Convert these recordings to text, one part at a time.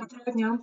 Доброго дня.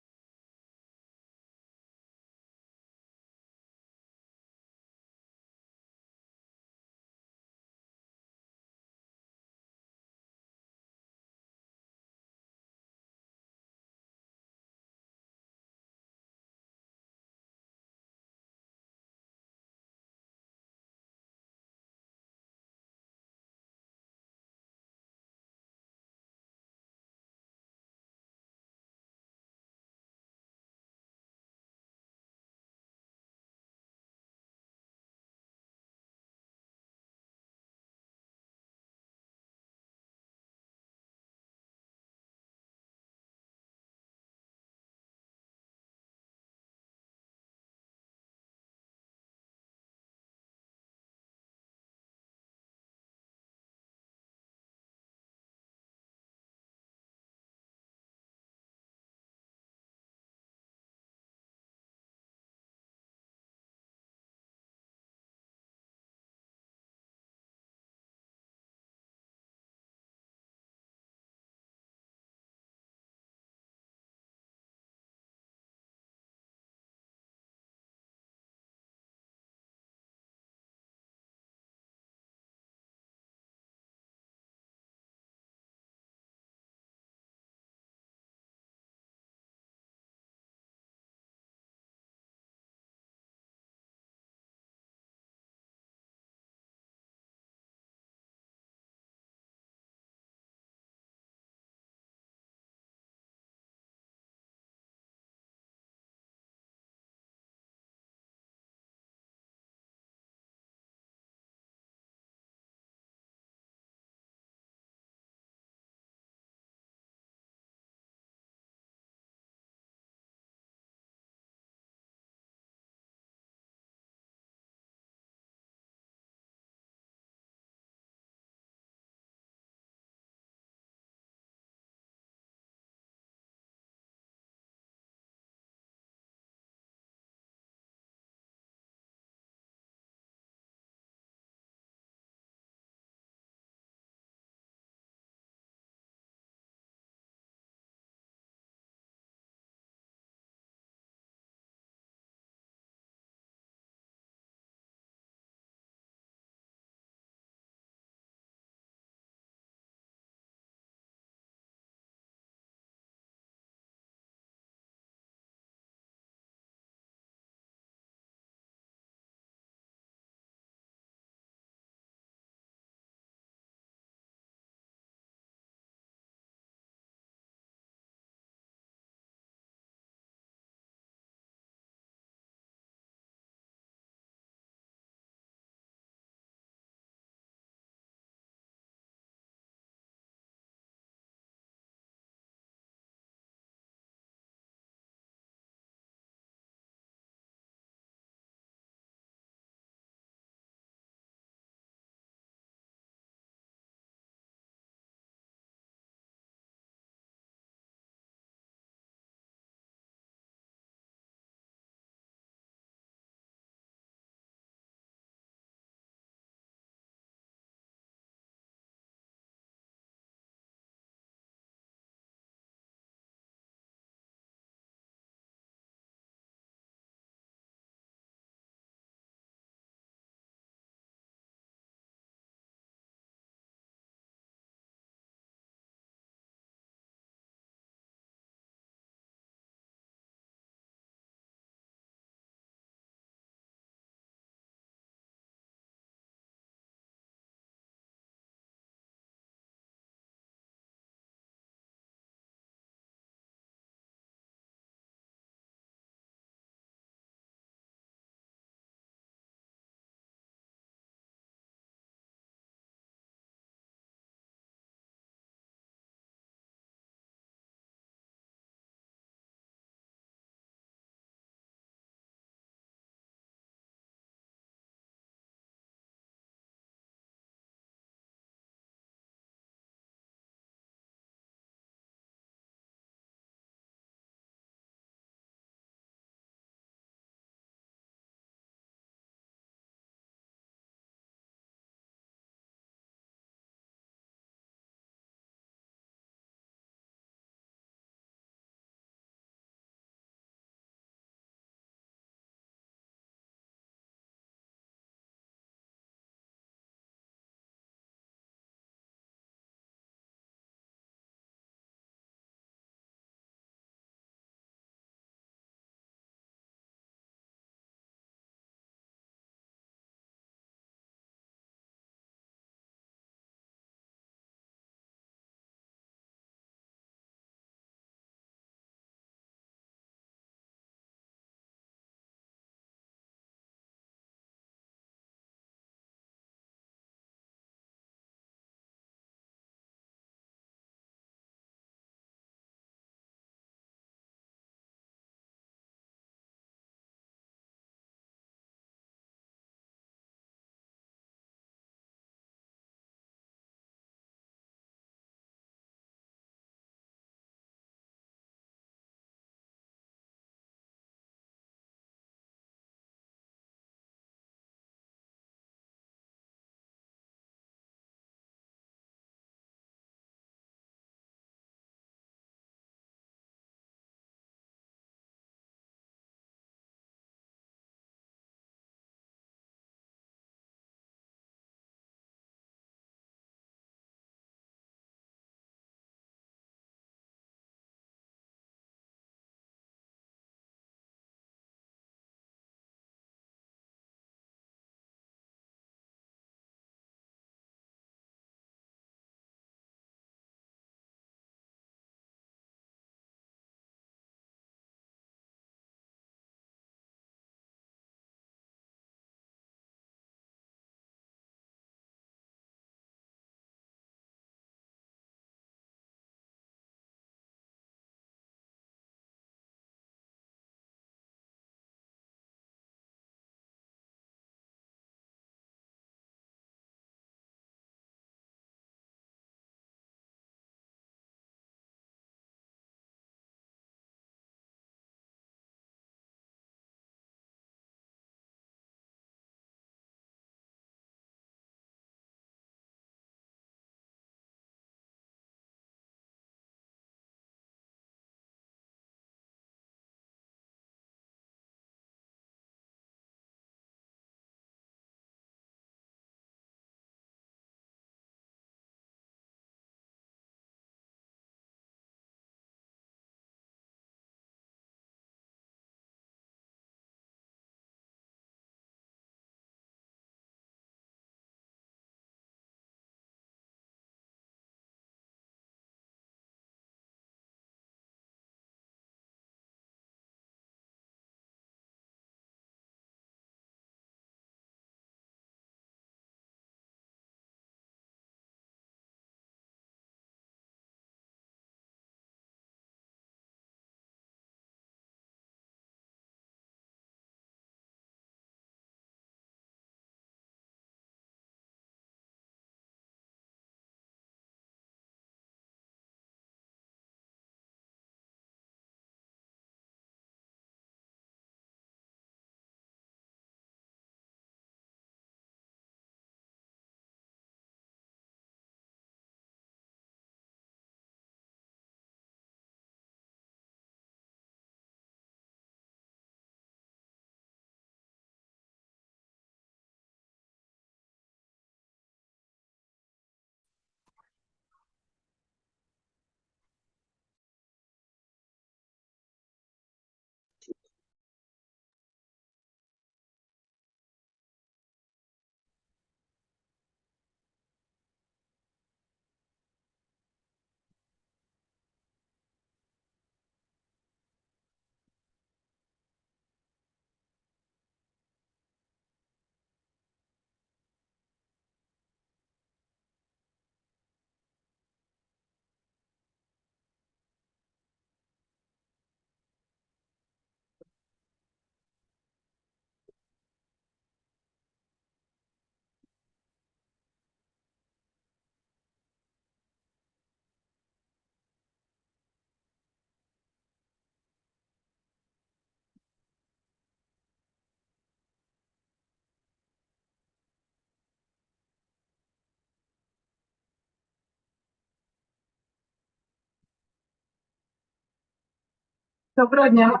Доброго дня.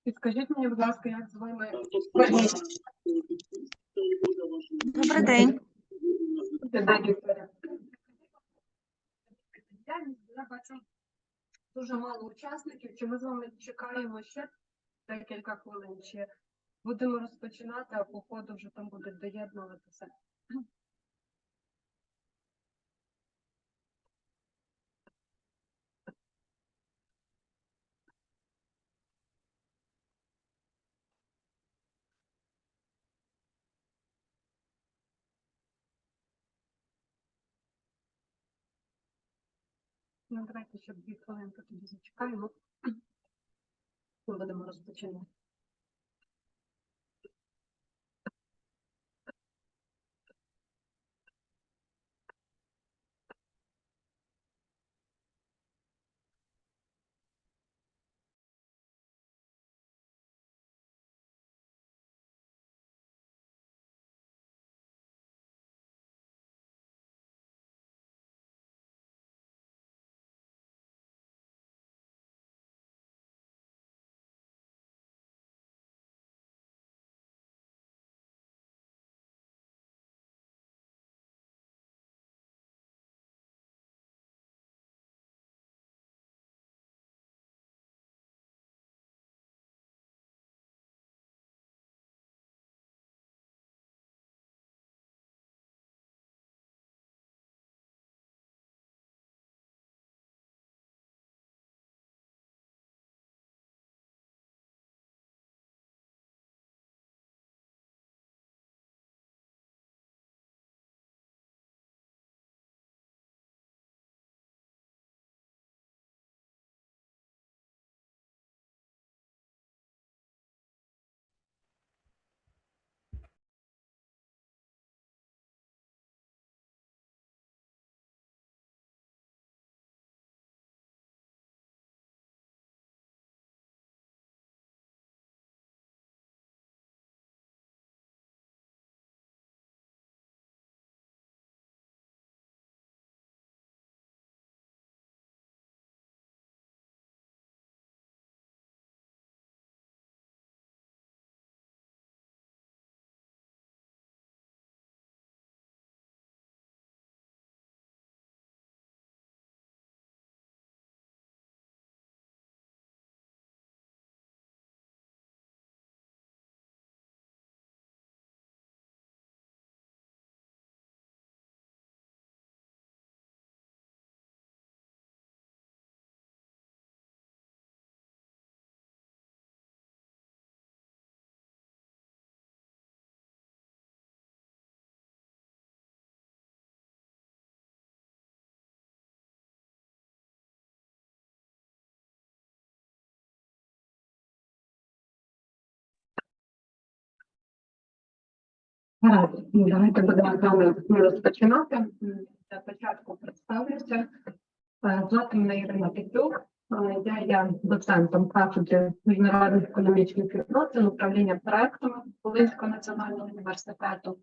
Підскажіть мені, будь ласка, як з вами? Добрий день. Я бачу дуже мало учасників. Чи ми з вами чекаємо ще декілька хвилин? Чи будемо розпочинати, а по ходу вже там будуть доєднуватися? Ну, давайте ще 2 хвилинки тоді зачекаємо. Ми будемо розпочинати. Давайте будемо з вами розпочинати. Для початку представлюся. Звати мене Ірина Петюк. Я є доцентом кафедри міжнародних економічних відносин, управління проектами Волинського національного університету.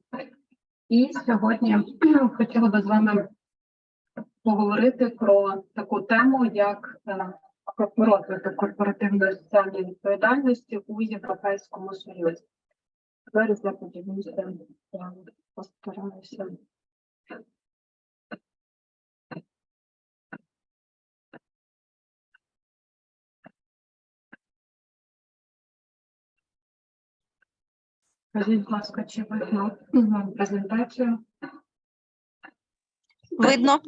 І сьогодні хотіла би з вами поговорити про таку тему, як розвиток корпоративної соціальної відповідальності у Європейському Союзі. Зараз я подивлюся, постараюся. Скажіть, будь ласка, чи видно презентацію? Видно.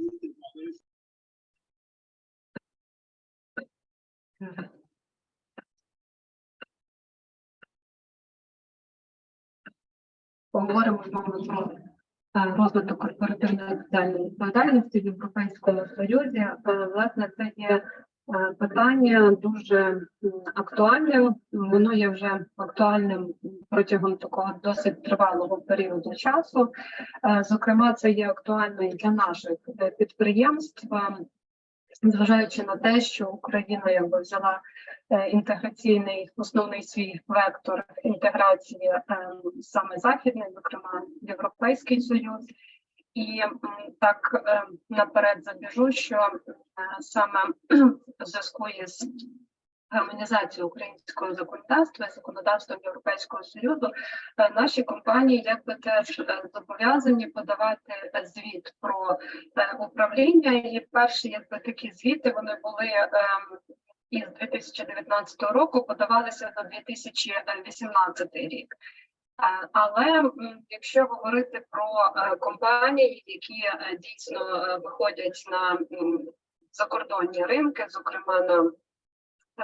Поговоримо з вами про розвиток корпоративної соціальної відповідальності в Європейському Союзі. Власне, це є питання дуже актуальним. Воно є вже актуальним протягом такого досить тривалого періоду часу. Зокрема, це є актуально і для наших підприємств, зважаючи на те, що Україна взяла інтеграційний, основний свій вектор інтеграції саме західний, зокрема Європейський Союз. І так наперед забіжу, що саме в зв'язку із гармонізацією українського законодавства і законодавством Європейського Союзу наші компанії якби теж зобов'язані подавати звіт про управління. І перші якби такі звіти вони були із 2019 року, подавалися на 2018 рік. Але якщо говорити про компанії, які дійсно виходять на закордонні ринки, зокрема на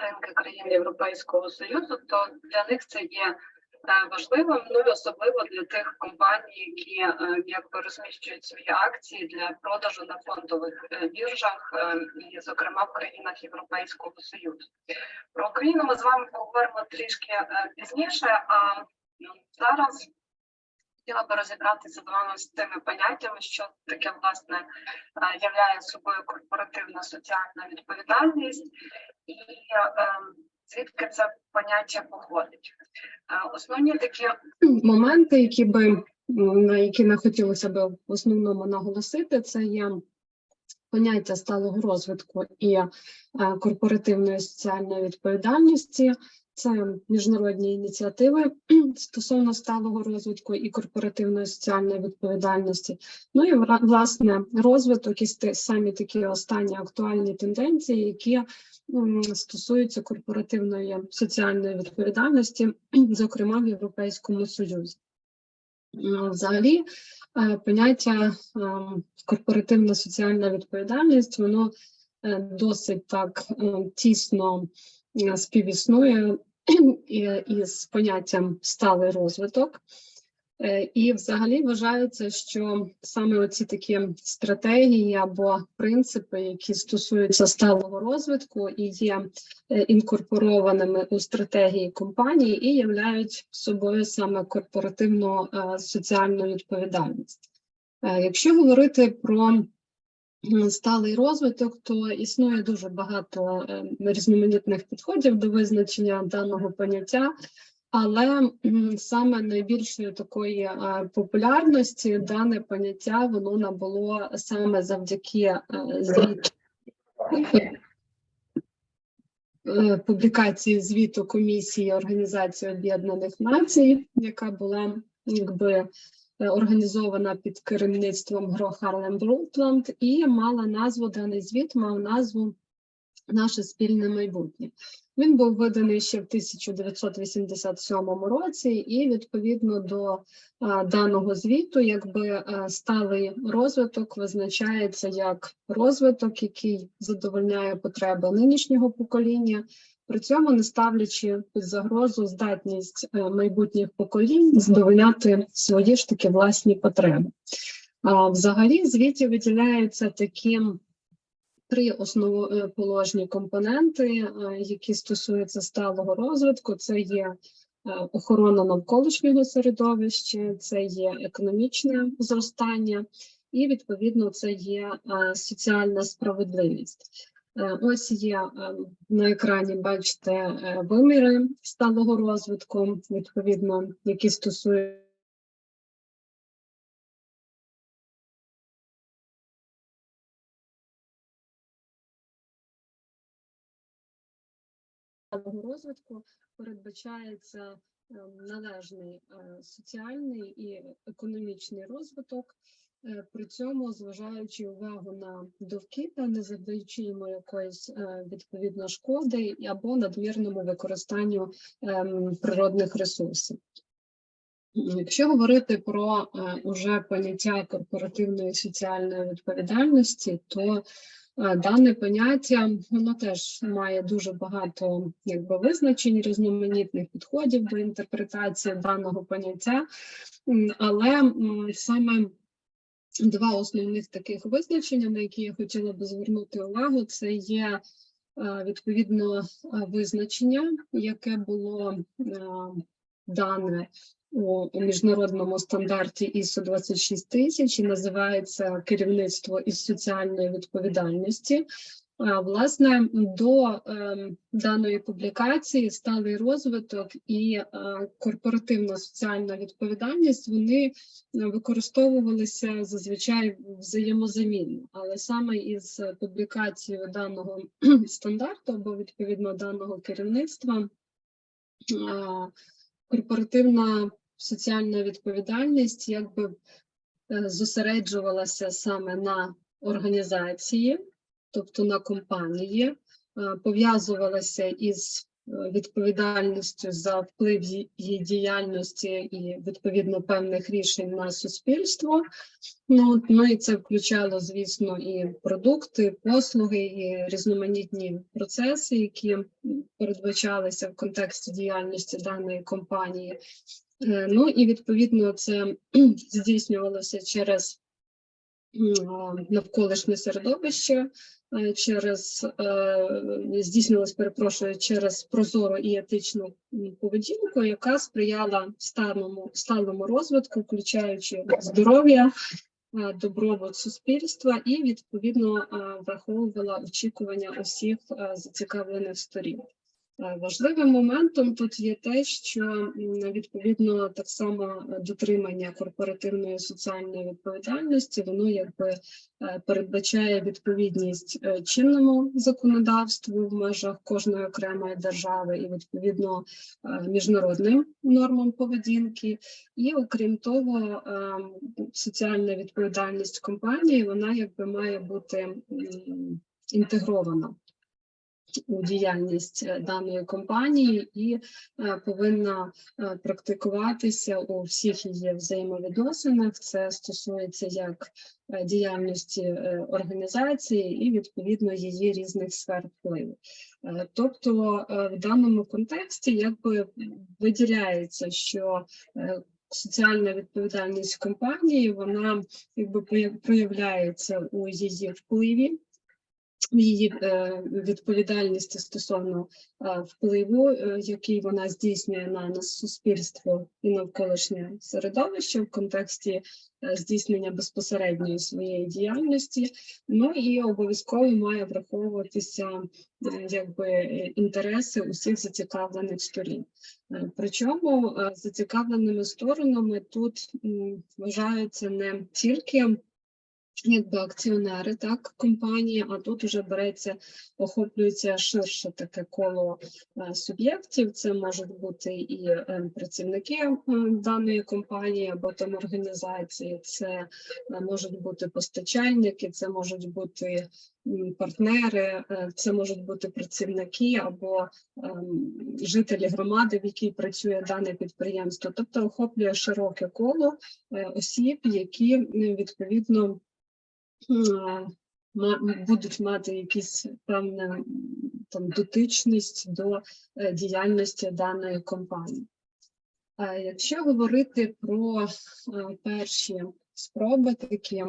ринки країн Європейського Союзу, то для них це є важливим, ну і особливо для тих компаній, які якби розміщують свої акції для продажу на фондових біржах, і, зокрема, в країнах Європейського Союзу. Про Україну ми з вами поговоримо трішки пізніше, а зараз хотіла би розібратися з вами з тими поняттями, що таке, власне, являє собою корпоративна соціальна відповідальність і звідки це поняття походить. Основні такі моменти, на які не хотілося б в основному наголосити, це є поняття сталого розвитку і корпоративної соціальної відповідальності. Це міжнародні ініціативи стосовно сталого розвитку і корпоративної соціальної відповідальності. Ну і, власне, розвиток і самі такі останні актуальні тенденції, які стосуються корпоративної соціальної відповідальності, зокрема в Європейському Союзі. Взагалі, поняття корпоративна соціальна відповідальність, воно досить так тісно співіснує із поняттям сталий розвиток. І взагалі вважається, що саме оці такі стратегії або принципи, які стосуються сталого розвитку і є інкорпорованими у стратегії компанії і являють собою саме корпоративну соціальну відповідальність. Якщо говорити про сталий розвиток, то існує дуже багато різноманітних підходів до визначення даного поняття, але саме найбільшої такої популярності дане поняття воно набуло саме завдяки публікації звіту Комісії Організації Об'єднаних Націй, яка була якби організована під керівництвом ГРО Харлем Брунтланд, і мала назву, даний звіт мав назву «Наше спільне майбутнє». Він був виданий ще в 1987 році, і відповідно до даного звіту, якби сталий розвиток визначається як розвиток, який задовольняє потреби нинішнього покоління, при цьому не ставлячи під загрозу здатність майбутніх поколінь задовольняти свої ж таки власні потреби. Взагалі, в звіті виділяються такі три основоположні компоненти, які стосуються сталого розвитку. Це є охорона навколишнього середовища, це є економічне зростання і, відповідно, це є соціальна справедливість. Ось є на екрані, бачите, виміри сталого розвитку, відповідно, які стосуються розвитку передбачається належний соціальний і економічний розвиток, при цьому зважаючи увагу на довкілля, не завдаючи йому якоїсь відповідно шкоди або надмірному використанню природних ресурсів. Якщо говорити про уже поняття корпоративної соціальної відповідальності, то дане поняття, воно теж має дуже багато визначень, різноманітних підходів до інтерпретації даного поняття, але саме два основних таких визначення, на які я хотіла би звернути увагу, це є відповідно визначення, яке було дане у міжнародному стандарті ISO 26000 і називається «Керівництво із соціальної відповідальності». Власне, до даної публікації сталий розвиток і корпоративна соціальна відповідальність, вони використовувалися зазвичай взаємозамінно. Але саме із публікацією даного стандарту або, відповідно, даного керівництва, корпоративна соціальна відповідальність якби зосереджувалася саме на організації, тобто на компанії, пов'язувалася із відповідальністю за вплив її діяльності і, відповідно, певних рішень на суспільство. Ну і це включало, звісно, і продукти, послуги, і різноманітні процеси, які передбачалися в контексті діяльності даної компанії. Ну і, відповідно, це здійснювалося через навколишнє середовище, через прозору і етичну поведінку, яка сприяла сталому розвитку, включаючи здоров'я, добробут суспільства і, відповідно, враховувала очікування усіх зацікавлених сторін. Важливим моментом тут є те, що, відповідно, так само дотримання корпоративної соціальної відповідальності, воно якби передбачає відповідність чинному законодавству в межах кожної окремої держави і, відповідно, міжнародним нормам поведінки. І, окрім того, соціальна відповідальність компанії, вона якби має бути інтегрована у діяльність даної компанії і повинна практикуватися у всіх її взаємовідносинах. Це стосується як діяльності організації і, відповідно, її різних сфер впливу. Тобто в даному контексті якби виділяється, що соціальна відповідальність компанії, вона якби проявляється у її впливі, її відповідальності стосовно впливу, який вона здійснює на суспільство і навколишнє середовище в контексті здійснення безпосередньої своєї діяльності. Ну і обов'язково має враховуватися якби інтереси усіх зацікавлених сторін. Причому зацікавленими сторонами тут вважаються не тільки якби акціонери, так, компанії, а тут вже охоплюється ширше таке коло суб'єктів. Це можуть бути і працівники даної компанії або там організації, це можуть бути постачальники, це можуть бути партнери, це можуть бути працівники або жителі громади, в якій працює дане підприємство. Тобто охоплює широке коло осіб, які, відповідно, будуть мати якісь певну дотичність до діяльності даної компанії. Якщо говорити про перші спроби такі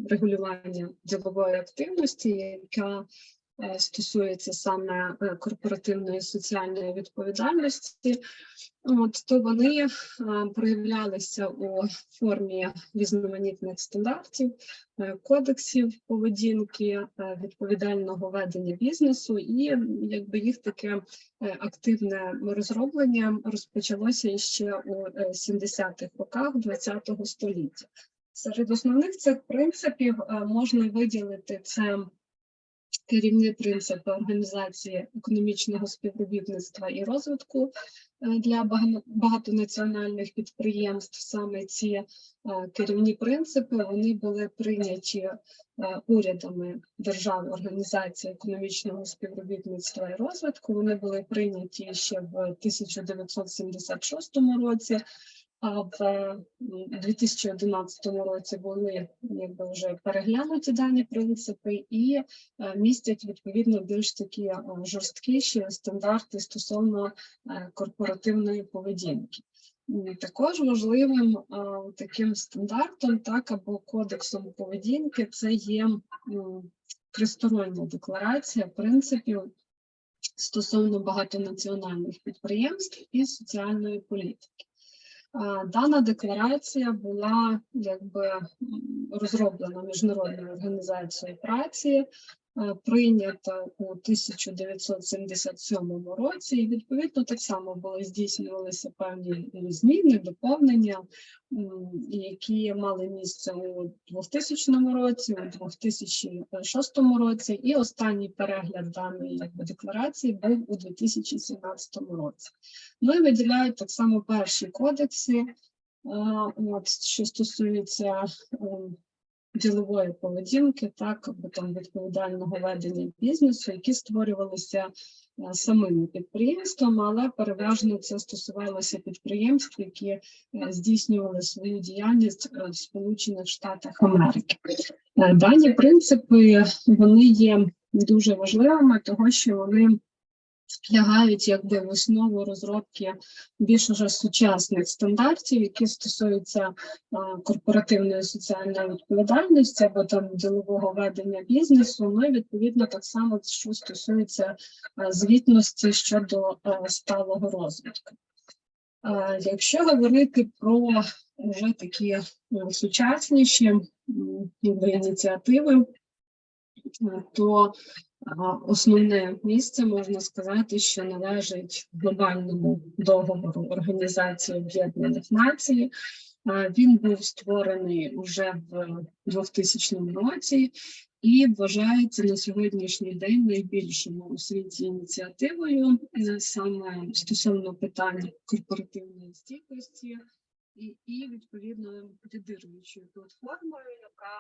регулювання ділової активності, яка стосується саме корпоративної соціальної відповідальності, то вони проявлялися у формі різноманітних стандартів, кодексів поведінки, відповідального ведення бізнесу, і якби їх таке активне розроблення розпочалося ще у 70-х роках ХХ століття. Серед основних цих принципів можна виділити це керівні принципи організації економічного співробітництва і розвитку для багатонаціональних підприємств. Саме ці керівні принципи вони були прийняті урядами держав Організації економічного співробітництва і розвитку. Вони були прийняті ще в 1976 році. А в 2011 році були якби вже переглянуті дані принципи і містять відповідно більш такі жорсткіші стандарти стосовно корпоративної поведінки. Також важливим таким стандартом, так, або кодексом поведінки, це є тристороння декларація принципів стосовно багатонаціональних підприємств і соціальної політики. Дана декларація була якби розроблена Міжнародною організацією праці прийнята у 1977 році, і відповідно так само здійснювалися певні зміни, доповнення, які мали місце у 2000 році, у 2006 році, і останній перегляд даної декларації був у 2017 році. Ну і виділяють так само перші кодекси, що стосується ділової поведінки, так, або там відповідального ведення бізнесу, які створювалися самими підприємствами, але переважно це стосувалося підприємств, які здійснювали свою діяльність в Сполучених Штатах Америки. Дані принципи, вони є дуже важливими, тому що вони лягають в основу розробки більш уже сучасних стандартів, які стосуються корпоративної соціальної відповідальності або там ділового ведення бізнесу, ну і відповідно так само, що стосується звітності щодо сталого розвитку. Якщо говорити про вже такі сучасніші ініціативи, то основне місце, можна сказати, що належить глобальному договору Організації Об'єднаних Націй. Він був створений вже в 2000 році і вважається на сьогоднішній день найбільшою у світі ініціативою саме стосовно питань корпоративної стійкості і відповідно лідируючою платформою, яка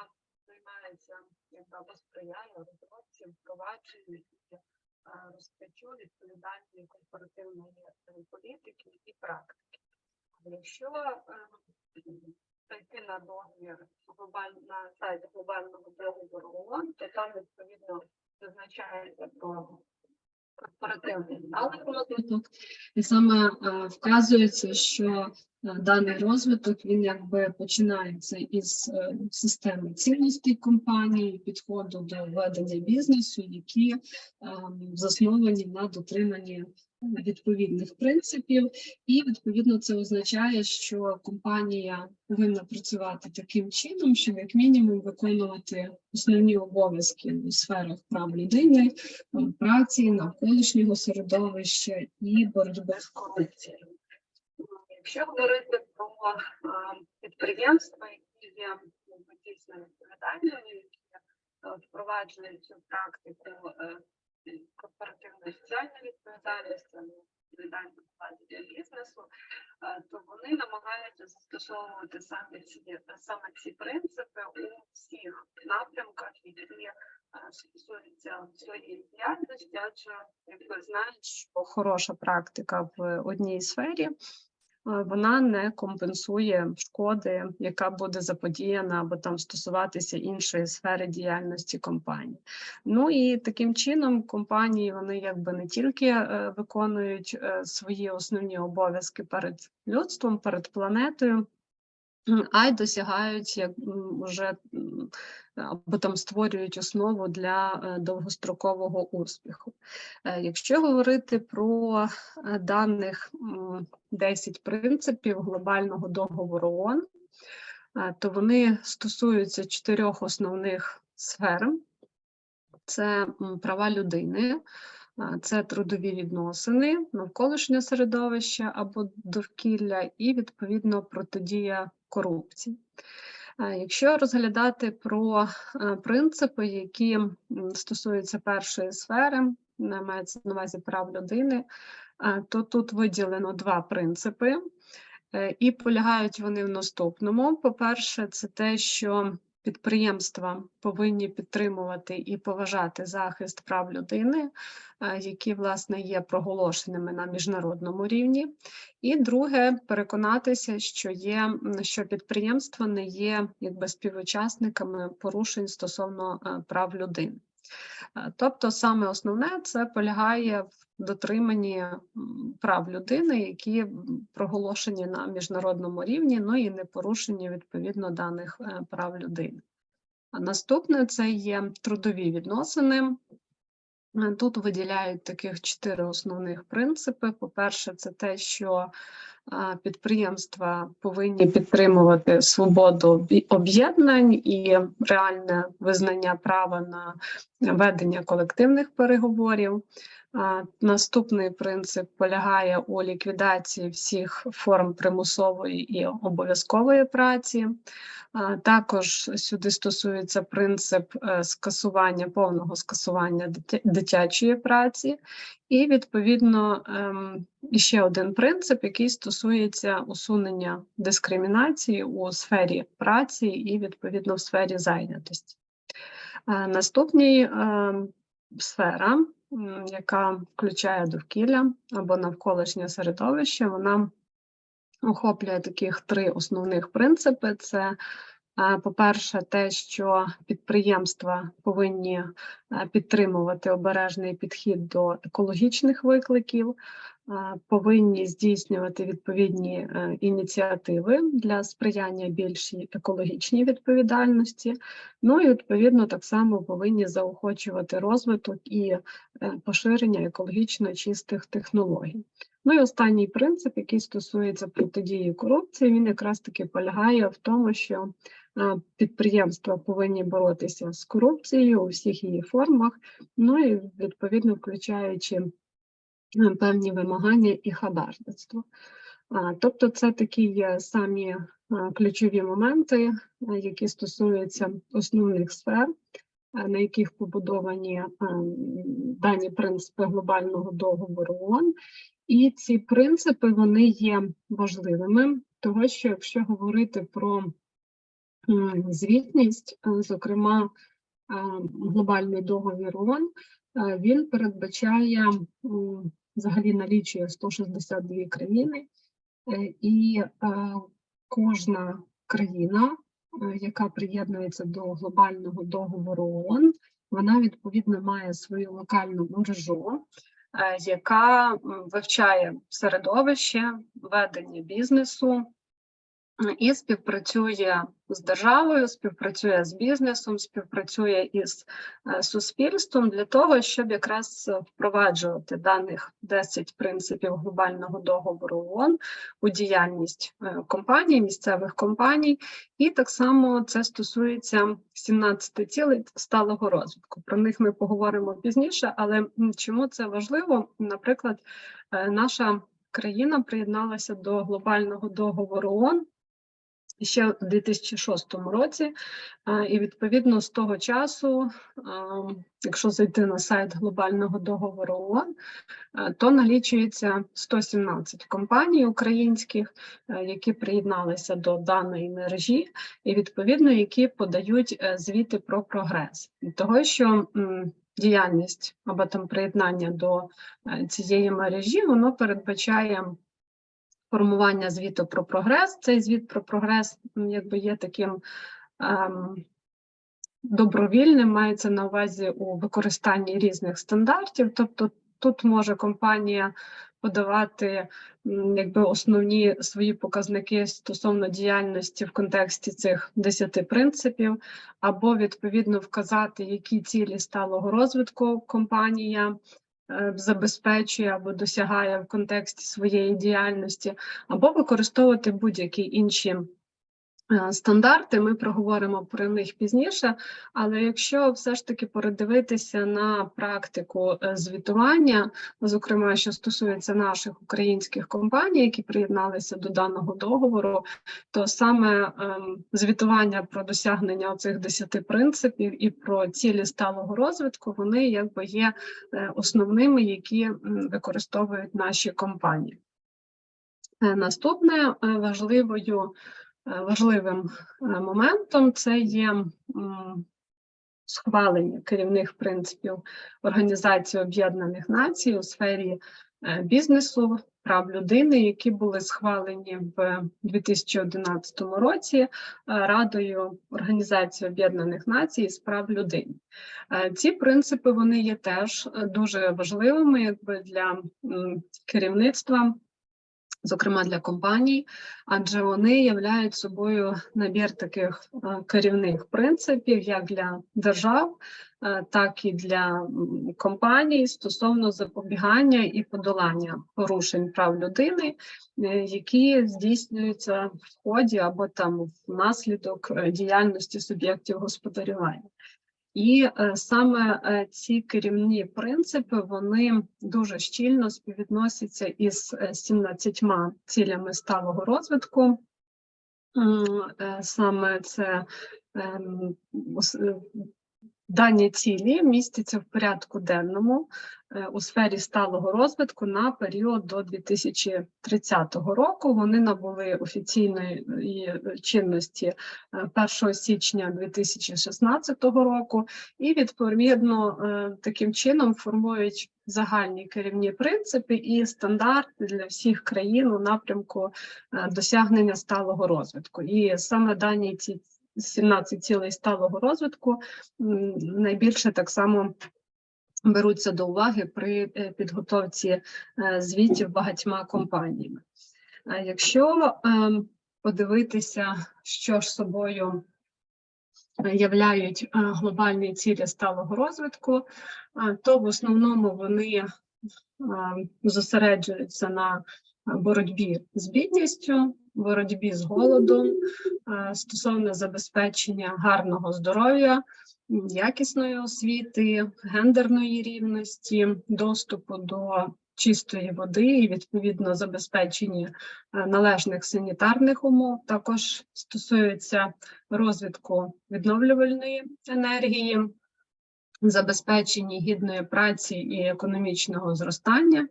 займається, яка сприяє розробці, впровадженню і розкриттю відповідальної корпоративної політики і практики. Якщо зайти на договір на сайт глобального договору ООН, то там відповідно зазначається про корпоративний сталий розвиток, і саме вказується, що даний розвиток, він починається із системи цінностей компанії, підходу до ведення бізнесу, які засновані на дотриманні відповідних принципів, і відповідно це означає, що компанія повинна працювати таким чином, щоб як мінімум виконувати основні обов'язки у сферах прав людини, праці, навколишнього середовища і боротьби з корупцією. Якщо говорити про підприємства, які є дійсно відповідальними, які впроваджують цю практику корпоративної соціальної відповідальності, відповідальної бізнесу, то вони намагаються застосовувати саме ці принципи у всіх напрямках, які стосуються своєї діяльності, адже, як ви знаєте, що хороша практика в одній сфері, вона не компенсує шкоди, яка буде заподіяна або там стосуватися іншої сфери діяльності компанії. Ну і таким чином компанії, вони не тільки виконують свої основні обов'язки перед людством, перед планетою, а й досягають вже або там створюють основу для довгострокового успіху. Якщо говорити про даних 10 принципів глобального договору ООН, то вони стосуються 4 основних сфер. Це права людини, це трудові відносини, навколишнє середовище або довкілля і, відповідно, протидія корупції. Якщо розглядати про принципи, які стосуються першої сфери, мається на увазі прав людини, то тут виділено 2 принципи, і полягають вони в наступному. По-перше, це те, що підприємства повинні підтримувати і поважати захист прав людини, які, власне, є проголошеними на міжнародному рівні. І друге, переконатися, що підприємства не є співучасниками порушень стосовно прав людини. Тобто саме основне – це полягає в дотриманні прав людини, які проголошені на міжнародному рівні, ну і не порушені відповідно даних прав людини. А наступне – це є трудові відносини. Тут виділяють таких 4 основних принципи. По-перше, це те, що підприємства повинні підтримувати свободу об'єднань і реальне визнання права на ведення колективних переговорів. Наступний принцип полягає у ліквідації всіх форм примусової і обов'язкової праці. Також сюди стосується принцип повного скасування дитячої праці. І, відповідно, ще один принцип, який стосується усунення дискримінації у сфері праці і, відповідно, в сфері зайнятості. Наступна сфера, яка включає довкілля або навколишнє середовище, вона охоплює таких 3 основних принципи. Це, по-перше, те, що підприємства повинні підтримувати обережний підхід до екологічних викликів, повинні здійснювати відповідні ініціативи для сприяння більшій екологічній відповідальності. Ну і, відповідно, так само повинні заохочувати розвиток і поширення екологічно чистих технологій. Ну і останній принцип, який стосується протидії корупції, він якраз таки полягає в тому, що підприємства повинні боротися з корупцією у всіх її формах, ну і, відповідно, включаючи певні вимагання і хабарництво. Тобто це такі є самі ключові моменти, які стосуються основних сфер, на яких побудовані дані принципи глобального договору ООН. І ці принципи, вони є важливими, тому що якщо говорити про звітність, зокрема, глобальний договір ООН, він передбачає, взагалі налічує 162 країни, і кожна країна, яка приєднується до глобального договору ООН, вона, відповідно, має свою локальну мережу, яка вивчає середовище, ведення бізнесу і співпрацює з державою, співпрацює з бізнесом, співпрацює із суспільством для того, щоб якраз впроваджувати даних 10 принципів глобального договору ООН у діяльність компаній, місцевих компаній. І так само це стосується 17 цілей сталого розвитку. Про них ми поговоримо пізніше, але чому це важливо? Наприклад, наша країна приєдналася до глобального договору ООН ще у 2006 році, і, відповідно, з того часу, якщо зайти на сайт глобального договору ООН, то налічується 117 компаній українських, які приєдналися до даної мережі, і, відповідно, які подають звіти про прогрес. І того, що діяльність або там приєднання до цієї мережі, воно передбачає формування звіту про прогрес. Цей звіт про прогрес якби є таким добровільним, мається на увазі у використанні різних стандартів, тобто тут може компанія подавати якби основні свої показники стосовно діяльності в контексті цих 10 принципів, або відповідно вказати, які цілі сталого розвитку компанія забезпечує або досягає в контексті своєї діяльності, або використовувати будь-які інші стандарти. Ми проговоримо про них пізніше, але якщо все ж таки передивитися на практику звітування, зокрема, що стосується наших українських компаній, які приєдналися до даного договору, то саме звітування про досягнення оцих 10 принципів і про цілі сталого розвитку, вони якби є основними, які використовують наші компанії. Наступне важливим моментом це є схвалення керівних принципів Організації Об'єднаних Націй у сфері бізнесу, прав людини, які були схвалені в 2011 році Радою Організації Об'єднаних Націй з прав людини. Ці принципи, вони є теж дуже важливими якби для керівництва зокрема для компаній, адже вони являють собою набір таких керівних принципів як для держав, так і для компаній стосовно запобігання і подолання порушень прав людини, які здійснюються в ході або там внаслідок діяльності суб'єктів господарювання. І саме ці керівні принципи, вони дуже щільно співвідносяться із 17 цілями сталого розвитку. Саме це дані цілі містяться в порядку денному у сфері сталого розвитку на період до 2030 року. Вони набули офіційної чинності 1 січня 2016 року і, відповідно, таким чином формують загальні керівні принципи і стандарти для всіх країн у напрямку досягнення сталого розвитку. І саме дані ці 17 цілей сталого розвитку найбільше так само беруться до уваги при підготовці звітів багатьма компаніями. Якщо подивитися, що ж собою являють глобальні цілі сталого розвитку, то в основному вони зосереджуються на боротьбі з бідністю, боротьбі з голодом, стосовно забезпечення гарного здоров'я, якісної освіти, гендерної рівності, доступу до чистої води і, відповідно, забезпечення належних санітарних умов. Також стосується розвитку відновлювальної енергії, забезпечення гідної праці і економічного зростання,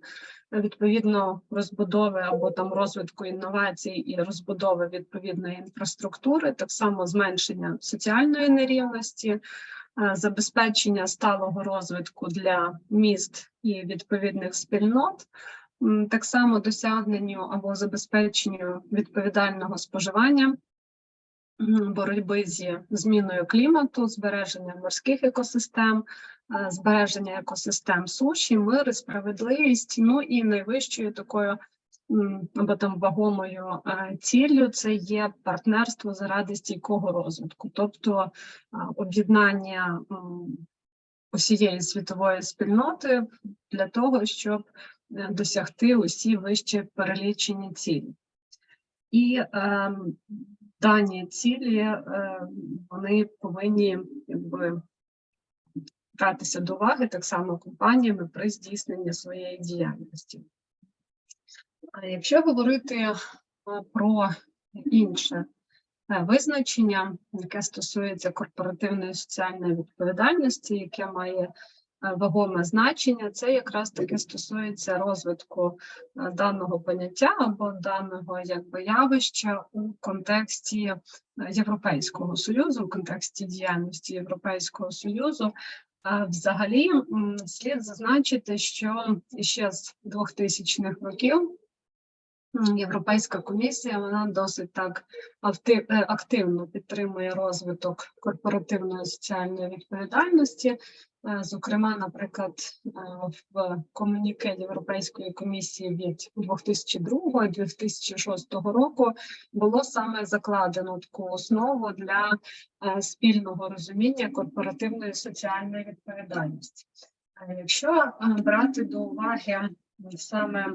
відповідно розбудови або там розвитку інновацій і розбудови відповідної інфраструктури, так само зменшення соціальної нерівності, забезпечення сталого розвитку для міст і відповідних спільнот, так само досягненню або забезпеченню відповідального споживання, боротьби зі зміною клімату, збереження морських екосистем, збереження екосистем суші, мир, справедливість, ну і найвищою такою або там вагомою ціллю це є партнерство заради стійкого розвитку, тобто об'єднання усієї світової спільноти для того, щоб досягти усі вище перелічені цілі. І дані цілі, вони повинні братися до уваги так само компаніями при здійсненні своєї діяльності. Якщо говорити про інше визначення, яке стосується корпоративної соціальної відповідальності, яке має вагоме значення, це якраз таки стосується розвитку даного поняття або даного явища у контексті Європейського союзу, в контексті діяльності Європейського союзу. Взагалі, слід зазначити, що ще з 2000-х років Європейська комісія, вона досить так активно підтримує розвиток корпоративної соціальної відповідальності. Зокрема, наприклад, в комюніке Європейської комісії від 2002-2006 року було саме закладено таку основу для спільного розуміння корпоративної соціальної відповідальності. Якщо брати до уваги саме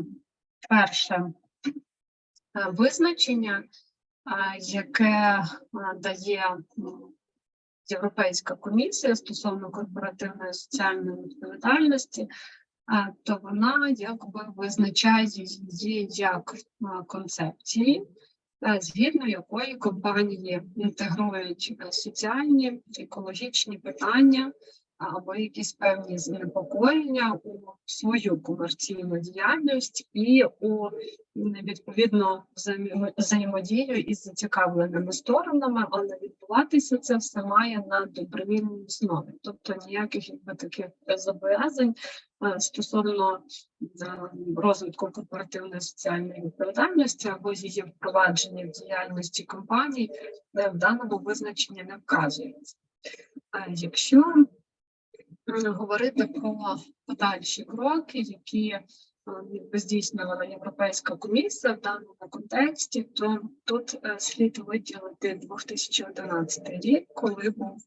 перше визначення, яке дає Європейська комісія стосовно корпоративної соціальної відповідальності, то вона якби визначає її як концепції, згідно якої компанії інтегрують соціальні, екологічні питання або якісь певні занепокоєння у свою комерційну діяльність і у, відповідно, взаємодію із зацікавленими сторонами, але відбуватися це все має на добровільній основі. Тобто ніяких таких зобов'язань стосовно розвитку корпоративної соціальної відповідальності або її впровадження в діяльності компаній в даному визначенні не вказується. Якщо говорити про подальші кроки, які здійснювала Європейська комісія в даному контексті, то тут слід виділити 2011 рік, коли був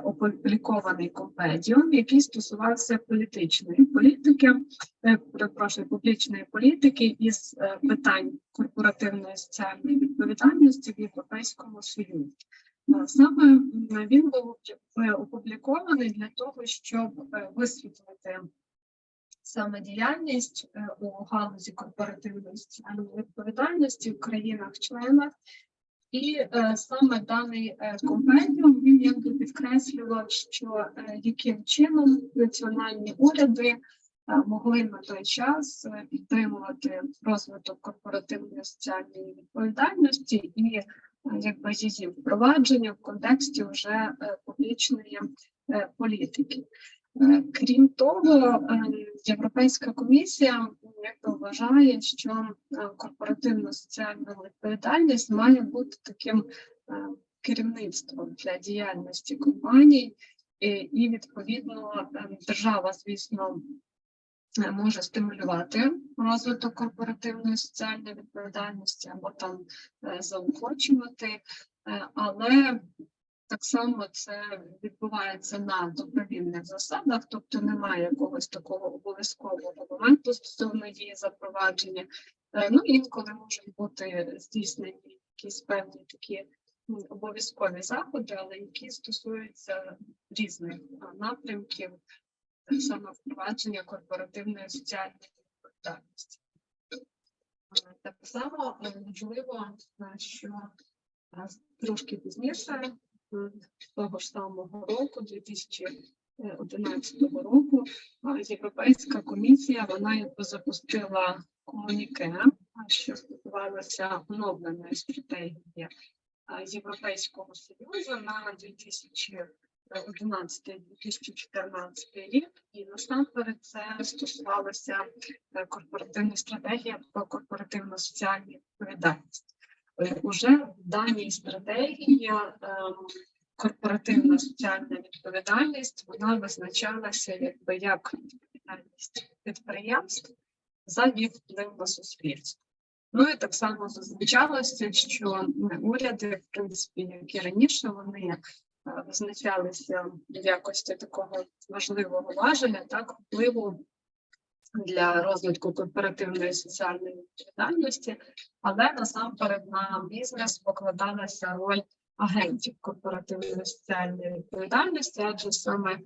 опублікований компендіум, який стосувався політичної політики, публічної політики із питань корпоративної соціальної відповідальності в Європейському Союзі. Саме він був опублікований для того, щоб висвітлити саме діяльність у галузі корпоративної соціальної відповідальності в країнах-членах. І саме даний компендіум, він якби підкреслював, що яким чином національні уряди могли на той час підтримувати розвиток корпоративної соціальної відповідальності і якби її впровадження в контексті вже публічної політики. Крім того, Європейська комісія вважає, що корпоративна соціальна відповідальність має бути таким керівництвом для діяльності компаній, і відповідно держава, звісно, може стимулювати розвиток корпоративної соціальної відповідальності або там заохочувати, але так само це відбувається на добровільних засадах, тобто немає якогось такого обов'язкового моменту стосовно її запровадження. Ну, інколи можуть бути здійснені якісь певні такі обов'язкові заходи, але які стосуються різних напрямків, саме впровадження корпоративної соціальної відповідальності. Так само можливо, що трошки пізніше, того ж самого року, 2011 року, Європейська комісія, вона запустила комуніке, що стосувалося оновленої стратегії Європейського Союзу на 2011-2014 рік, і насамперед це стосувалося корпоративної стратегії про корпоративну соціальну відповідальність. Уже в даній стратегії корпоративна соціальна відповідальність, вона визначалася якби як відповідальність підприємств за їх вплив на суспільство. Ну і так само зазначалося, що уряди, в принципі, як і раніше, вони визначалися в якості такого важливого важеля, так, впливу для розвитку корпоративної соціальної відповідальності, але насамперед на бізнес покладалася роль агентів корпоративної соціальної відповідальності, адже саме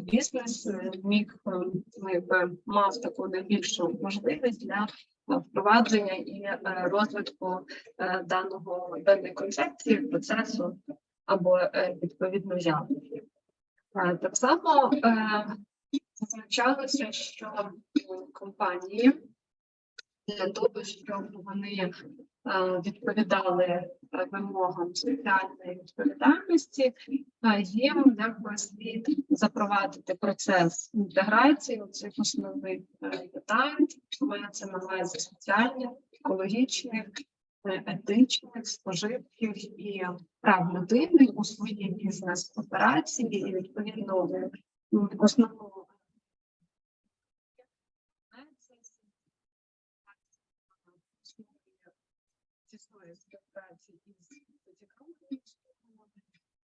бізнес мав таку найбільшу можливість для впровадження і розвитку даної концепції, процесу або відповідно явності. Так само зазначалося, що компанії для того, щоб вони відповідали вимогам соціальної відповідальності, їм якби слід запровадити процес інтеграції у цих основних питань, мається на увазі соціальних, екологічних, етичних, споживчих і прав людини у своїй бізнес-операції і відповідно основному тісної співпраці із зацікавленими сторонами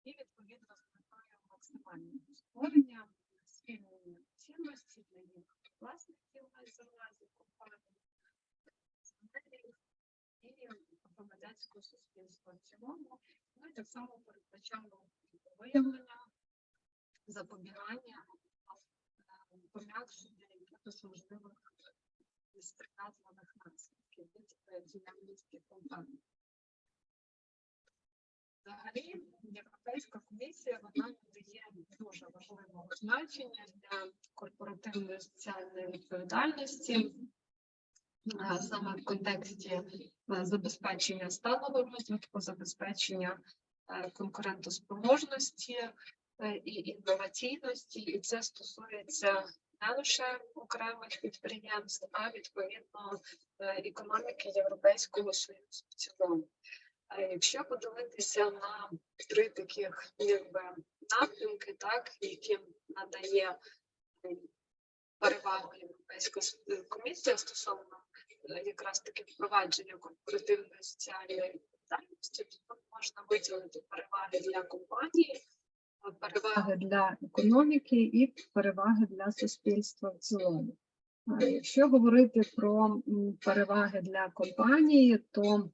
і відповідно з метою максимального створення спільної цінності для їх власників майзавазі компанії і громадянського суспільства в цілому. Ну і так само передбачало виявлення, запобігання, пом'якшення якихось можливих сприятливих наслідків від діяльності компанії. Взагалі, Європейська комісія, вона надає дуже важливого значення для корпоративної соціальної відповідальності, саме в контексті забезпечення сталого розвитку, забезпечення конкурентоспроможності і інноваційності, і це стосується не лише окремих підприємств, а відповідно економіки Європейського Союзу в цілому. Якщо подивитися на три таких напрямки, так, яким надає переваги Європейської комісії стосовно якраз таки впровадження корпоративної соціальної відповідальності. Тут можна виділити переваги для компанії, переваги для економіки і переваги для суспільства в цілому. Якщо говорити про переваги для компанії, то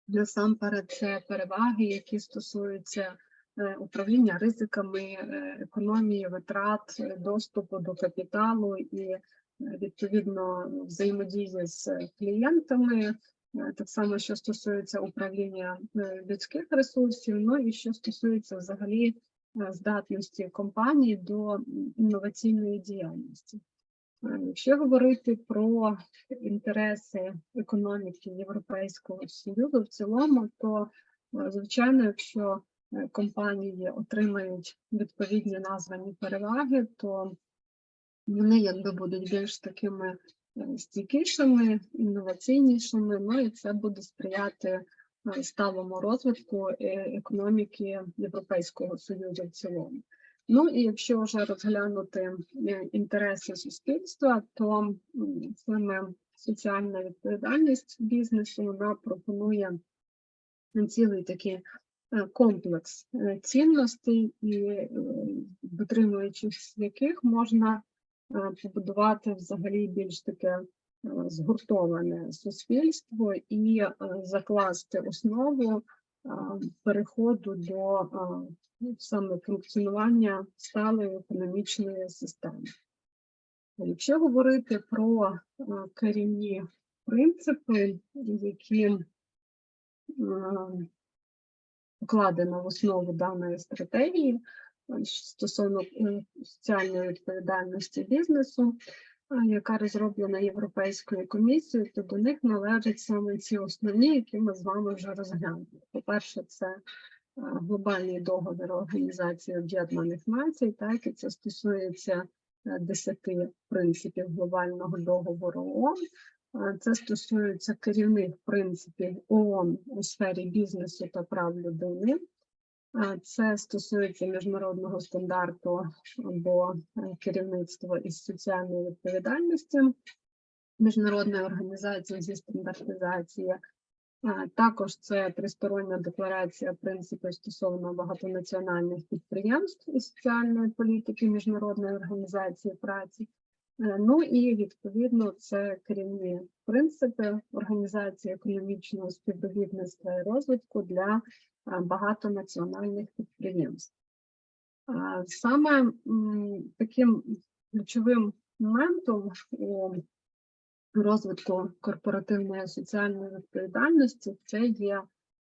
насамперед це переваги, які стосуються управління ризиками, економії витрат, доступу до капіталу і, відповідно, взаємодії з клієнтами, так само, що стосується управління людських ресурсів, ну і що стосується взагалі здатності компаній до інноваційної діяльності. Якщо говорити про інтереси економіки Європейського Союзу в цілому, то, звичайно, якщо компанії отримають відповідні названі переваги, то вони якби будуть більш такими стійкішими, інноваційнішими, ну і це буде сприяти сталому розвитку економіки Європейського Союзу в цілому. Ну і якщо вже розглянути інтереси суспільства, то саме соціальна відповідальність бізнесу, вона пропонує цілий такий комплекс цінностей, і дотримуючись яких можна побудувати взагалі більш таке згуртоване суспільство і закласти основу переходу до саме функціонування сталої економічної системи. Якщо говорити про керівні принципи, які покладено в основу даної стратегії стосовно соціальної відповідальності бізнесу, яка розроблена Європейською комісією, то до них належать саме ці основні, які ми з вами вже розглянули. По-перше, це глобальний договір Організації Об'єднаних Націй, так, і це стосується 10 принципів глобального договору ООН. Це стосується керівних принципів ООН у сфері бізнесу та прав людини. Це стосується міжнародного стандарту або керівництва із соціальної відповідальності, міжнародної організації зі стандартизації. Також це тристороння декларація принципів стосовно багатонаціональних підприємств і соціальної політики Міжнародної організації праці. Ну і, відповідно, це керівні принципи Організації економічного співробітництва і розвитку для багатонаціональних підприємств. Саме таким ключовим моментом у розвитку корпоративної соціальної відповідальності це є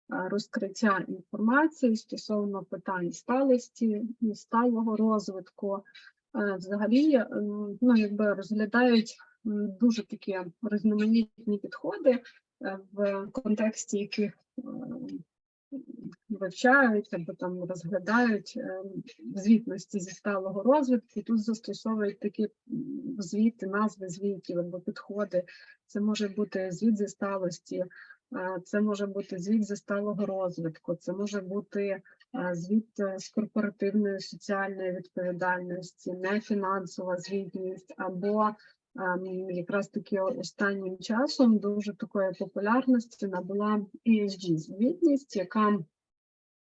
розкриття інформації стосовно питань сталості і сталого розвитку. Взагалі, розглядають дуже такі різноманітні підходи, в контексті яких вивчають або там розглядають звітності зі сталого розвитку. Тут застосовують такі звіти, назви звітів або підходи. Це може бути звіт зі сталості, це може бути звіт зі сталого розвитку, це може бути звіт з корпоративної соціальної відповідальності, нефінансова звітність, або якраз таки останнім часом дуже такої популярності набула ESG-звітність, яка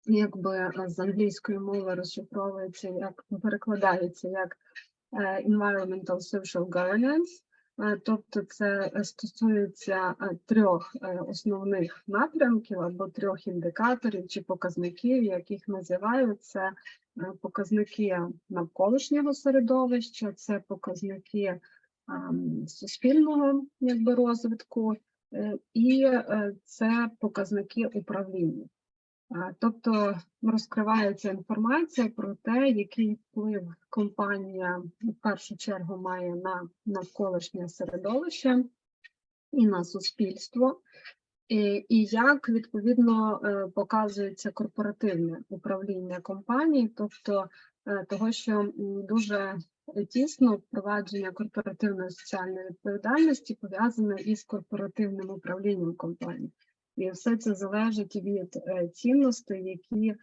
якби з англійської мови розшифровується, як перекладається як Environmental Social Governance, тобто це стосується 3 основних напрямків або 3 індикаторів чи показників, яких називають це показники навколишнього середовища, це показники суспільного розвитку і це показники управління. Тобто розкривається інформація про те, який вплив компанія в першу чергу має на навколишнє середовище і на суспільство, і як, відповідно, показується корпоративне управління компанії, тобто того, що дуже тісно впровадження корпоративної соціальної відповідальності пов'язане із корпоративним управлінням компанії. І все це залежить від цінностей, які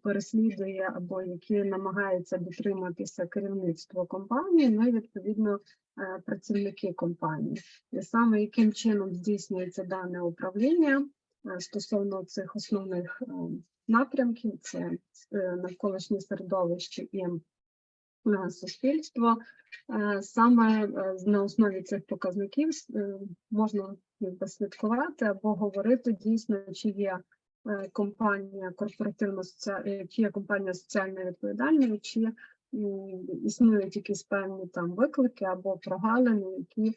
переслідує або які намагається дотриматися керівництво компанії, ну і відповідно працівники компанії. І саме яким чином здійснюється дане управління стосовно цих основних напрямків, це навколишнє середовище і суспільство. Саме на основі цих показників можна слідкувати або говорити дійсно, чи є компанія чи є компанія соціально відповідальною, чи існують якісь певні там виклики або прогалини, які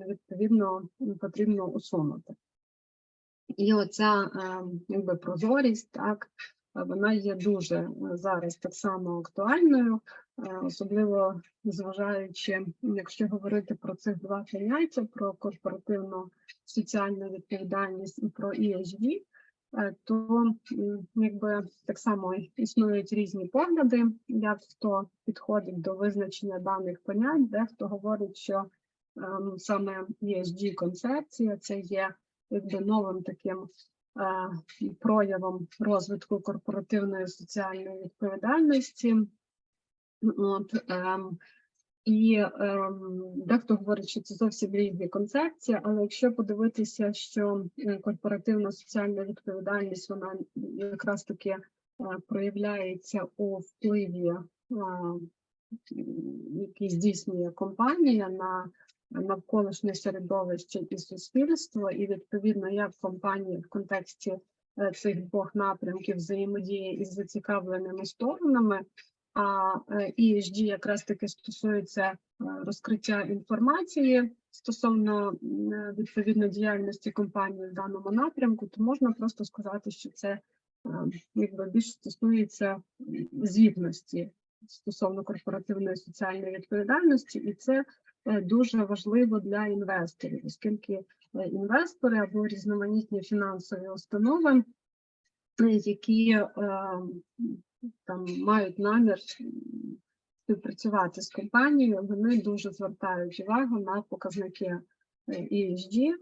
відповідно потрібно усунути. І оця якби прозорість, так, вона є дуже зараз так само актуальною, особливо зважаючи, якщо говорити про цих два поняття, про корпоративну соціальну відповідальність і про ESG, то якби так само існують різні погляди, як хто підходить до визначення даних понять, дехто говорить, що саме ESG-концепція це є якби новим таким проявом розвитку корпоративної соціальної відповідальності. І дехто говорить, що це зовсім різні концепції, але якщо подивитися, що корпоративна соціальна відповідальність, вона якраз таки проявляється у впливі, який здійснює компанія на навколишнє середовище і суспільство, і відповідно, як компанія в контексті цих двох напрямків взаємодіє із зацікавленими сторонами, а ESG якраз таки стосується розкриття інформації стосовно відповідно діяльності компанії в даному напрямку, то можна просто сказати, що це якби більш стосується звітності стосовно корпоративної соціальної відповідальності, і це дуже важливо для інвесторів, оскільки інвестори або різноманітні фінансові установи, які там мають намір співпрацювати з компанією, вони дуже звертають увагу на показники ESG.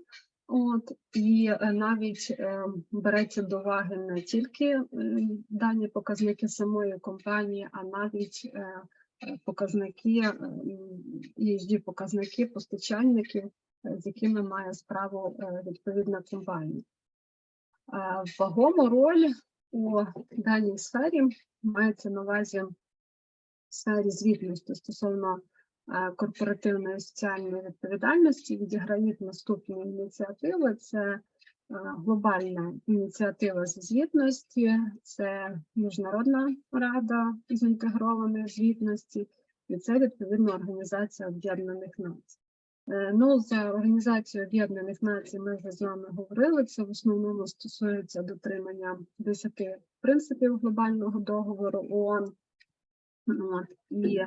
І навіть береться до уваги не тільки дані показники самої компанії, а навіть показники, ESG-показники постачальників, з якими має справу відповідна компанія. Вагому роль у даній сфері мається на увазі в сфері звітності стосовно корпоративної соціальної відповідальності відіграють наступні ініціативи. Це глобальна ініціатива з звітності, це Міжнародна рада з інтегрованої звітності, і це відповідно Організація Об'єднаних Націй. Ну, за Організацією Об'єднаних Націй ми вже з вами говорили, це в основному стосується дотримання 10 принципів глобального договору ООН і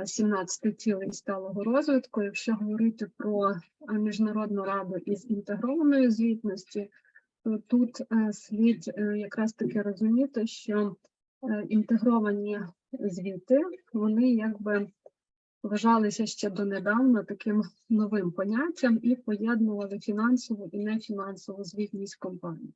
17 цілей сталого розвитку. Якщо говорити про Міжнародну раду із інтегрованої звітності, то тут слід якраз таки розуміти, що інтегровані звіти, вони якби вважалися ще донедавна таким новим поняттям і поєднували фінансову і нефінансову звітність компаній.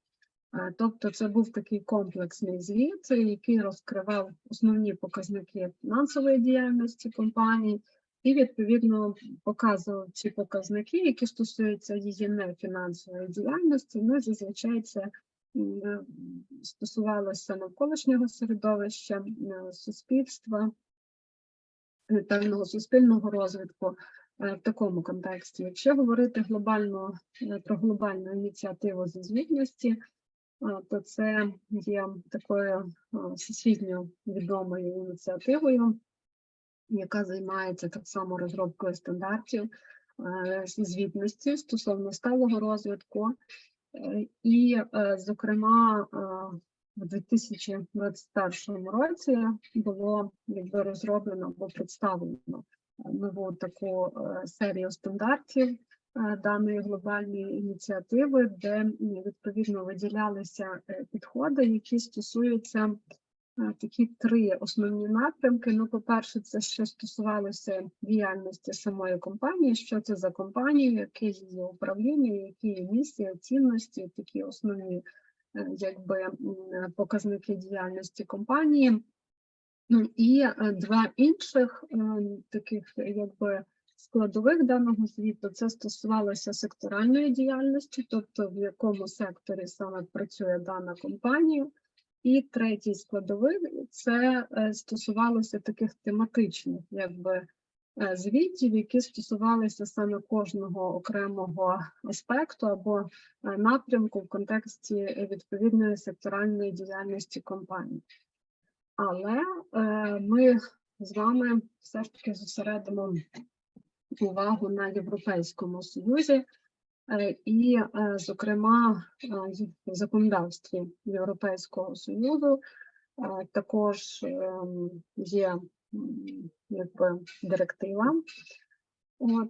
Тобто це був такий комплексний звіт, який розкривав основні показники фінансової діяльності компанії і, відповідно, показував ці показники, які стосуються її нефінансової діяльності. Ну, зазвичай це стосувалося навколишнього середовища, суспільства, певного суспільного розвитку в такому контексті. Якщо говорити про глобальну ініціативу зі звітності, то це є такою всесвітньо відомою ініціативою, яка займається так само розробкою стандартів звітності стосовно сталого розвитку. І, зокрема, в 2021 році було розроблено або представлено нову таку серію стандартів даної глобальної ініціативи, де відповідно виділялися підходи, які стосуються такі три основні напрямки. Ну, по-перше, це що стосувалося діяльності самої компанії, що це за компанія, яке її управління, які її місії, цінності, такі основні показники діяльності компанії. І два інших таких складових даного звіту, це стосувалося секторальної діяльності, тобто в якому секторі саме працює дана компанія. І третій складовий – це стосувалося таких тематичних звітів, які стосувалися саме кожного окремого аспекту або напрямку в контексті відповідної секторальної діяльності компанії. Але ми з вами все ж таки зосередимо увагу на Європейському Союзі і, зокрема, в законодавстві Європейського Союзу також є директива,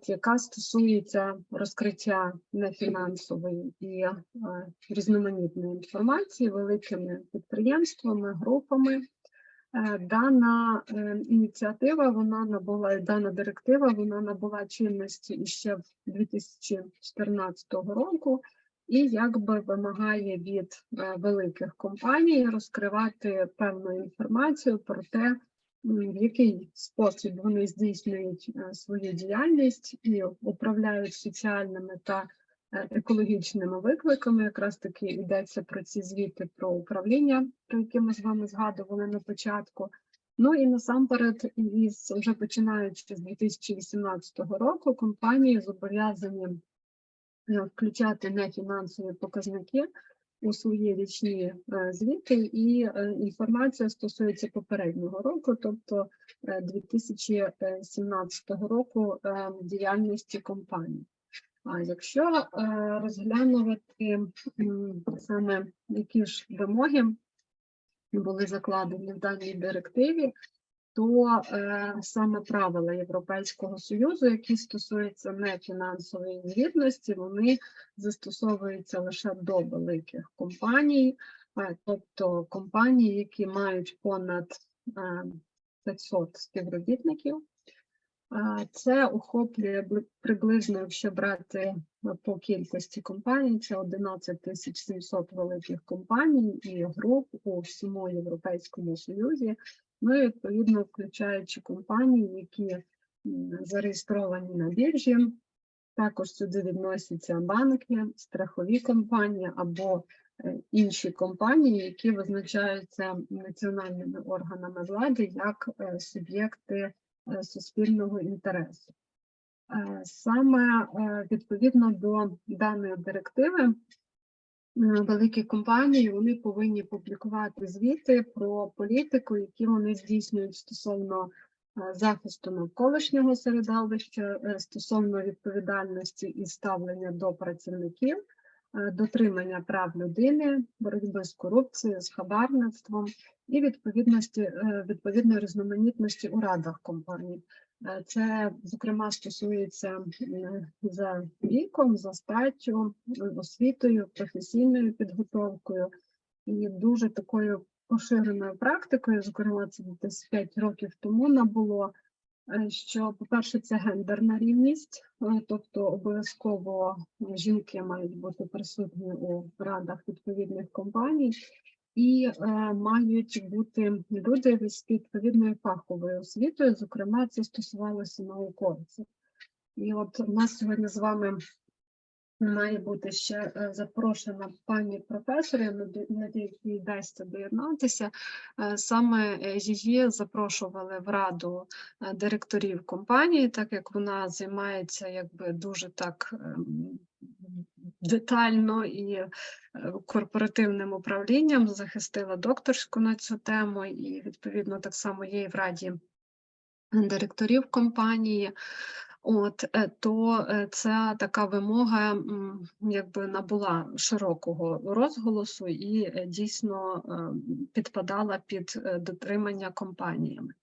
яка стосується розкриття нефінансової і різноманітної інформації великими підприємствами, групами. Дана ініціатива, дана директива, вона набула чинності ще в 2014 року і вимагає від великих компаній розкривати певну інформацію про те, в який спосіб вони здійснюють свою діяльність і управляють соціальними та екологічними викликами. Якраз таки йдеться про ці звіти про управління, про які ми з вами згадували на початку. Ну і насамперед, вже починаючи з 2018 року, компанії зобов'язані включати нефінансові показники у свої річні звіти, і інформація стосується попереднього року, тобто 2017 року діяльності компанії. А якщо розглянути саме які ж вимоги були закладені в даній директиві, то саме правила Європейського Союзу, які стосуються нефінансової звітності, вони застосовуються лише до великих компаній, тобто компаній, які мають понад 500 співробітників. Це охоплює приблизно, якщо брати по кількості компаній, це 11 700 великих компаній і груп у всьому Європейському Союзі, ну і відповідно включаючи компанії, які зареєстровані на біржі. Також сюди відносяться банки, страхові компанії або інші компанії, які визначаються національними органами влади як суб'єкти суспільного інтересу. Саме відповідно до даної директиви великі компанії вони повинні публікувати звіти про політику, які вони здійснюють стосовно захисту навколишнього середовища, стосовно відповідальності і ставлення до працівників, дотримання прав людини, боротьби з корупцією, з хабарництвом і відповідної різноманітності у радах компаній. Це, зокрема, стосується за віком, за статтю, освітою, професійною підготовкою і дуже такою поширеною практикою, зокрема, це десь 5 років тому набуло, що, по-перше, це гендерна рівність, тобто обов'язково жінки мають бути присутні у радах відповідних компаній, і мають бути люди з відповідною фаховою освітою, зокрема, це стосувалося науковців. І от у нас сьогодні з вами має бути ще запрошена пані професор, я надіюсь, їй вдасться доєднатися. Саме її запрошували в раду директорів компанії, так як вона займається дуже так детально і корпоративним управлінням, захистила докторську на цю тему і, відповідно, так само є і в раді директорів компанії. То ця така вимога набула широкого розголосу і дійсно підпадала під дотримання компаніями.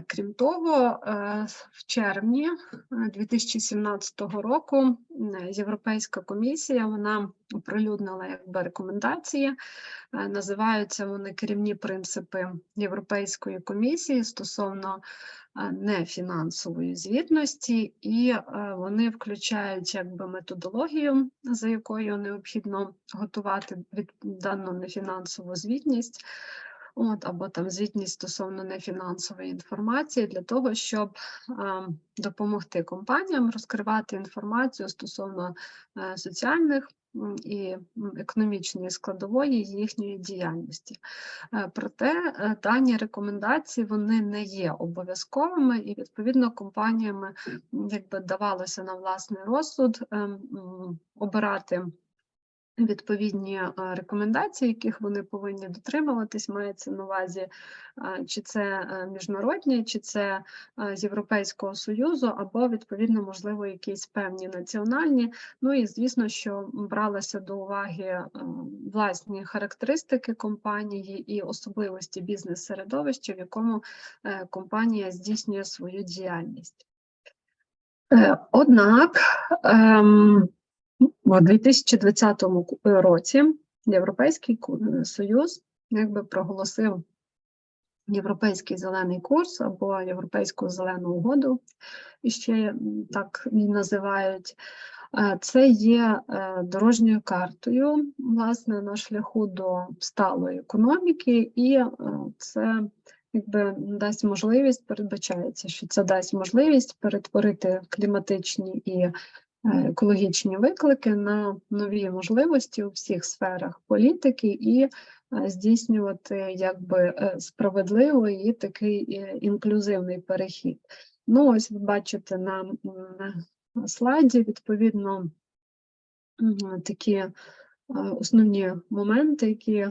Крім того, в червні 2017 року Європейська комісія, вона оприлюднила якби рекомендації, називаються вони керівні принципи Європейської комісії стосовно нефінансової звітності, і вони включають якби методологію, за якою необхідно готувати дану нефінансову звітність, або там звітність стосовно нефінансової інформації для того, щоб допомогти компаніям розкривати інформацію стосовно соціальних і економічної складової їхньої діяльності. Проте дані рекомендації вони не є обов'язковими, і відповідно компаніями якби давалося на власний розсуд обирати відповідні рекомендації, яких вони повинні дотримуватись, мається на увазі, чи це міжнародні, чи це з Європейського Союзу, або, відповідно, можливо, якісь певні національні. Ну і, звісно, що бралися до уваги власні характеристики компанії і особливості бізнес-середовища, в якому компанія здійснює свою діяльність. Однак, у 2020 році Європейський Союз якби проголосив Європейський зелений курс або Європейську зелену угоду, і ще так її називають. Це є дорожньою картою, власне, на шляху до сталої економіки, і це якби дасть можливість, передбачається, що це дасть можливість перетворити кліматичні і екологічні виклики на нові можливості у всіх сферах політики і здійснювати якби справедливий і такий інклюзивний перехід. Ну, ось ви бачите на слайді, відповідно, такі основні моменти, які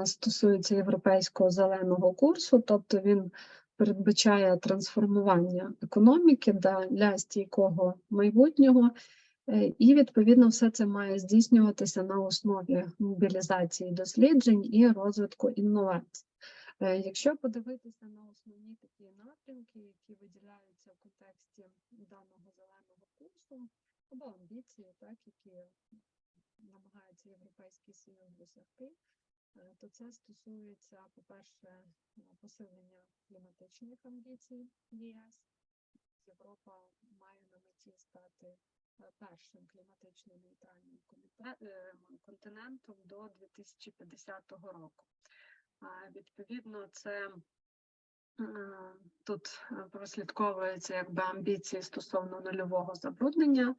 стосуються Європейського зеленого курсу, тобто він передбачає трансформування економіки для стійкого майбутнього, і, відповідно, все це має здійснюватися на основі мобілізації досліджень і розвитку інновацій. Якщо подивитися на основні такі напрямки, які виділяються в контексті даного зеленого курсу, або амбіції, так, які намагається Європейський Союз досягти, то це стосується, по-перше, посилення кліматичних амбіцій ЄС. Європа має на меті стати першим кліматично нейтральним континентом до 2050 року. Відповідно, це тут прослідковуються якби амбіції стосовно нульового забруднення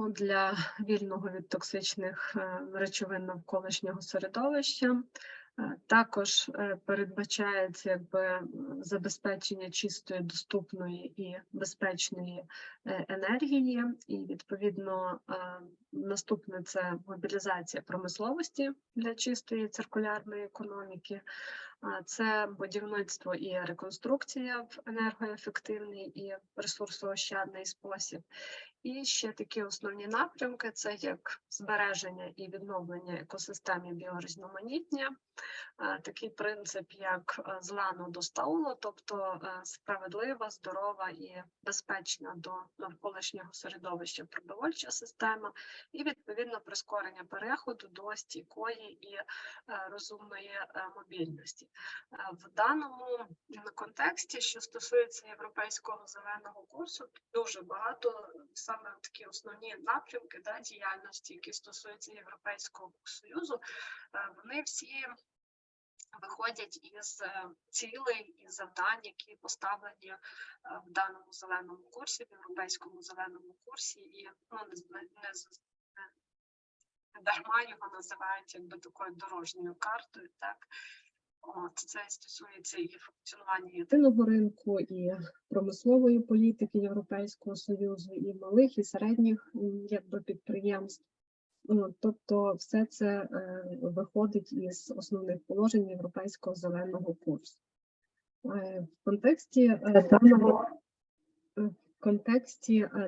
для вільного від токсичних речовин навколишнього середовища. Також передбачається якби забезпечення чистої, доступної і безпечної енергії, і відповідно наступне це мобілізація промисловості для чистої циркулярної економіки, це будівництво і реконструкція в енергоефективний і ресурсоощадний спосіб. І ще такі основні напрямки – це як збереження і відновлення екосистеми біорізноманіття, такий принцип, як з лану до стаулу, тобто справедлива, здорова і безпечна до навколишнього середовища продовольча система, і, відповідно, прискорення переходу до стійкої і розумної мобільності. В даному контексті, що стосується Європейського зеленого курсу, дуже багато саме такі основні напрямки діяльності, які стосуються Європейського Союзу, вони всі виходять із цілей і завдань, які поставлені в даному зеленому курсі, в Європейському зеленому курсі, і не дарма його називають якби такою дорожньою картою, так. Це стосується і функціонування єдиного ринку, і промислової політики Європейського Союзу, і малих, і середніх якби підприємств. Тобто все це виходить із основних положень Європейського зеленого курсу. В контексті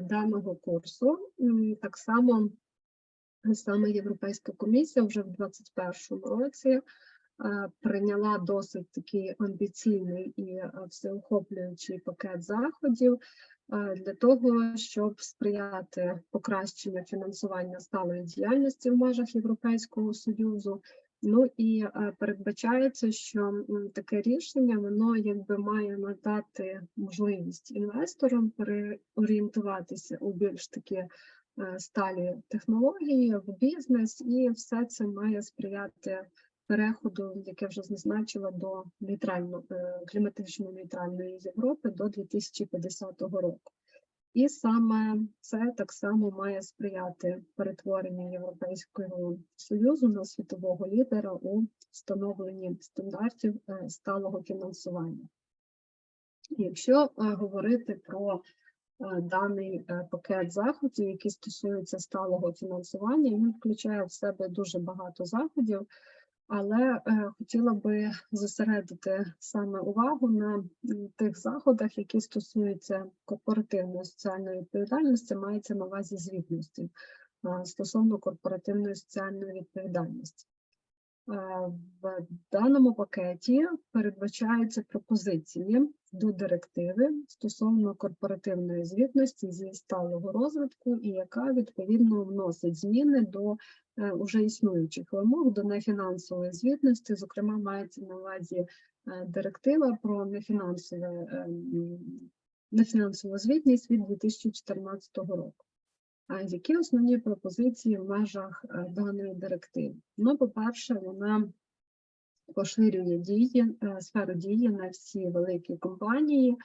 даного курсу так само саме Європейська комісія вже в 2021 році прийняла досить такий амбіційний і всеохоплюючий пакет заходів для того, щоб сприяти покращенню фінансування сталої діяльності в межах Європейського Союзу. Ну і передбачається, що таке рішення, воно якби має надати можливість інвесторам переорієнтуватися у більш такі сталі технології, в бізнес, і все це має сприяти переходу, як я вже зазначила, до кліматично нейтральної Європи до 2050 року. І саме це так само має сприяти перетворенню Європейського Союзу на світового лідера у встановленні стандартів сталого фінансування. Якщо говорити про даний пакет заходів, який стосується сталого фінансування, він включає в себе дуже багато заходів, але хотіла би зосередити саме увагу на тих заходах, які стосуються корпоративної соціальної відповідальності, мається на увазі звітності стосовно корпоративної соціальної відповідальності. В даному пакеті передбачаються пропозиції до директиви стосовно корпоративної звітності зі сталого розвитку, і яка відповідно вносить зміни до уже існуючих вимог до нефінансової звітності. Зокрема, мається на увазі директива про нефінансову звітність від 2014 року. Які основні пропозиції в межах даної директиви? Ну, по-перше, вона поширює сферу дії на всі великі компанії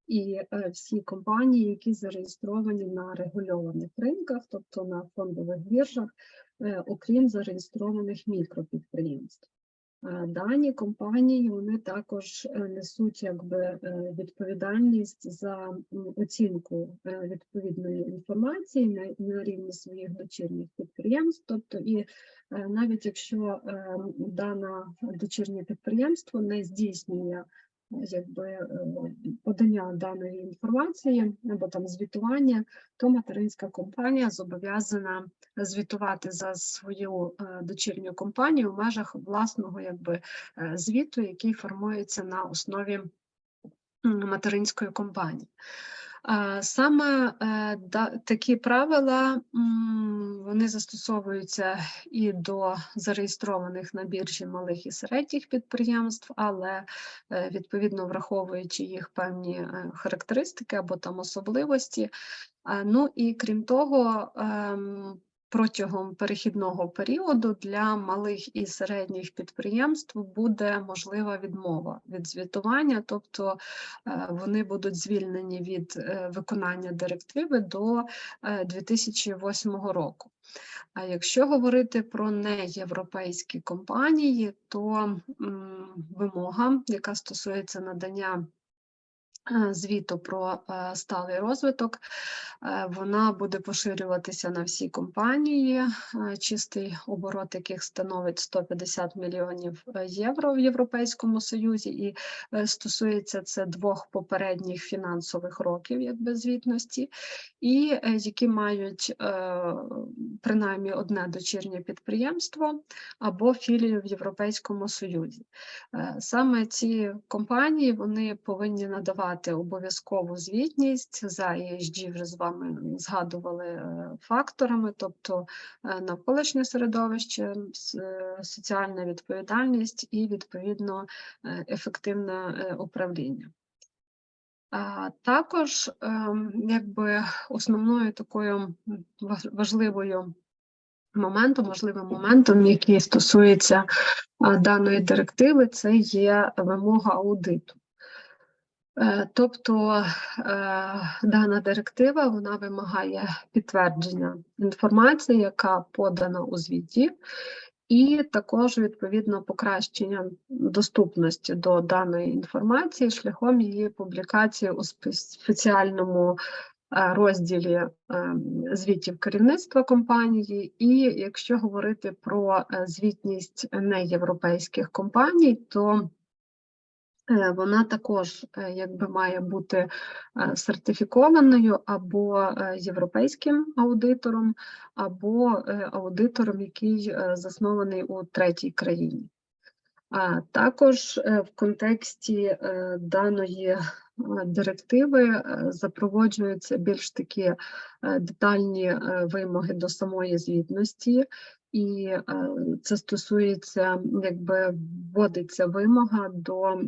і всі компанії, які зареєстровані на регульованих ринках, тобто на фондових біржах, окрім зареєстрованих мікропідприємств. Дані компанії, вони також несуть відповідальність за оцінку відповідної інформації на рівні своїх дочірніх підприємств. Тобто, і навіть якщо дане дочірнє підприємство не здійснює подання даної інформації або там звітування, то материнська компанія зобов'язана звітувати за свою дочірню компанію в межах власного звіту, який формується на основі материнської компанії. Саме такі правила, вони застосовуються і до зареєстрованих на біржі малих і середніх підприємств, але відповідно враховуючи їх певні характеристики або там особливості. Ну і крім того, протягом перехідного періоду для малих і середніх підприємств буде можлива відмова від звітування, тобто вони будуть звільнені від виконання директиви до 2008 року. А якщо говорити про неєвропейські компанії, то вимога, яка стосується надання звіту про сталий розвиток, вона буде поширюватися на всі компанії, чистий оборот яких становить 150 мільйонів євро в Європейському Союзі, і стосується це 2 попередніх фінансових років звітності, і які мають принаймні одне дочірнє підприємство або філію в Європейському Союзі. Саме ці компанії, вони повинні надавати обов'язкову звітність за ESG, вже з вами згадували факторами, тобто навколишнє середовище, соціальна відповідальність і, відповідно, ефективне управління. Також, основною такою важливим моментом, який стосується даної директиви, це є вимога аудиту. Тобто дана директива, вона вимагає підтвердження інформації, яка подана у звіті, і також, відповідно, покращення доступності до даної інформації шляхом її публікації у спеціальному розділі звітів керівництва компанії. І якщо говорити про звітність неєвропейських компаній, то вона також має бути сертифікованою або європейським аудитором, або аудитором, який заснований у третій країні. Також в контексті даної директиви запроваджуються більш такі детальні вимоги до самої звітності, і це стосується, якби вводиться вимога до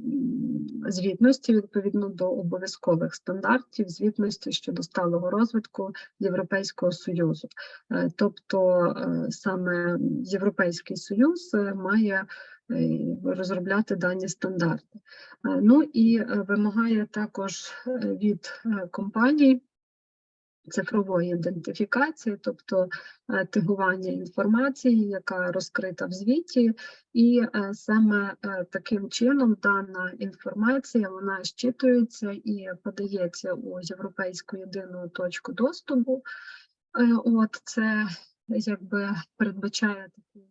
звітності відповідно до обов'язкових стандартів звітності щодо сталого розвитку Європейського Союзу. Тобто саме Європейський Союз має розробляти дані стандарти. Ну і вимагає також від компаній цифрової ідентифікації, тобто тегування інформації, яка розкрита в звіті, і саме таким чином дана інформація, вона щитується і подається у європейську єдину точку доступу. От це якби передбачає таку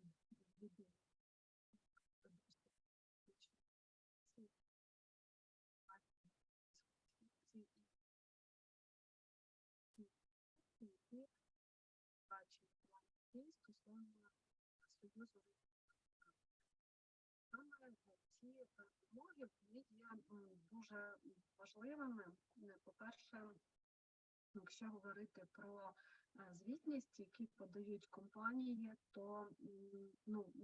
ці вимоги є дуже важливими. По-перше, якщо говорити про звітність, які подають компанії, то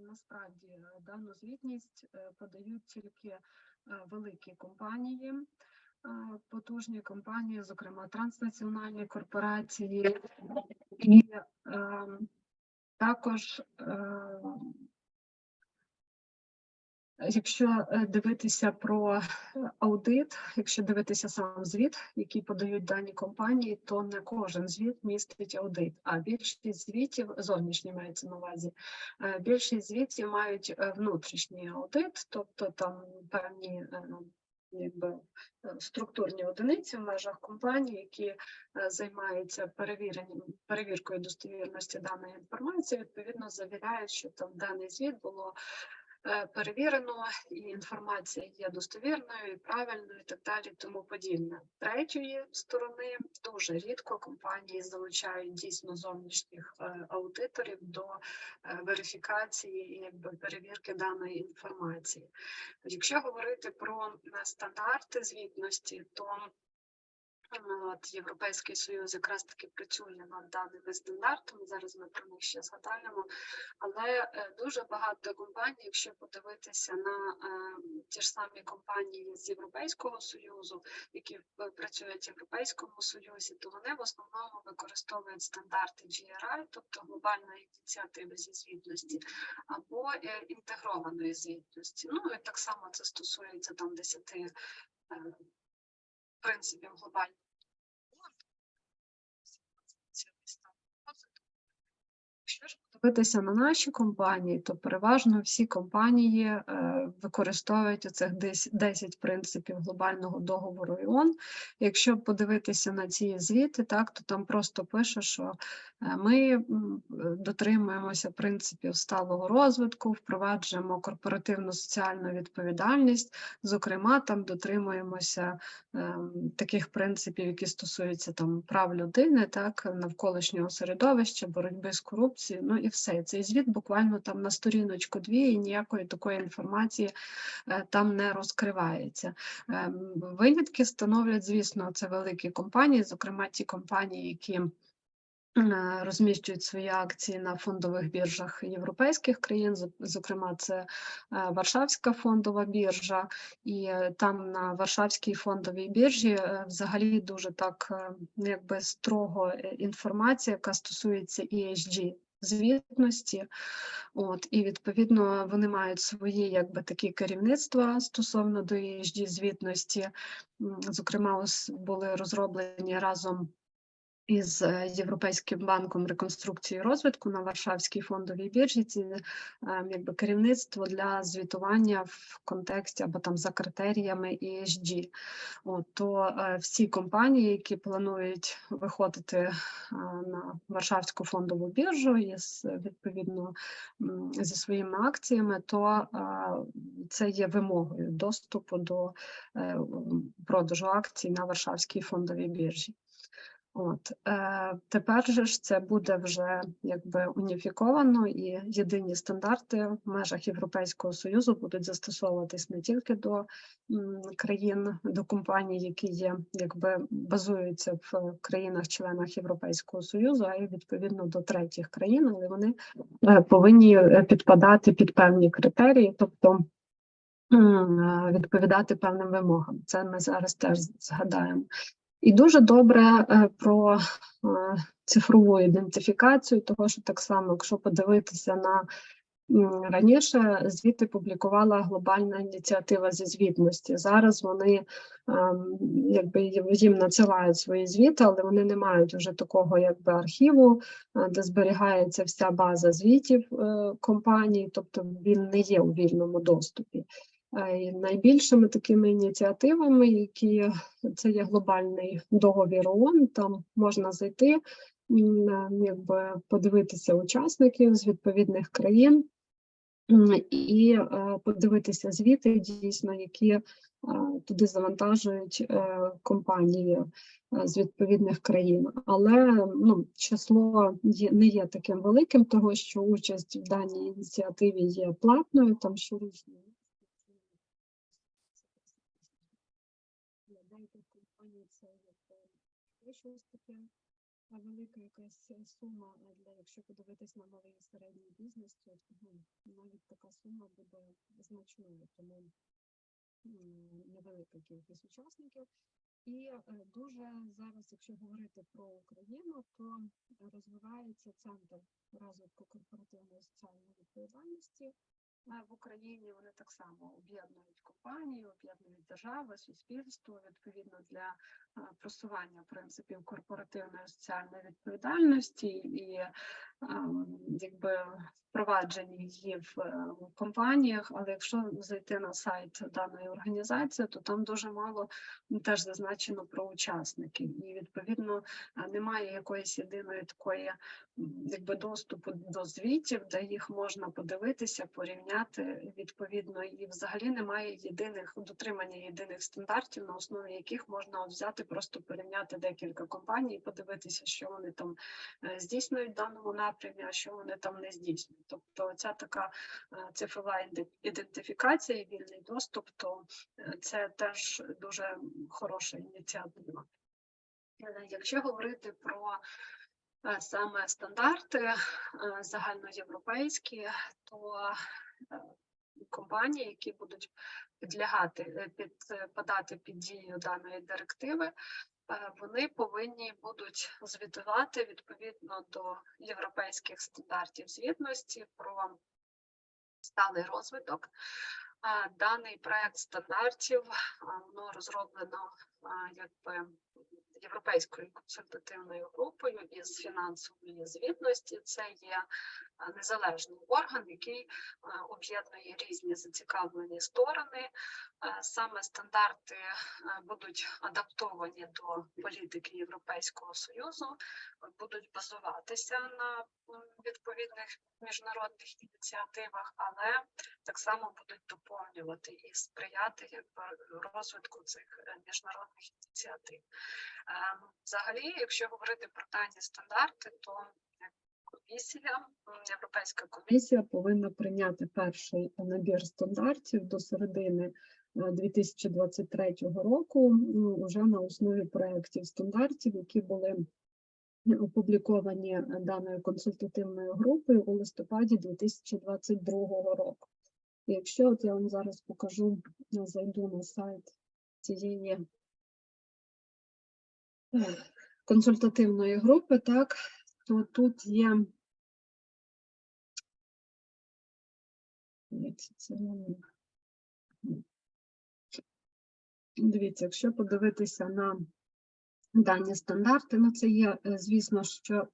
насправді дану звітність подають тільки великі компанії, потужні компанії, зокрема транснаціональні корпорації, і також якщо дивитися про аудит, якщо дивитися сам звіт, який подають дані компанії, то не кожен звіт містить аудит, а більшість звітів, зовнішні мається на увазі, більшість звітів мають внутрішній аудит, тобто там певні структурні одиниці в межах компанії, які займаються перевіркою достовірності даної інформації, відповідно завіряють, що там даний звіт було перевірено, і інформація є достовірною, і правильною, і так далі, тому подібне. Третьої сторони, дуже рідко компанії залучають дійсно зовнішніх аудиторів до верифікації і перевірки даної інформації. Якщо говорити про стандарти звітності, то Європейський Союз якраз таки працює над даними стандартами, зараз ми про них ще згадаємо, але дуже багато компаній, якщо подивитися на ті ж самі компанії з Європейського Союзу, які працюють в Європейському Союзі, то вони в основному використовують стандарти GRI, тобто глобальної ініціативи зі звітності, або інтегрованої звітності. Ну і так само це стосується там 10 принципів глобального. Якщо ж подивитися на наші компанії, то переважно всі компанії використовують оцих 10 принципів глобального договору ООН. Якщо подивитися на ці звіти, так, то там просто пише, що ми дотримуємося принципів сталого розвитку, впроваджуємо корпоративну соціальну відповідальність, зокрема, там дотримуємося таких принципів, які стосуються там прав людини, так, навколишнього середовища, боротьби з корупцією, ну і все. Цей звіт буквально там на сторіночку 2 і ніякої такої інформації там не розкривається. Винятки становлять, звісно, це великі компанії, зокрема ті компанії, які розміщують свої акції на фондових біржах європейських країн, зокрема це Варшавська фондова біржа, і там на Варшавській фондовій біржі взагалі дуже так якби строго інформація, яка стосується ESG звітності. От, і відповідно вони мають свої якби такі керівництва стосовно до ESG звітності. Зокрема, ось були розроблені разом із Європейським банком реконструкції і розвитку на Варшавській фондовій біржі, ці якби керівництво для звітування в контексті або там за критеріями ESG. От, то всі компанії, які планують виходити на Варшавську фондову біржу із відповідно зі своїми акціями, то це є вимогою доступу до продажу акцій на Варшавській фондовій біржі. Тепер же ж це буде вже якби уніфіковано, і єдині стандарти в межах Європейського Союзу будуть застосовуватись не тільки до країн, до компаній, які є, якби базуються в країнах-членах Європейського Союзу, а й відповідно до третіх країн, але вони повинні підпадати під певні критерії, тобто відповідати певним вимогам. Це ми зараз теж згадаємо. І дуже добре про цифрову ідентифікацію, того, що так само, якщо подивитися на раніше, звіти публікувала глобальна ініціатива зі звітності. Зараз вони якби їм надсилають свої звіти, але вони не мають вже такого якби архіву, де зберігається вся база звітів компаній, тобто він не є у вільному доступі. Найбільшими такими ініціативами, які це є глобальний договір ООН, там можна зайти, якби подивитися учасників з відповідних країн і подивитися звіти, дійсно, які туди завантажують компанії з відповідних країн. Але число не є таким великим, того що участь в даній ініціативі є платною, там щорічно. Деяких компаній це щось таке велика якась сума, але якщо подивитись на малий і середній бізнес, то навіть така сума буде значною, тому невелика кількість учасників. І дуже зараз, якщо говорити про Україну, то розвивається центр розвитку корпоративної соціальної відповідальності. В Україні вони так само об'єднують компанії, об'єднують держави, суспільство, відповідно для просування принципів корпоративної соціальної відповідальності і якби впровадження її в компаніях. Але якщо зайти на сайт даної організації, то там дуже мало теж зазначено про учасників. І відповідно немає якоїсь єдиної такої якби доступу до звітів, де їх можна подивитися, порівняти відповідно, і взагалі немає дотримання єдиних стандартів, на основі яких можна взяти, просто порівняти декілька компаній і подивитися, що вони там здійснюють в даному напрямі, а що вони там не здійснюють. Тобто ця така цифрова ідентифікація і вільний доступ, то це теж дуже хороша ініціатива. Якщо говорити про саме стандарти загальноєвропейські, то компанії, які будуть підпадати під дію даної директиви, вони повинні будуть звітувати відповідно до європейських стандартів звітності про сталий розвиток. Даний проект стандартів воно розроблено якби Європейською консультативною групою із фінансової звітності. Це є незалежний орган, який об'єднує різні зацікавлені сторони. Саме стандарти будуть адаптовані до політики Європейського Союзу, будуть базуватися на відповідних міжнародних ініціативах, але так само будуть доповнювати і сприяти якби розвитку цих міжнародних ініціатив. Взагалі, якщо говорити про дані стандарти, то Європейська комісія повинна прийняти перший набір стандартів до середини 2023 року, вже на основі проєктів стандартів, які були опубліковані даною консультативною групою у листопаді 2022 року. І якщо я вам зараз покажу, зайду на сайт цієї консультативної групи, так, то тут є дивіться, якщо подивитися на дані стандарти, це є, звісно, що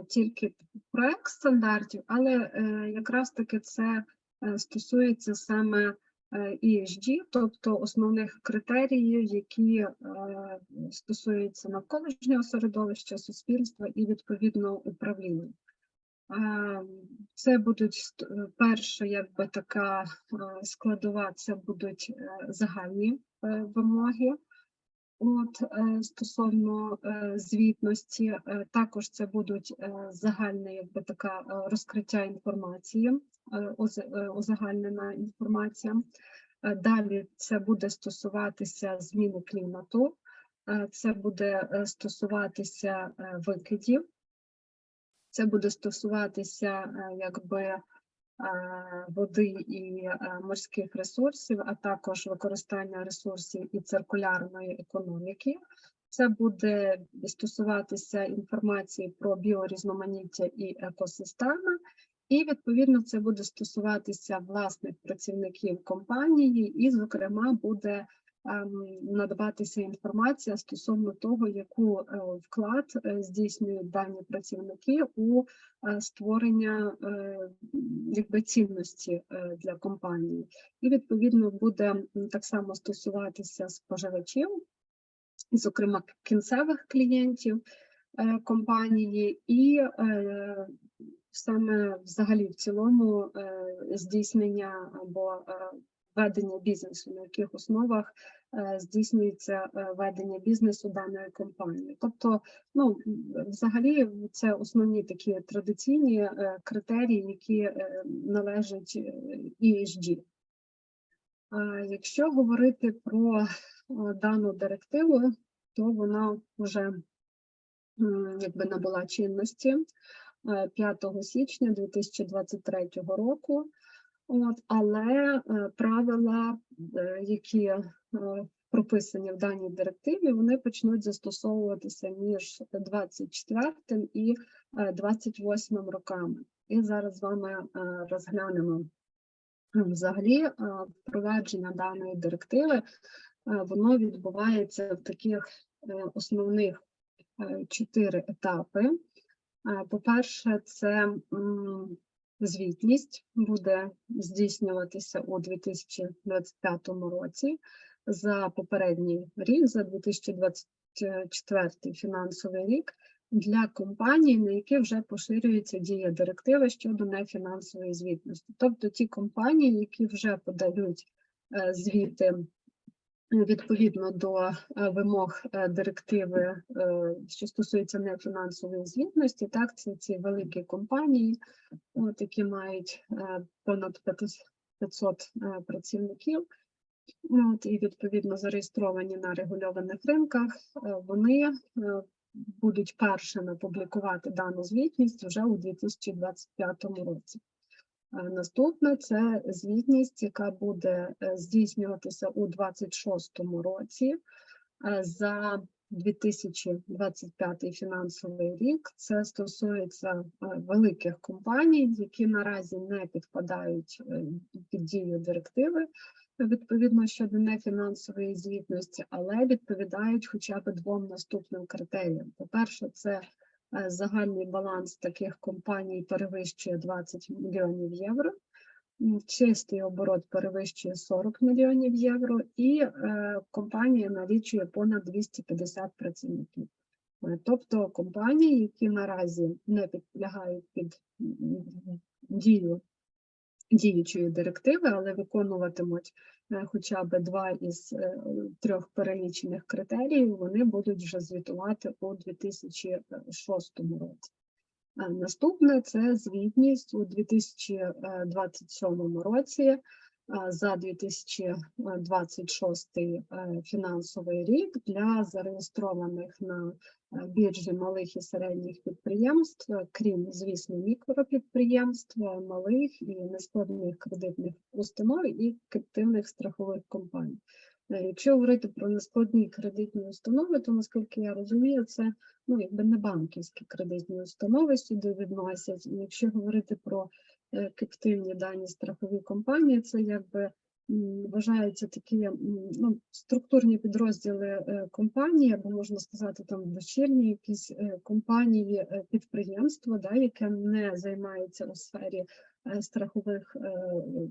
тільки проект стандартів, але якраз таки це стосується саме ESG, тобто основних критеріїв, які стосуються навколишнього середовища, суспільства і, відповідно, управління. Це будуть перша, якби така складова, це будуть загальні вимоги. Стосовно звітності, також це будуть загальне, якби така розкриття інформації, узагальнена інформація. Далі це буде стосуватися зміни клімату, це буде стосуватися викидів, це буде стосуватися якби води і морських ресурсів, а також використання ресурсів і циркулярної економіки. Це буде стосуватися інформації про біорізноманіття і екосистеми, і, відповідно, це буде стосуватися власних працівників компанії, і, зокрема, буде надаватися інформація стосовно того, яку вклад здійснюють дані працівники у створення якби цінності для компанії. І, відповідно, буде так само стосуватися споживачів, зокрема, кінцевих клієнтів компанії, і саме взагалі в цілому здійснення або ведення бізнесу, на яких основах здійснюється ведення бізнесу даної компанії. Тобто, взагалі, це основні такі традиційні критерії, які належать ESG. Якщо говорити про дану директиву, то вона вже якби набула чинності 5 січня 2023 року. Але правила, які прописані в даній директиві, вони почнуть застосовуватися між 24 і 28 роками. І зараз з вами розглянемо взагалі впровадження даної директиви. Воно відбувається в таких основних 4 етапи. По-перше, це звітність буде здійснюватися у 2025 році за попередній рік, за 2024 фінансовий рік, для компаній, на які вже поширюється дія директиви щодо нефінансової звітності. Тобто ті компанії, які вже подають звіти відповідно до вимог директиви, що стосується нефінансової звітності, так, це ці великі компанії, які мають понад 500 працівників, і відповідно зареєстровані на регульованих ринках, вони будуть першими публікувати дану звітність вже у 2025 році. Наступне – це звітність, яка буде здійснюватися у 2026 році за 2025 фінансовий рік. Це стосується великих компаній, які наразі не підпадають під дію директиви, відповідно щодо нефінансової звітності, але відповідають хоча б 2 наступним критеріям. По-перше, це загальний баланс таких компаній перевищує 20 мільйонів євро, чистий оборот перевищує 40 мільйонів євро, і компанія налічує понад 250 працівників. Тобто компанії, які наразі не підлягають під дію діючої директиви, але виконуватимуть хоча б 2 із 3 перелічених критеріїв, вони будуть вже звітувати у 2006 році. Наступне – це звітність у 2027 році за 2026 фінансовий рік для зареєстрованих на біржі малих і середніх підприємств, крім, звісно, мікропідприємств, малих і нескладних кредитних установ і кредитних страхових компаній. Якщо говорити про нескладні кредитні установи, то, наскільки я розумію, це якби не банківські кредитні установи сюди відносять. І якщо говорити про кредитні дані страхові компанії, це якби вважаються такі структурні підрозділи компанії, або можна сказати, там дочірні якісь компанії, підприємства, яке не займається у сфері страхових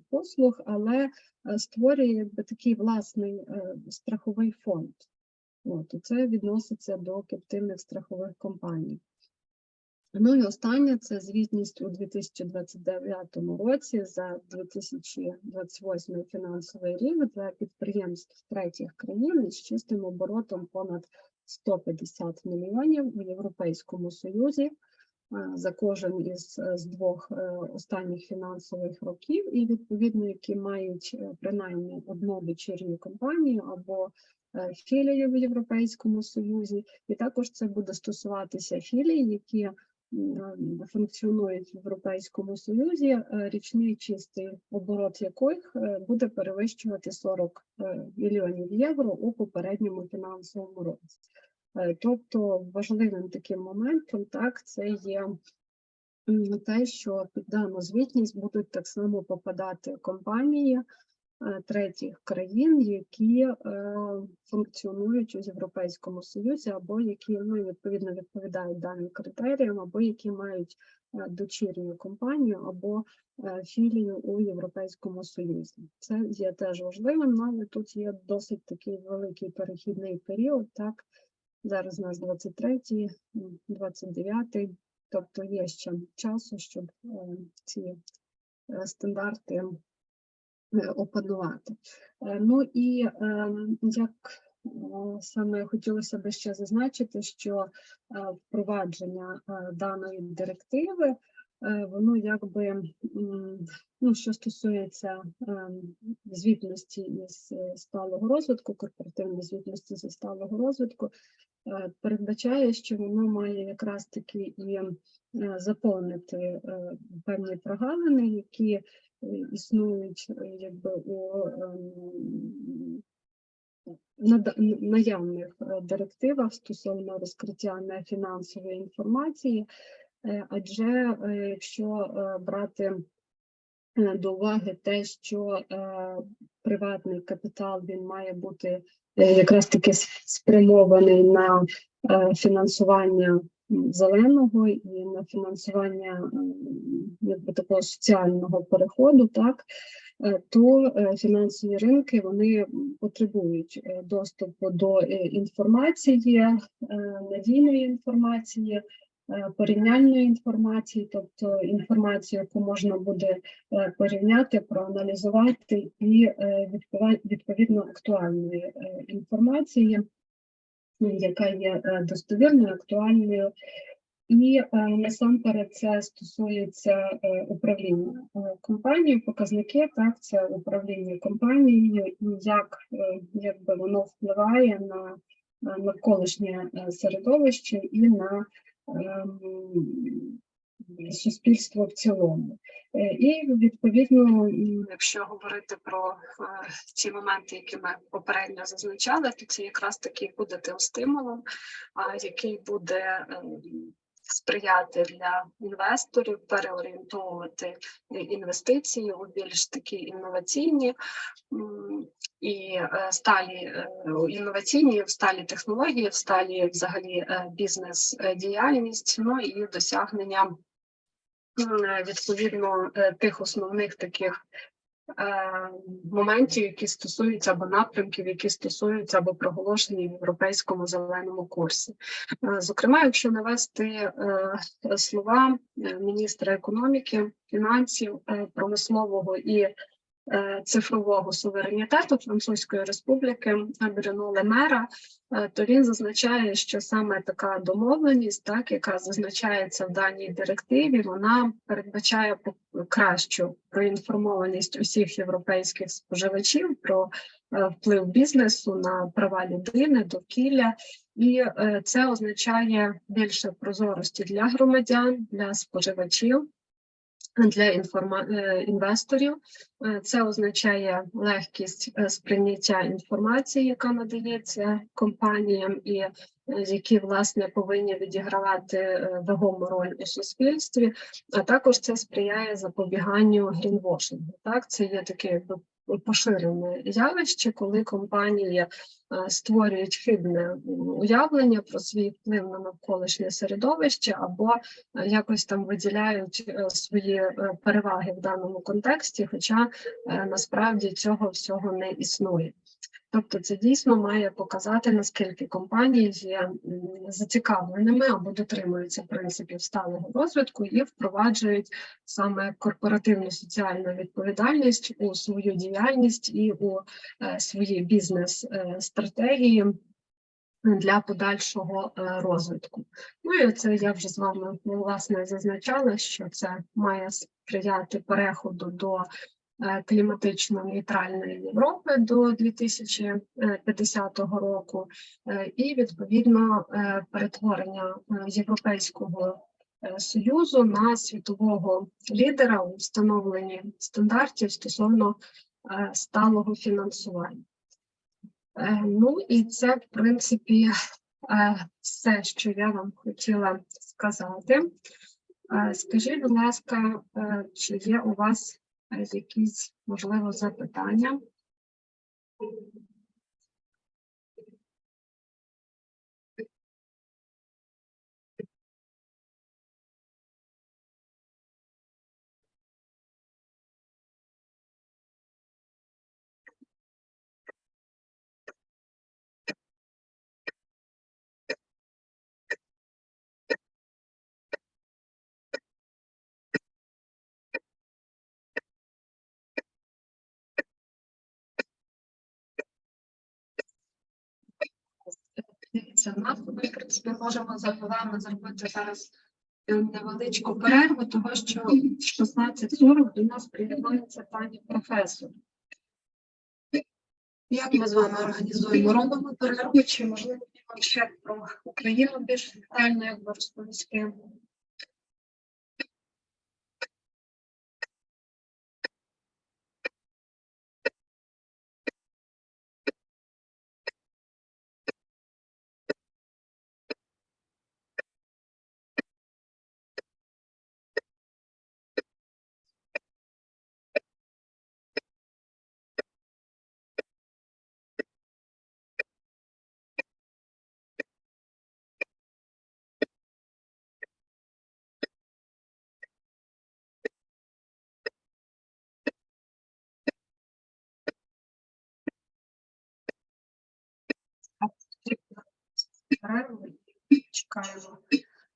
послуг, але створює якби такий власний страховий фонд. І це відноситься до кептивних страхових компаній. Ну і останнє – це звітність у 2029 році за 2028 фінансовий рік для підприємств третіх країн із чистим оборотом понад 150 мільйонів у Європейському Союзі за кожен з двох останніх фінансових років, і відповідно, які мають принаймні одну дочірню компанію або філії в Європейському Союзі. І також це буде стосуватися філій, які функціонують в Європейському Союзі, річний чистий оборот яких буде перевищувати 40 мільйонів євро у попередньому фінансовому році. Тобто важливим таким моментом це є те, що під дану звітність будуть так само попадати компанії третіх країн, які функціонують у Європейському Союзі, або які відповідно відповідають даним критеріям, або які мають дочірню компанію або філію у Європейському Союзі. Це є теж важливим, але тут є досить такий великий перехідний період. Зараз у нас 23-й, 29-й, тобто є ще часу, щоб ці стандарти опанувати. Ну і як саме хотілося б ще зазначити, що впровадження даної директиви, воно якби, що стосується звітності із сталого розвитку, корпоративної звітності зі сталого розвитку, передбачає, що воно має якраз таки і заповнити певні прогалини, які існують якби у наявних директивах стосовно розкриття нефінансової інформації, адже якщо брати до уваги те, що приватний капітал він має бути якраз таки спрямований на фінансування зеленого і на фінансування такого соціального переходу, то фінансові ринки вони потребують доступу до інформації, надійної інформації, порівняльної інформації, тобто інформацію, яку можна буде порівняти, проаналізувати, і відповідно актуальної інформації, яка є достовірною, актуальною. І насамперед це стосується управління компанією, показники, це управління компанією, і якби воно впливає на навколишнє середовище і на суспільство в цілому. І відповідно, якщо говорити про ті моменти, які ми попередньо зазначали, то це якраз таки буде тим стимулом, який буде сприяти для інвесторів переорієнтовувати інвестиції у більш такі інноваційні і сталі технології, в сталі взагалі бізнес-діяльність, і досягнення відповідно тих основних таких моментів, які стосуються, або напрямків, які стосуються або проголошені в Європейському зеленому курсі. Зокрема, якщо навести слова міністра економіки, фінансів, промислового і цифрового суверенітету Французької Республіки Брюно Ле Мера, то він зазначає, що саме така домовленість, яка зазначається в даній директиві, вона передбачає кращу проінформованість усіх європейських споживачів про вплив бізнесу на права людини, довкілля, і це означає більше прозорості для громадян, для споживачів, для інвесторів. Це означає легкість сприйняття інформації, яка надається компаніям, і які, власне, повинні відігравати вагому роль у суспільстві, а також це сприяє запобіганню грінвошингу. Це є таке поширене явище, коли компанії створюють хибне уявлення про свій вплив на навколишнє середовище або якось там виділяють свої переваги в даному контексті, хоча насправді цього всього не існує. Тобто це дійсно має показати, наскільки компанії є зацікавленими або дотримуються принципів сталого розвитку і впроваджують саме корпоративну соціальну відповідальність у свою діяльність і у свої бізнес-стратегії для подальшого розвитку. Ну і це я вже з вами, власне, зазначала, що це має сприяти переходу до кліматично-нейтральної Європи до 2050 року і, відповідно, перетворення Європейського Союзу на світового лідера у встановленні стандартів стосовно сталого фінансування. Ну і це, в принципі, все, що я вам хотіла сказати. Скажіть, будь ласка, чи є у вас якісь, можливо, запитання? Дивіться, ми, в принципі, можемо з вами зробити зараз невеличку перерву, того що в 16:40 до нас приєднується пані професор. Як ми з вами організуємо? Робимо перерву, чи, можливо, вам ще про Україну більш детально, як ви розповісти? Перерву і чекаємо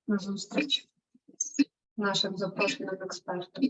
на зустріч з нашим запрошеним експертом.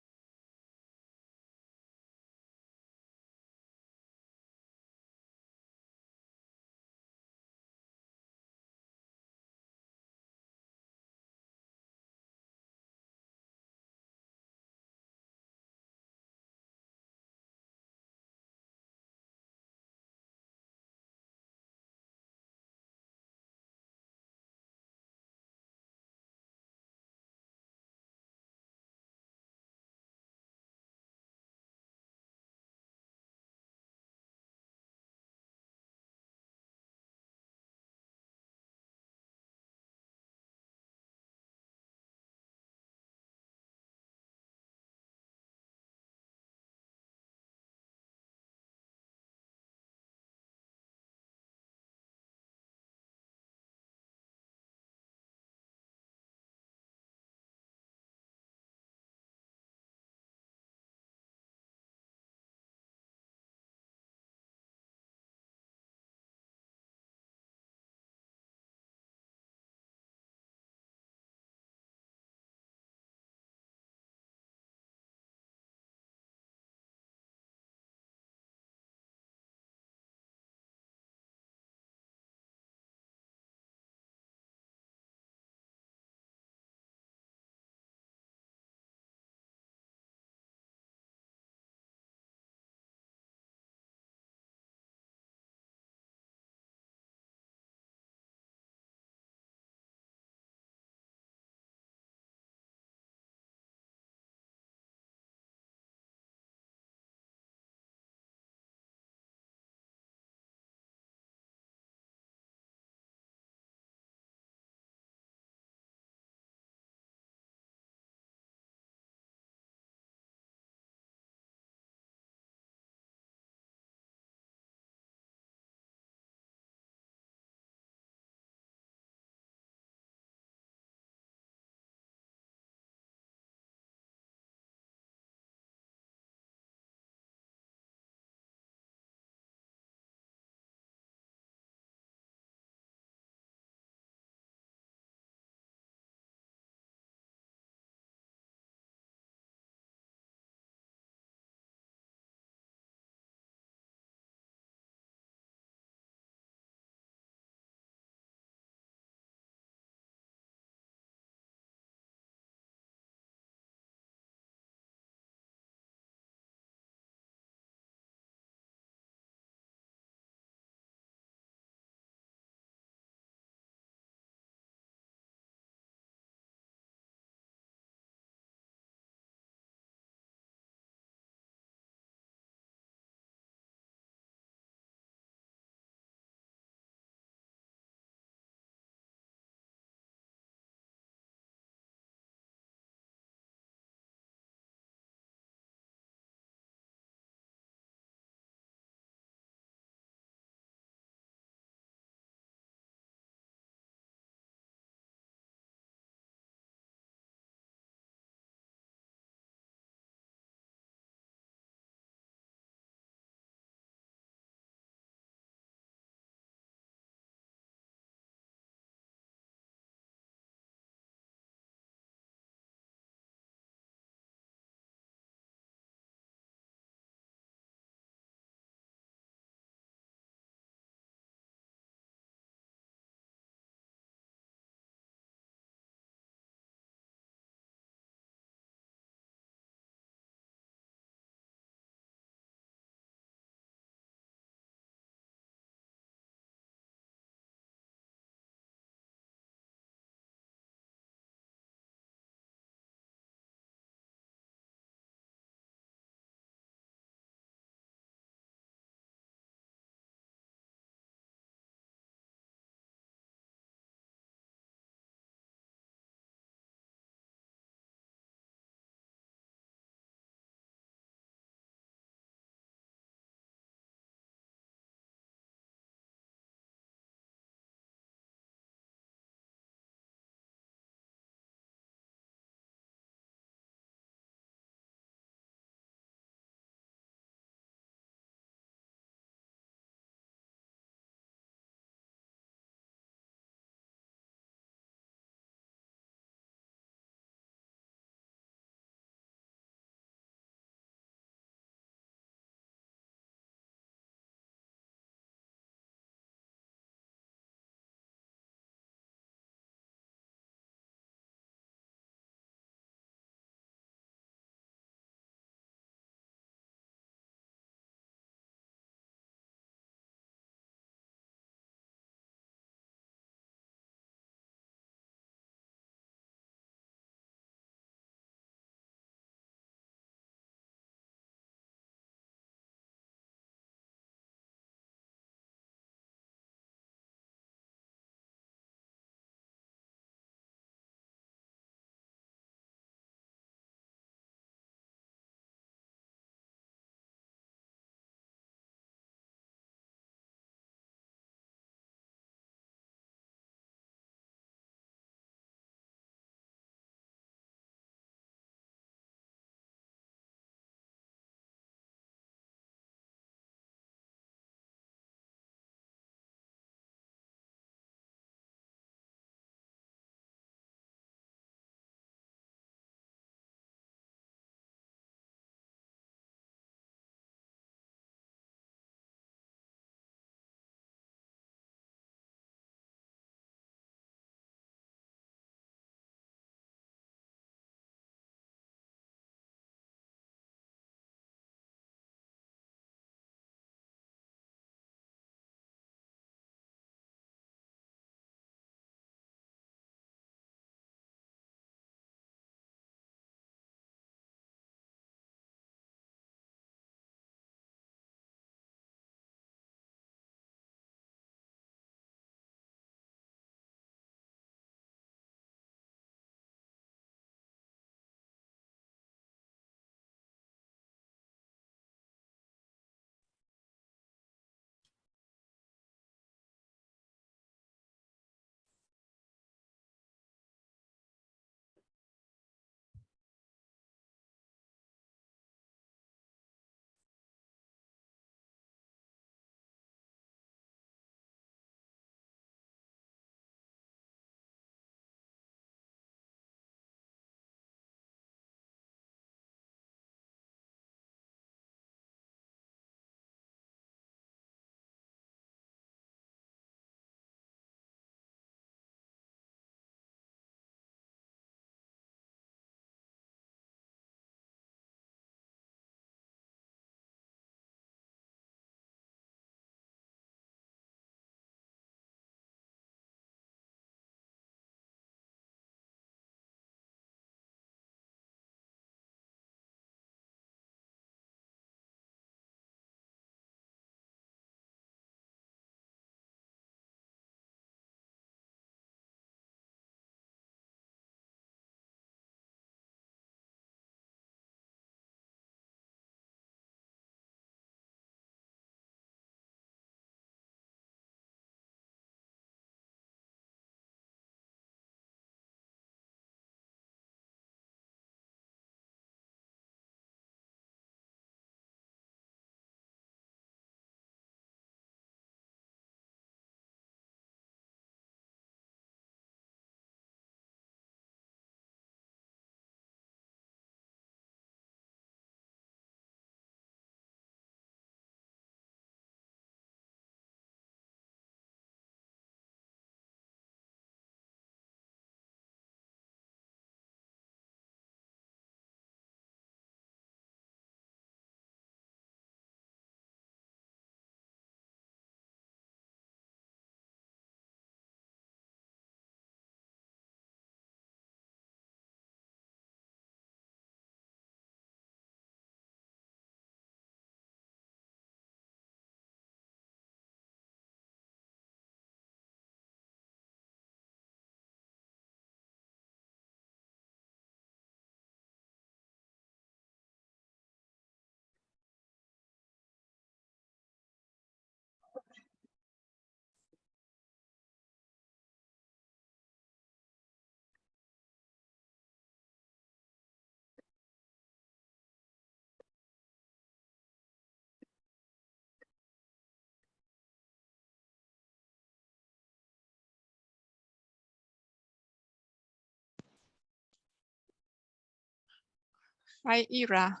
Hi, Ira.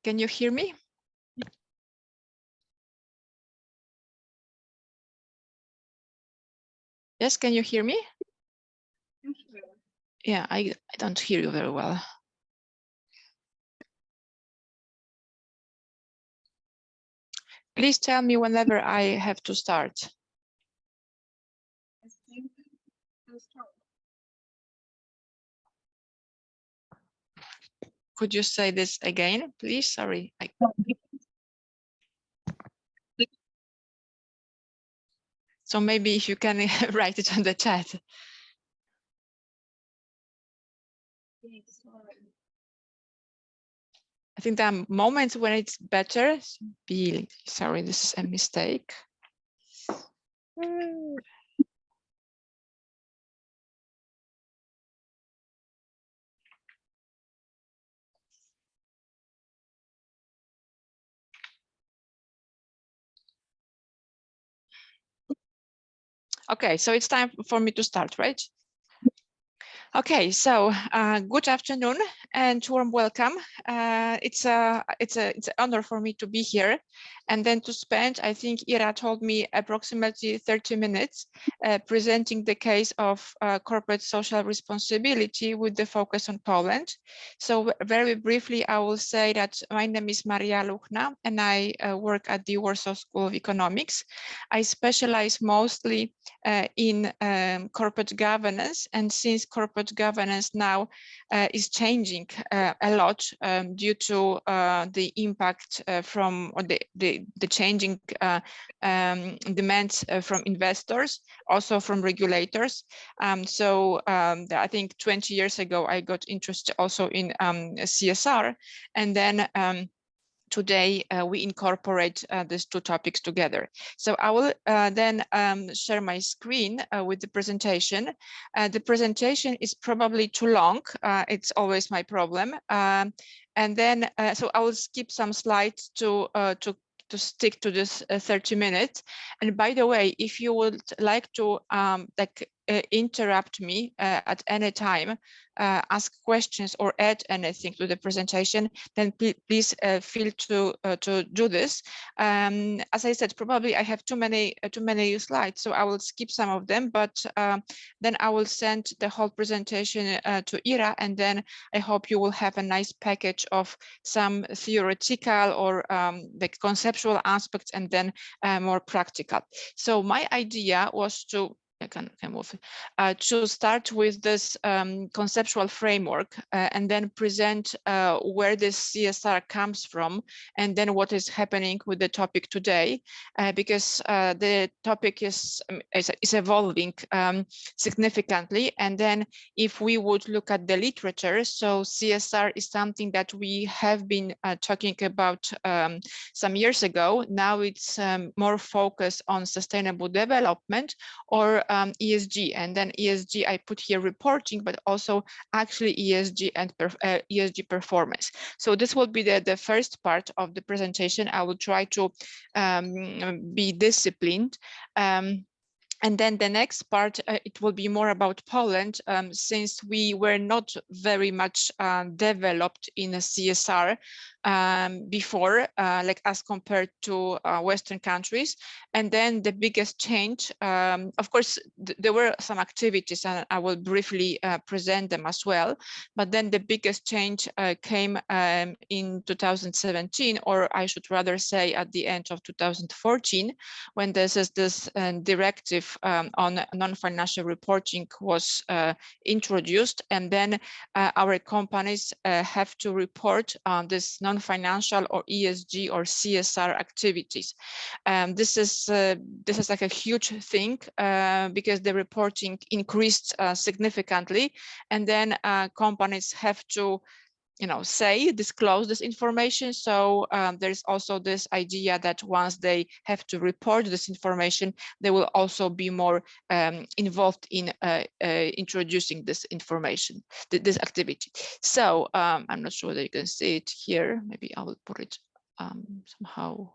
Can you hear me? Yes, can you hear me? Yeah, I don't hear you very well. Please tell me whenever I have to start. Could you say this again, please? Sorry. So maybe if you can write it on the chat. I think there are moments when it's better. Sorry, this is a mistake. Okay, so it's time for me to start, right? Okay, so good afternoon and warm welcome. It's an honor for me to be here and then to spend, I think Ira told me, approximately 30 minutes presenting the case of corporate social responsibility with the focus on Poland. So very briefly, I will say that my name is Maria Luchna and I work at the Warsaw School of Economics. I specialize mostly in corporate governance, and since corporate governance now is changing a lot due to the impact from or the changing demands from investors, also from regulators. I think 20 years ago I got interested also in CSR, and then today we incorporate these two topics together. So I will then share my screen with the presentation. The presentation is probably too long. It's always my problem. And then, so I will skip some slides to stick to this 30 minutes. And by the way, if you would like to interrupt me at any time, ask questions or add anything to the presentation, then please feel to do this. As I said, probably I have too many slides, so I will skip some of them, but then I will send the whole presentation to Ira, and then I hope you will have a nice package of some theoretical or the conceptual aspects, and then more practical. So my idea was to to start with this conceptual framework and then present where this CSR comes from, and then what is happening with the topic today, because the topic is evolving significantly. And then if we would look at the literature, so CSR is something that we have been talking about some years ago. Now it's more focused on sustainable development or ESG, and then ESG I put here reporting, but also actually ESG and ESG performance. So this will be the first part of the presentation. I will try to be disciplined. And then the next part, it will be more about Poland, since we were not very much developed in a CSR before, like as compared to Western countries. And then the biggest change, of course, there were some activities, and I will briefly present them as well. But then the biggest change came in 2017, or I should rather say at the end of 2014, when this directive on non-financial reporting was introduced, and then our companies have to report on this non-financial or ESG or CSR activities. This is like a huge thing because the reporting increased significantly, and then companies have to disclose this information. So there's also this idea that once they have to report this information, they will also be more involved in introducing this information, this activity. So I'm not sure whether you can see it here. Maybe I will put it somehow.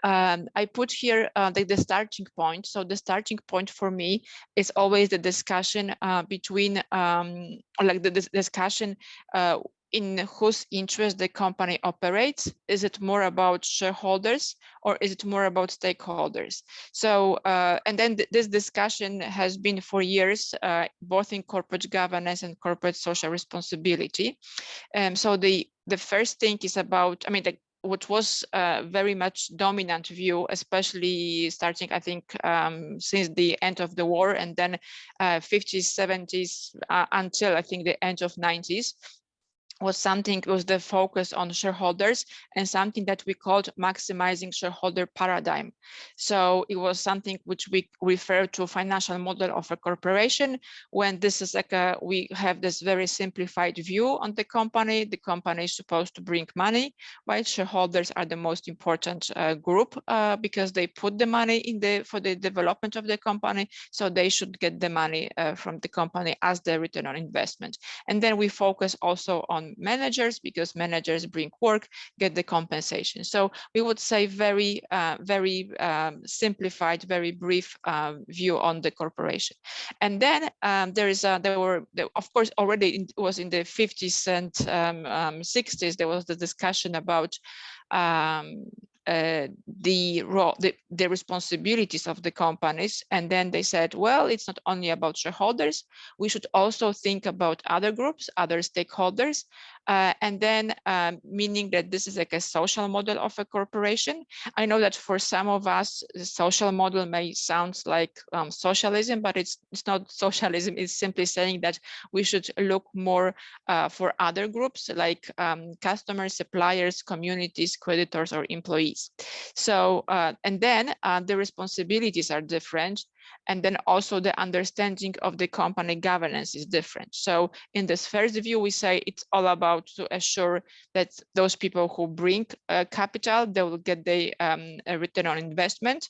I put here the starting point. So the starting point for me is always the discussion between, like the discussion in whose interest the company operates. Is it more about shareholders or is it more about stakeholders? So, and then this discussion has been for years, both in corporate governance and corporate social responsibility. So the first thing is about, I mean, what was very much dominant view, especially starting, I think, since the end of the war, and then 50s, 70s, until I think the end of 90s, was the focus on shareholders and something that we called maximizing shareholder paradigm. So it was something which we refer to financial model of a corporation, when this is like we have this very simplified view on the company. The company is supposed to bring money, right? Shareholders are the most important group because they put the money for the development of the company. So they should get the money from the company as their return on investment. And then we focus also on managers, because managers bring work, get the compensation. So we would say very simplified, very brief view on the corporation. And then of course, already it was in the 50s and 60s, there was the discussion about the responsibilities of the companies. And then they said, well, it's not only about shareholders, we should also think about other groups, other stakeholders. And then meaning that this is like a social model of a corporation. I know that for some of us, the social model may sound like socialism, but it's not socialism. It's simply saying that we should look more for other groups like customers, suppliers, communities, creditors, or employees. So, and then the responsibilities are different. And then also the understanding of the company governance is different. So in this first view, we say it's all about to assure that those people who bring capital, they will get the return on investment.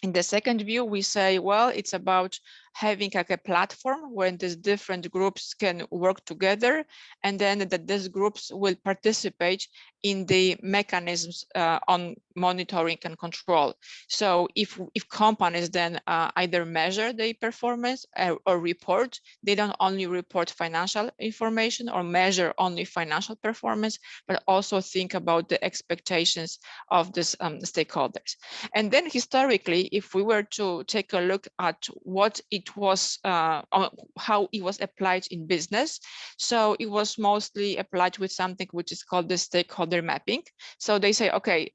In the second view, we say, well, it's about having like a platform where these different groups can work together, and then that these groups will participate in the mechanisms on monitoring and control. So if companies then either measure the performance or report, they don't only report financial information or measure only financial performance, but also think about the expectations of these stakeholders. And then historically, if we were to take a look at what it was, how it was applied in business, so it was mostly applied with something which is called the stakeholder mapping. So they say, okay,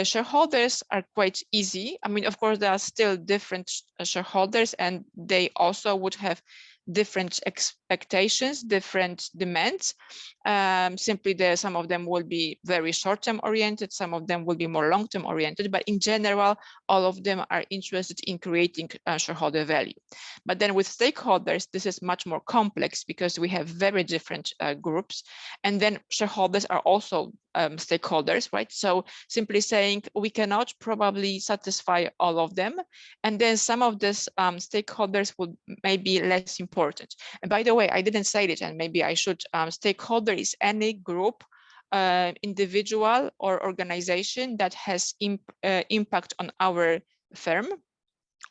shareholders are quite easy. I mean, of course, there are still different shareholders, and they also would have different expectations, different demands. Simply some of them will be very short-term oriented, some of them will be more long-term oriented, but in general, all of them are interested in creating shareholder value. But then with stakeholders, this is much more complex because we have very different groups, and then shareholders are also stakeholders, right? So simply saying we cannot probably satisfy all of them, and then some of these stakeholders would maybe less important. And by the way, I didn't say it, and maybe I should. Stakeholder is any group, individual, or organization that has impact on our firm.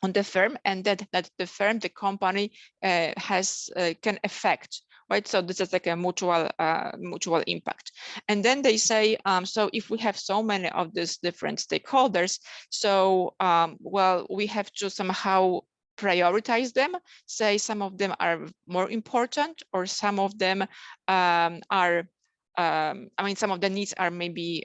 On the firm, and that the firm, the company, can affect, right? So this is like a mutual impact. And then they say, so if we have so many of these different stakeholders, so well, we have to somehow prioritize them, say some of them are more important, or some of them are I mean, some of the needs are maybe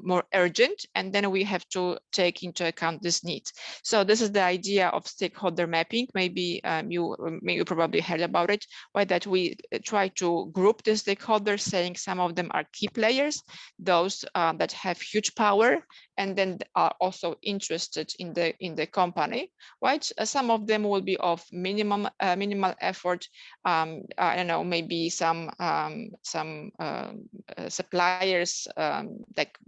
more urgent, and then we have to take into account this need. So this is the idea of stakeholder mapping. Maybe you probably heard about it, right? That we try to group the stakeholders, saying some of them are key players, those that have huge power, and then are also interested in the company, right? Some of them will be of minimal effort. I don't know, maybe some suppliers like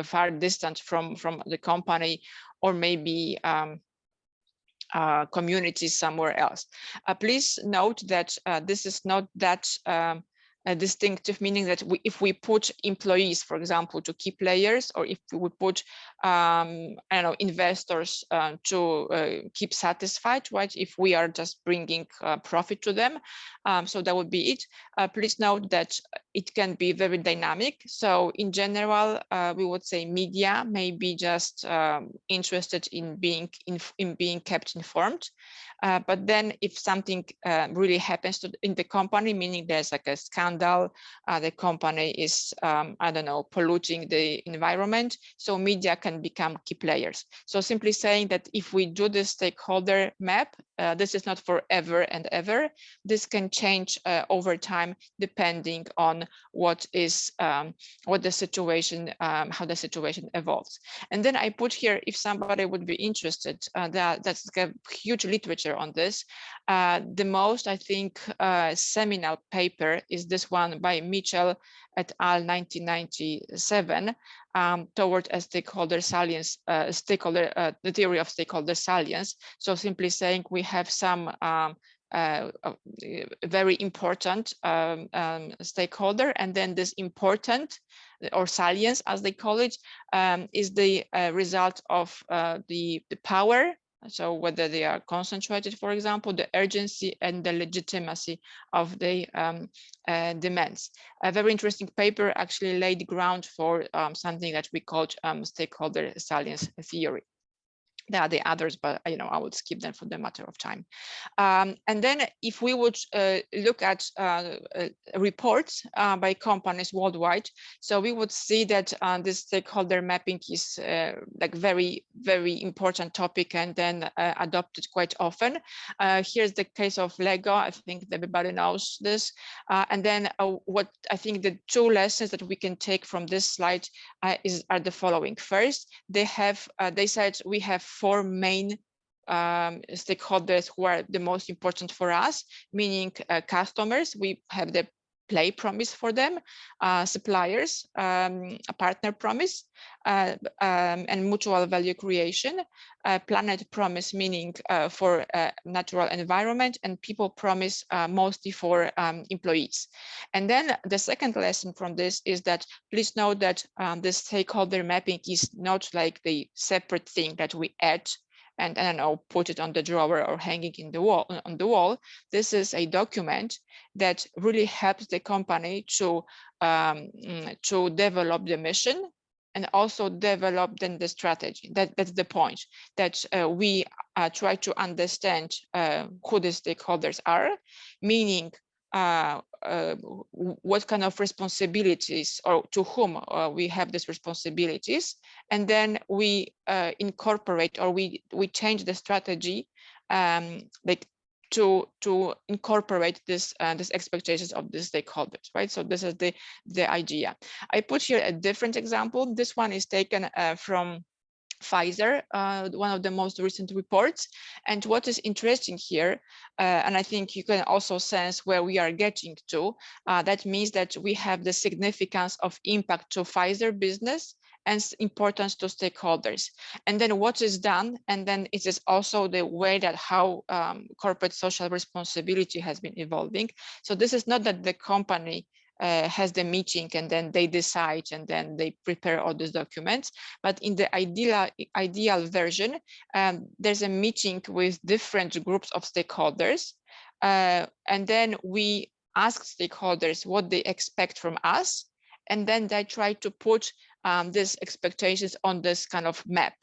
far distant from the company, or maybe communities somewhere else. Please note that this is not that distinctive, meaning that if we put employees, for example, to key players, or if we put I don't know, investors to keep satisfied, right? If we are just bringing profit to them, so that would be it. Please note that it can be very dynamic. So in general, we would say media may be just interested in being kept informed. But then if something really happens in the company, meaning there's like a scandal, the company is, I don't know, polluting the environment, so media can become key players. So simply saying that if we do the stakeholder map, this is not forever and ever. This can change over time depending on what the situation, how the situation evolves. And then I put here, if somebody would be interested, that's a huge literature on this. The most, I think, seminal paper is this one by Mitchell et al. 1997, toward a stakeholder salience, the theory of stakeholder salience. So simply saying we have some very important stakeholder, and then this important, or salience as they call it, is the result of the power. So whether they are concentrated, for example, the urgency and the legitimacy of the demands. A very interesting paper actually laid ground for something that we called stakeholder salience theory. There are the others, but I would skip them for the matter of time. And then if we would look at reports by companies worldwide, so we would see that this stakeholder mapping is like very, very important topic, and then adopted quite often. Here's the case of Lego. I think everybody knows this. And then what I think the two lessons that we can take from this slide are the following. First, they said we have 4 main stakeholders who are the most important for us, meaning customers. We have the play promise for them, suppliers, a partner promise, and mutual value creation, planet promise, meaning for natural environment, and people promise mostly for employees. And then the second lesson from this is that please note that the stakeholder mapping is not like the separate thing that we add and I don't know, put it on the drawer or hanging in the wall, on the wall. This is a document that really helps the company to develop the mission and also develop then the strategy. That's the point, that we try to understand who the stakeholders are, meaning what kind of responsibilities, or to whom we have these responsibilities, and then we incorporate, or we change the strategy like to incorporate this expectations of the stakeholders, right? So this is the idea. I put here a different example. This one is taken from Pfizer, one of the most recent reports. And what is interesting here, and I think you can also sense where we are getting to, that means that we have the significance of impact to Pfizer business and importance to stakeholders. And then what is done, and then it is also the way that how corporate social responsibility has been evolving. So this is not that the company has the meeting and then they decide and then they prepare all these documents, but in the ideal version, there's a meeting with different groups of stakeholders, and then we ask stakeholders what they expect from us, and then they try to put these expectations on this kind of map.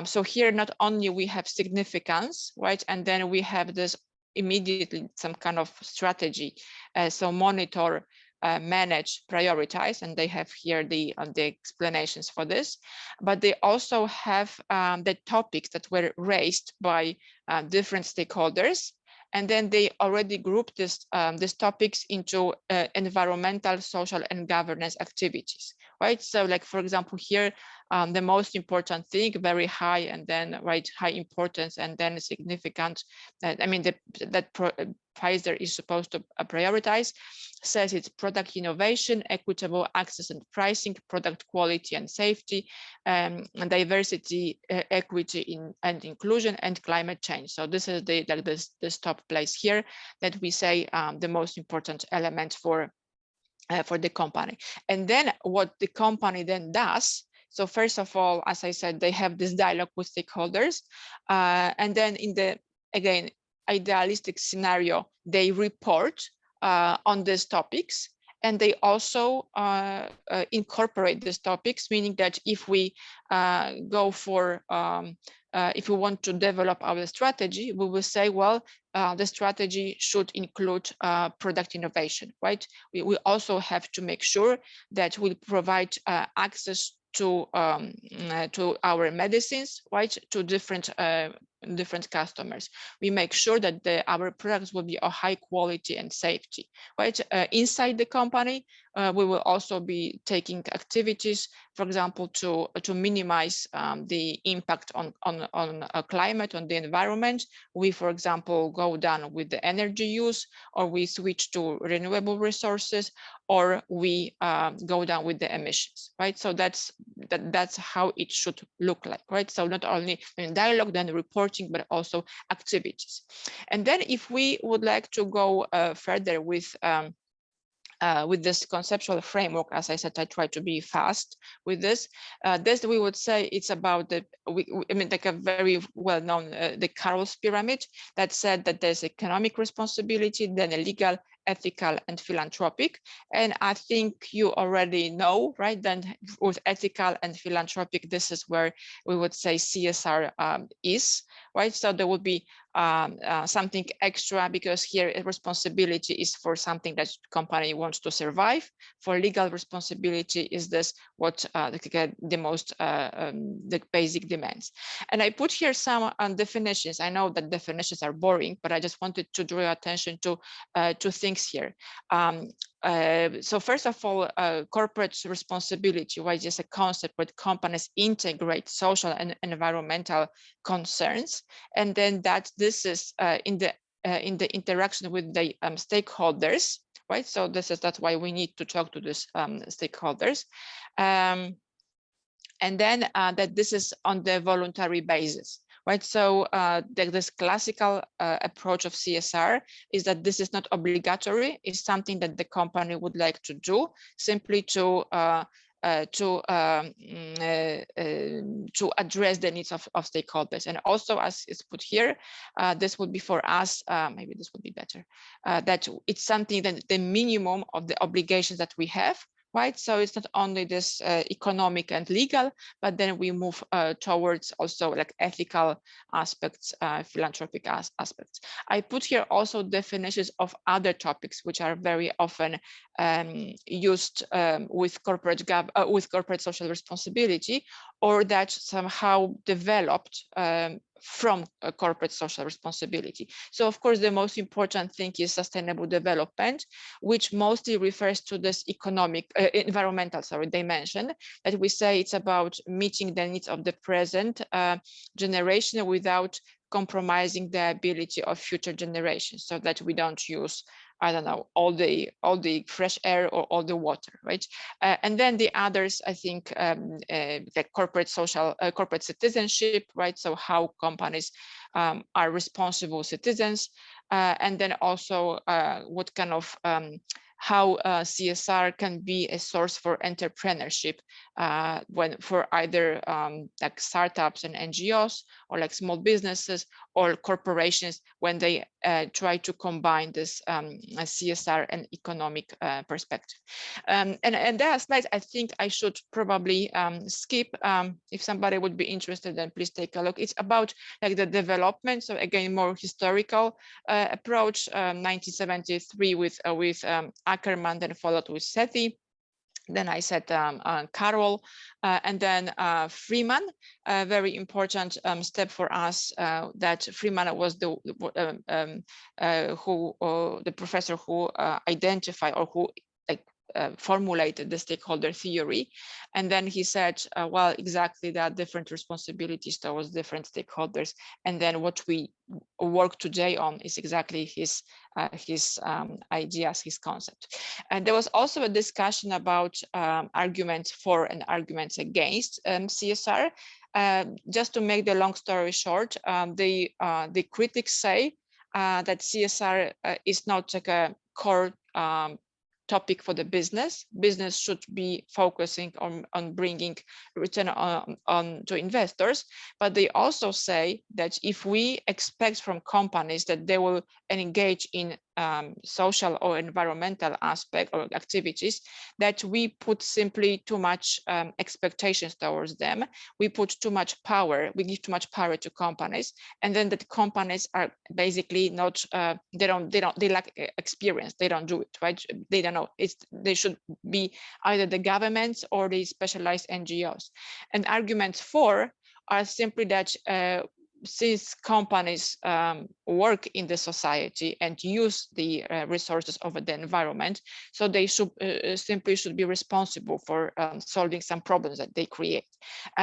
So here not only we have significance, right, and then we have this immediately some kind of strategy, so monitor, manage, prioritize, and they have here the explanations for this, but they also have the topics that were raised by different stakeholders, and then they already grouped these topics into environmental, social, and governance activities, right? So like, for example, here, the most important thing, very high, and then high importance, and then significant, I mean, Pfizer is supposed to prioritize, says it's product innovation, equitable access and pricing, product quality and safety, and diversity, equity and inclusion, and climate change. So this is this top place here that we say the most important element for for the company. And then what the company then does, so first of all, as I said, they have this dialogue with stakeholders, and then in the, again, idealistic scenario, they report on these topics, and they also incorporate these topics, meaning that if we go for, if we want to develop our strategy, we will say, well, the strategy should include product innovation, right? We also have to make sure that we provide access to our medicines, right, to different customers. We make sure that our products will be of high quality and safety, right? Inside the company, we will also be taking activities, for example, to minimize the impact on climate, on the environment. We, for example, go down with the energy use, or we switch to renewable resources, or we go down with the emissions, right? So that's how it should look like, right? So not only in dialogue, then reporting, but also activities. And then if we would like to go further with this conceptual framework, as I said, I try to be fast with this. This we would say it's about I mean, like a very well-known the Carroll's pyramid that said that there's economic responsibility, then a legal, ethical, and philanthropic. And I think you already know, right? Then with ethical and philanthropic, this is where we would say CSR is, right? So there would be something extra, because here responsibility is for something that company wants to survive. For legal responsibility is this what the most the basic demands. And I put here some definitions. I know that definitions are boring, but I just wanted to draw your attention to things here. So first of all, corporate responsibility, which is a concept where companies integrate social and environmental concerns, and then that this is in the interaction with the stakeholders, right? So that's why we need to talk to these stakeholders, and then that this is on the voluntary basis. Right, so this classical approach of CSR is that this is not obligatory. It's something that the company would like to do, simply to address the needs of stakeholders. And also, as it's put here, this would be for us, maybe this would be better, that it's something that the minimum of the obligations that we have. Right, so it's not only this economic and legal, but then we move towards also like ethical aspects, philanthropic aspects. I put here also definitions of other topics which are very often used with corporate social responsibility, or that somehow developed from a corporate social responsibility. So of course, the most important thing is sustainable development, which mostly refers to this environmental dimension, that we say it's about meeting the needs of the present generation without compromising the ability of future generations, so that we don't use, I don't know, all the fresh air or all the water, right? And then the others, I think, the corporate citizenship, right? So how companies are responsible citizens, and then also what kind of how CSR can be a source for entrepreneurship for either like startups and NGOs, or like small businesses or corporations, when they try to combine this CSR and economic perspective. And there are slides I think I should probably skip. If somebody would be interested, then please take a look. It's about like the development. So again, more historical approach, 1973 with Ackerman, then followed with Sethi. Then I said Carroll, and then Freeman, a very important step for us, that Freeman was the professor who identified, or who formulated the stakeholder theory. And then he said, well, exactly, there are different responsibilities towards different stakeholders. And then what we work today on is exactly his ideas, his concept. And there was also a discussion about arguments for and arguments against CSR. Just to make the long story short, the critics say that CSR is not like a core topic for the business. Business should be focusing on bringing return on to investors, but they also say that if we expect from companies that they will engage in social or environmental aspect or activities, that we put simply too much expectations towards them. We put too much power, we give too much power to companies, and then the companies are basically not, they lack experience, they don't do it, right? They don't know, they should be either the governments or the specialized NGOs. And arguments for are simply that since companies work in the society and use the resources of the environment, so they should simply be responsible for solving some problems that they create.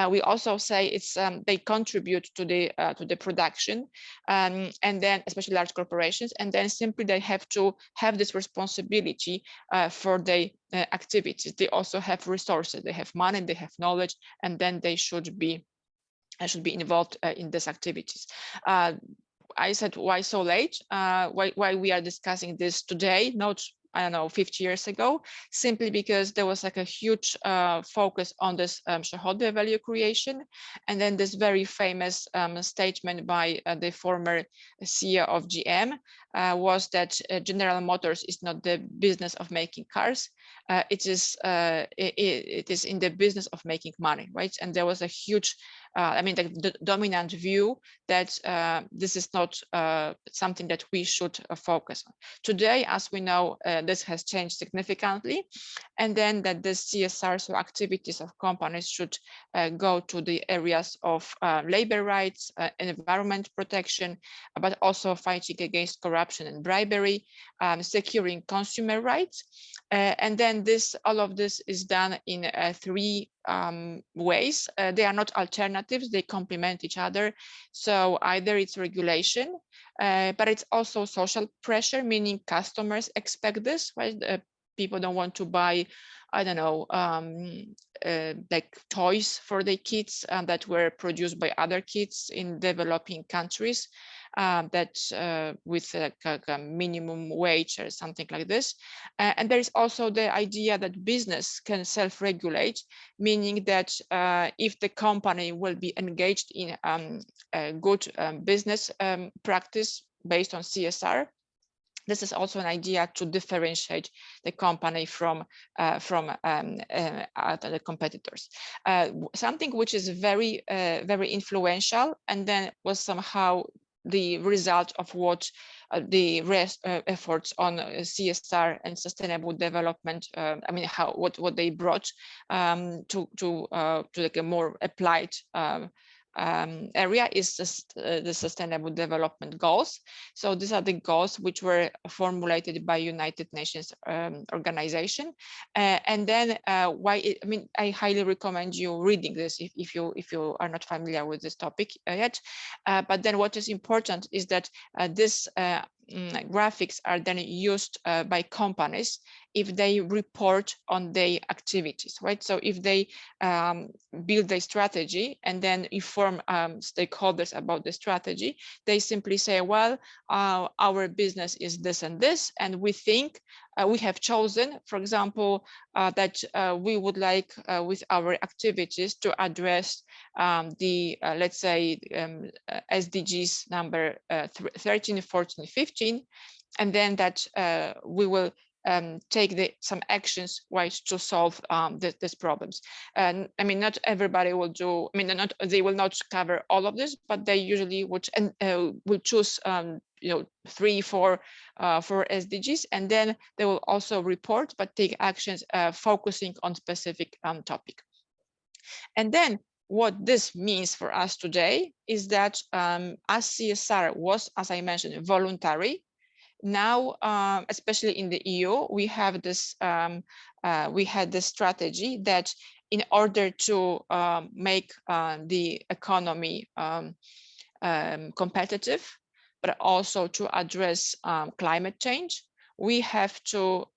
We also say it's they contribute to the production, and then especially large corporations, and then simply they have to have this responsibility for their activities. They also have resources, they have money, they have knowledge, and then they should be involved in these activities. I said, why so late? Why we are discussing this today, not, I don't know, 50 years ago, simply because there was like a huge focus on this shareholder value creation. And then this very famous statement by the former CEO of GM was that General Motors is not the business of making cars. It is in the business of making money, right? And there was a huge, I mean, the dominant view that this is not something that we should focus on. Today, as we know, this has changed significantly, and then that the CSR, so activities of companies, should go to the areas of labor rights, environment protection, but also fighting against corruption and bribery, securing consumer rights. And then all of this is done in three ways. They are not alternatives, they complement each other. So either it's regulation, but it's also social pressure, meaning customers expect this, right? People don't want to buy, I don't know, like toys for their kids that were produced by other kids in developing countries, that with a minimum wage or something like this. And there is also the idea that business can self-regulate, meaning that if the company will be engaged in a good business practice based on CSR, this is also an idea to differentiate the company from other competitors. Something which is very, very influential, and then was somehow the result of what the rest efforts on CSR and sustainable development. I mean, what they brought to like a more applied area is the Sustainable Development Goals. So these are the goals which were formulated by United Nations organization. And then I mean, I highly recommend you reading this if you are not familiar with this topic yet. But then what is important is that this graphics are then used by companies if they report on their activities, right? So if they build a strategy and then inform stakeholders about the strategy, they simply say, well, our business is this and this, and we think we have chosen, for example, that we would like with our activities to address the, let's say, SDGs number 13, 14, 15, and then that we will take some actions to solve these problems. And I mean, not everybody will do, I mean, they will not cover all of this, but they usually would, and will choose 3, 4 for SDGs, and then they will also report, but take actions focusing on specific topic. And then what this means for us today is that as CSR was, as I mentioned, voluntary, now, especially in the EU, we have this strategy that in order to make the economy competitive, but also to address climate change, we have to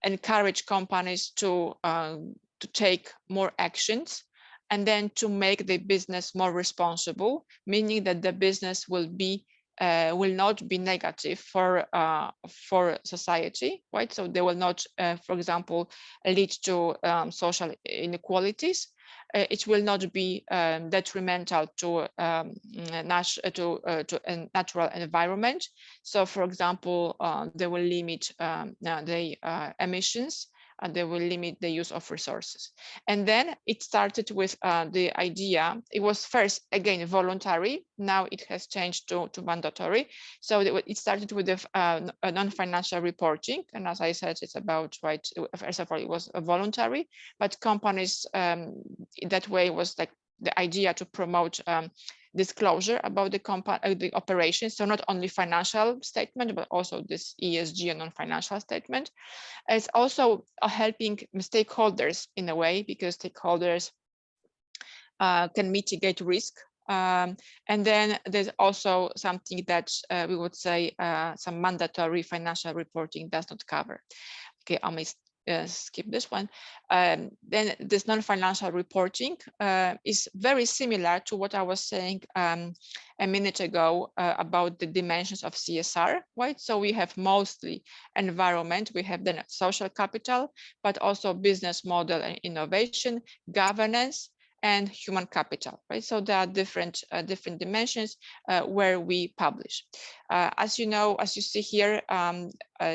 encourage companies to take more actions, and then to make the business more responsible, meaning that the business will be will not be negative for society, right? So they will not, for example, lead to social inequalities. It will not be detrimental to a natural environment. So, for example, they will limit the emissions, and they will limit the use of resources. And then it started with the idea. It was first, again, voluntary. Now it has changed to mandatory. So it started with the non-financial reporting. And as I said, it's about, right, first of all, it was voluntary, but companies that way was like the idea to promote disclosure about the operations. So not only financial statement, but also this ESG and non-financial statement. It's also helping stakeholders in a way, because stakeholders can mitigate risk. And then there's also something that we would say some mandatory financial reporting does not cover. Okay, I may skip this one. Then this non-financial reporting is very similar to what I was saying a minute ago about the dimensions of CSR, right? So we have mostly environment, we have then social capital, but also business model and innovation, governance, and human capital, right? So there are different dimensions where we publish. As you know, as you see here,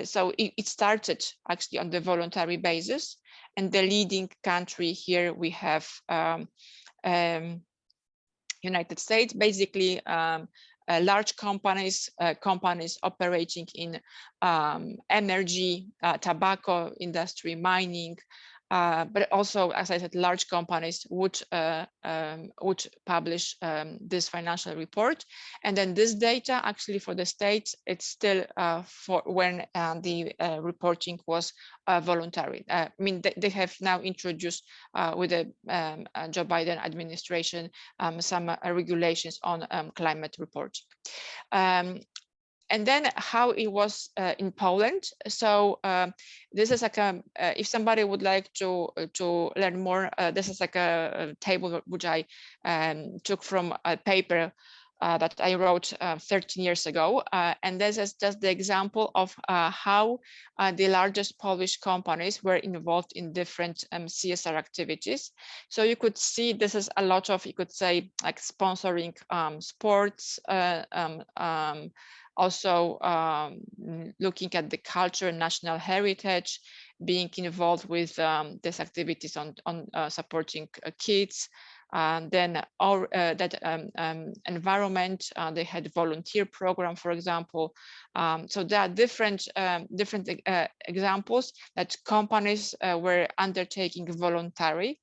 so it started actually on the voluntary basis, and the leading country here we have United States, basically large companies, companies operating in energy, tobacco industry, mining, but also, as I said, large companies would publish this financial report. And then this data actually for the states, it's still for when the reporting was voluntary. I mean, they have now introduced with the Joe Biden administration some regulations on climate reporting. And then how it was in Poland. So this is like a, if somebody would like to learn more, this is like a table which I took from a paper that I wrote 13 years ago. And this is just the example of how the largest Polish companies were involved in different CSR activities. So you could see this is a lot of, you could say, like sponsoring sports, also looking at the culture and national heritage, being involved with these activities on supporting kids. Then that environment, they had volunteer program, for example. So there are different examples that companies were undertaking voluntary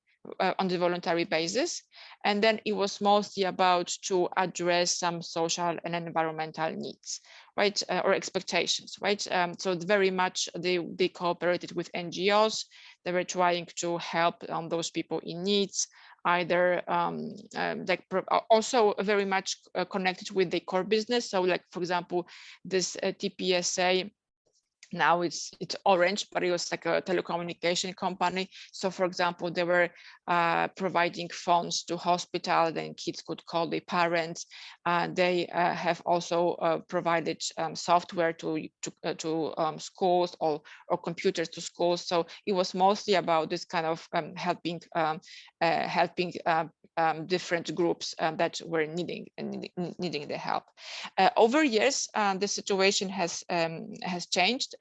on the voluntary basis. And then it was mostly about to address some social and environmental needs, right, or expectations, right? So very much they cooperated with NGOs. They were trying to help those people in needs, either like also very much connected with the core business. So like, for example, this TPSA, now it's Orange, but it was like a telecommunication company. So for example, they were providing phones to hospital, then kids could call their parents. They have also provided software to schools or computers to schools. So it was mostly about this kind of helping different groups that were needing the help. Over years, the situation has changed,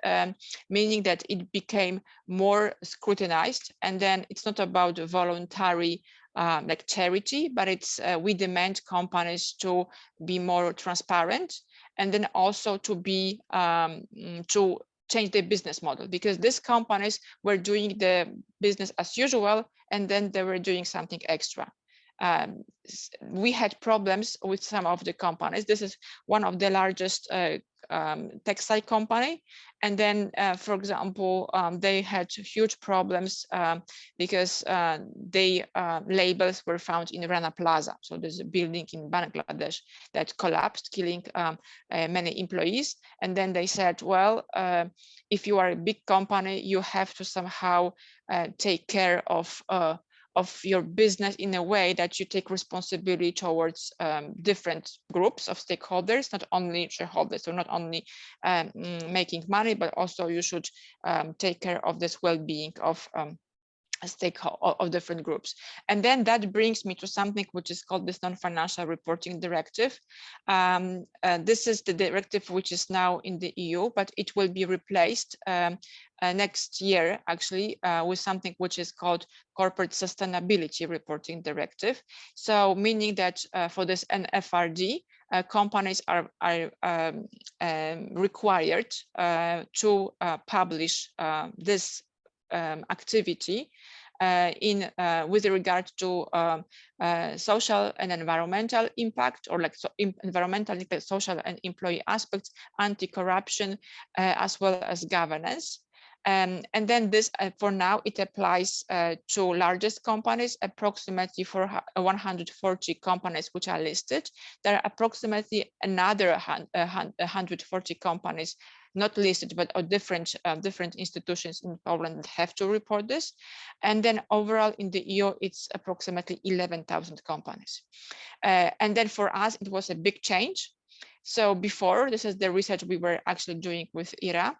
meaning that it became more scrutinized, and then it's not about voluntary like charity, but it's we demand companies to be more transparent, and then also to be to change their business model, because these companies were doing the business as usual, and then they were doing something extra. We had problems with some of the companies. This is one of the largest textile company, and then for example they had huge problems because they labels were found in Rana Plaza. So there's a building in Bangladesh that collapsed, killing many employees. And then they said, well, if you are a big company, you have to somehow take care of of your business in a way that you take responsibility towards different groups of stakeholders, not only shareholders, so not only making money, but also you should take care of this well-being of stakeholders of different groups. And then that brings me to something which is called this non-financial reporting directive. This is the directive which is now in the EU, but it will be replaced next year actually with something which is called corporate sustainability reporting directive. So meaning that for this NFRD, companies are required to publish this activity with regard to social and environmental impact, or like environmental impact, social and employee aspects, anti-corruption, as well as governance. And then this, for now, it applies to largest companies, approximately for 140 companies which are listed. There are approximately another 140 companies not listed, but different institutions in Poland that have to report this. And then overall in the EU, it's approximately 11,000 companies. And then for us, it was a big change. So before, this is the research we were actually doing with IRA.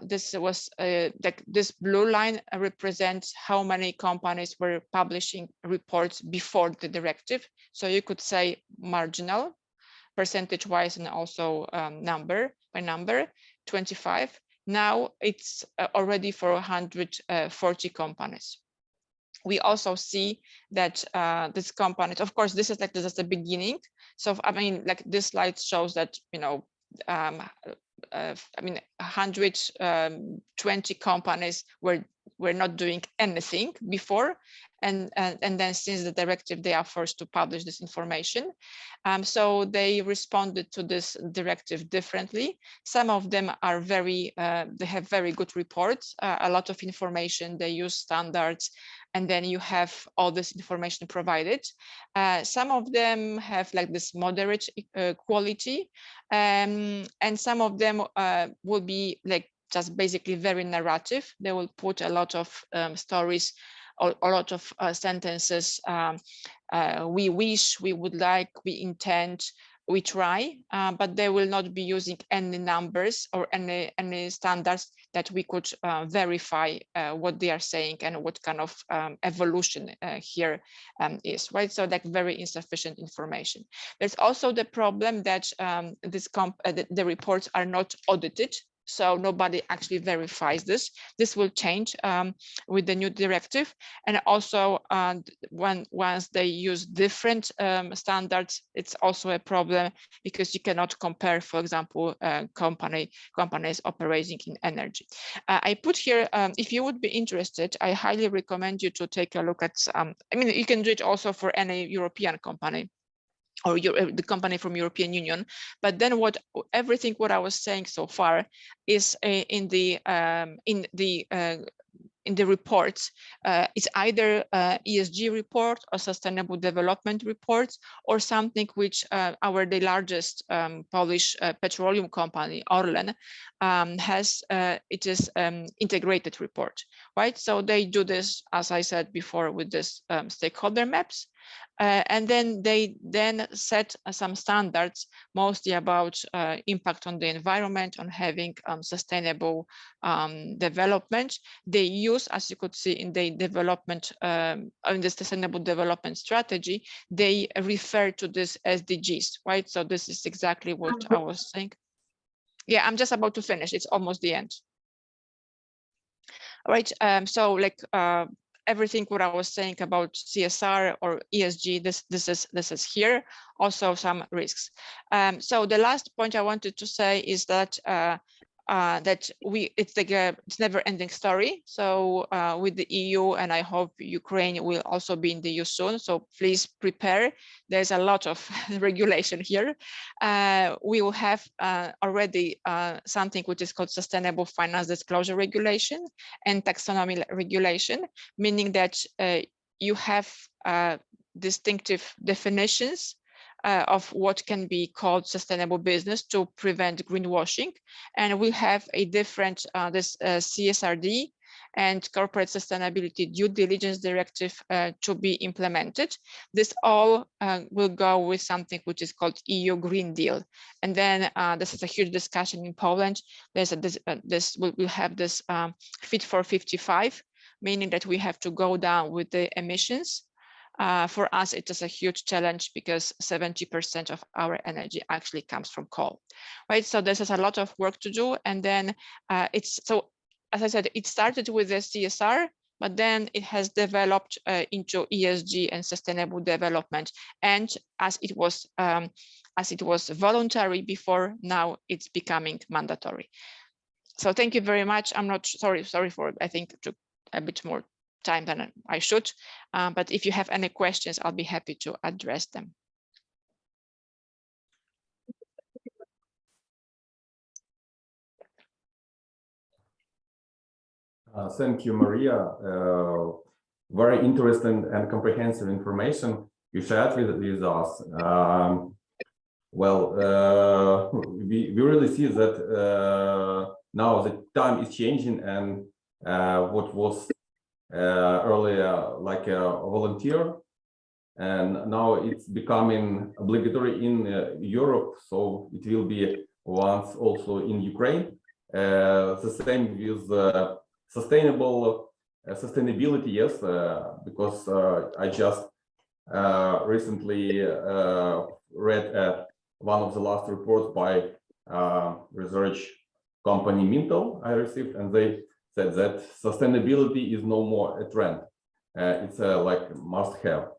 This was this blue line represents how many companies were publishing reports before the directive. So you could say marginal, percentage-wise, and also number by number, 25. Now it's already for 140 companies. We also see that this companies, of course, this is the beginning. So I mean, like this slide shows that, you know, I mean, 120 companies were not doing anything before, and then since the directive, they are forced to publish this information. So they responded to this directive differently. Some of them are they have very good reports, a lot of information, they use standards, and then you have all this information provided. Some of them have like this moderate quality, and some of them will be like just basically very narrative. They will put a lot of stories, or a lot of sentences. We wish, we would like, we intend, we try, but they will not be using any numbers or any standards that we could verify what they are saying and what kind of evolution here is, right? So like very insufficient information. There's also the problem that the reports are not audited. So nobody actually verifies this. This will change with the new directive. And also once they use different standards, it's also a problem because you cannot compare, for example, companies operating in energy. I put here, if you would be interested, I highly recommend you to take a look at, I mean, you can do it also for any European company, or the company from European Union, but then everything what I was saying so far is in the reports. It's either ESG report or sustainable development reports, or something which the largest Polish petroleum company, Orlen, has. It is integrated report, right? So they do this, as I said before, with this stakeholder maps. And then they set some standards, mostly about impact on the environment, on having sustainable development. They use, as you could see in the development, in the sustainable development strategy, they refer to this SDGs, right? So this is exactly what I was saying. Yeah, I'm just about to finish. It's almost the end. All right. So like everything what I was saying about CSR or ESG, this is here. Also some risks. So the last point I wanted to say is that it's like it's never-ending story. So with the EU, and I hope Ukraine will also be in the EU soon. So please prepare. There's a lot of regulation here. We will have already something which is called Sustainable Finance Disclosure Regulation and Taxonomy Regulation, meaning that you have distinctive definitions of what can be called sustainable business to prevent greenwashing. And we have a different, this CSRD and corporate sustainability due diligence directive to be implemented. This all will go with something which is called EU Green Deal. And then this is a huge discussion in Poland. We'll have this Fit for 55, meaning that we have to go down with the emissions. For us, it is a huge challenge because 70% of our energy actually comes from coal, right? So this is a lot of work to do. And then as I said, it started with the CSR, but then it has developed into ESG and sustainable development. And as it was voluntary before, now it's becoming mandatory. So thank you very much. I'm not sorry for, I think it took a bit more time than I should, but if you have any questions, I'll be happy to address them. Thank you, Maria. Very interesting and comprehensive information you shared with us. We really see that now the time is changing, and what was earlier like a volunteer, and now it's becoming obligatory in Europe, so it will be once also in Ukraine. The same with sustainability, yes, because I just recently read one of the last reports by research company Mintel I received, and they said that sustainability is no more a trend. It's like must-have.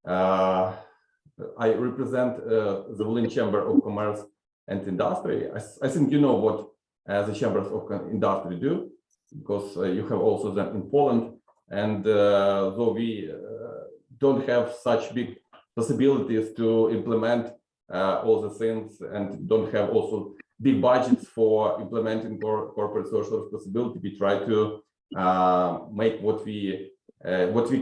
I represent the Berlin Chamber of Commerce and Industry. I think you know what the chambers of industry do, because you have also them in Poland, and though we don't have such big possibilities to implement all the things, and don't have also big budgets for implementing corporate social responsibility, we try to make what we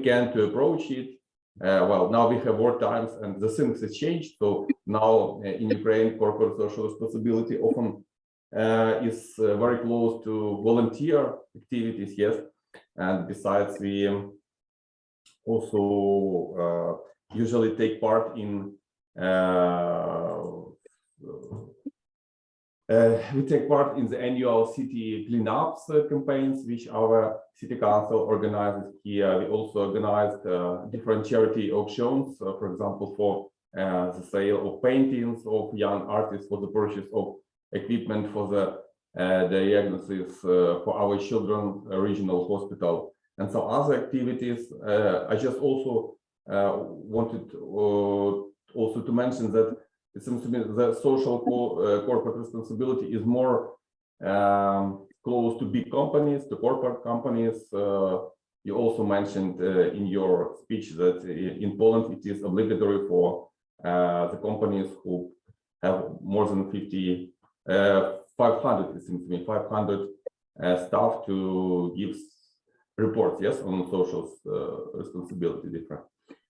can to approach it. Well, now we have war times and the things have changed. So now in Ukraine, corporate social responsibility often is very close to volunteer activities, yes. And besides, we also usually take part in the annual city cleanups campaigns, which our city council organizes here. We also organized different charity auctions, for example, for the sale of paintings of young artists, for the purchase of equipment for the diagnosis for our children regional hospital, and some other activities. I just also wanted also to mention that it seems to me the social corporate responsibility is more close to big companies, to corporate companies. You also mentioned in your speech that in Poland it is obligatory for the companies who have more than 500, it seems to me, 500 staff to give reports, yes, on social responsibility different.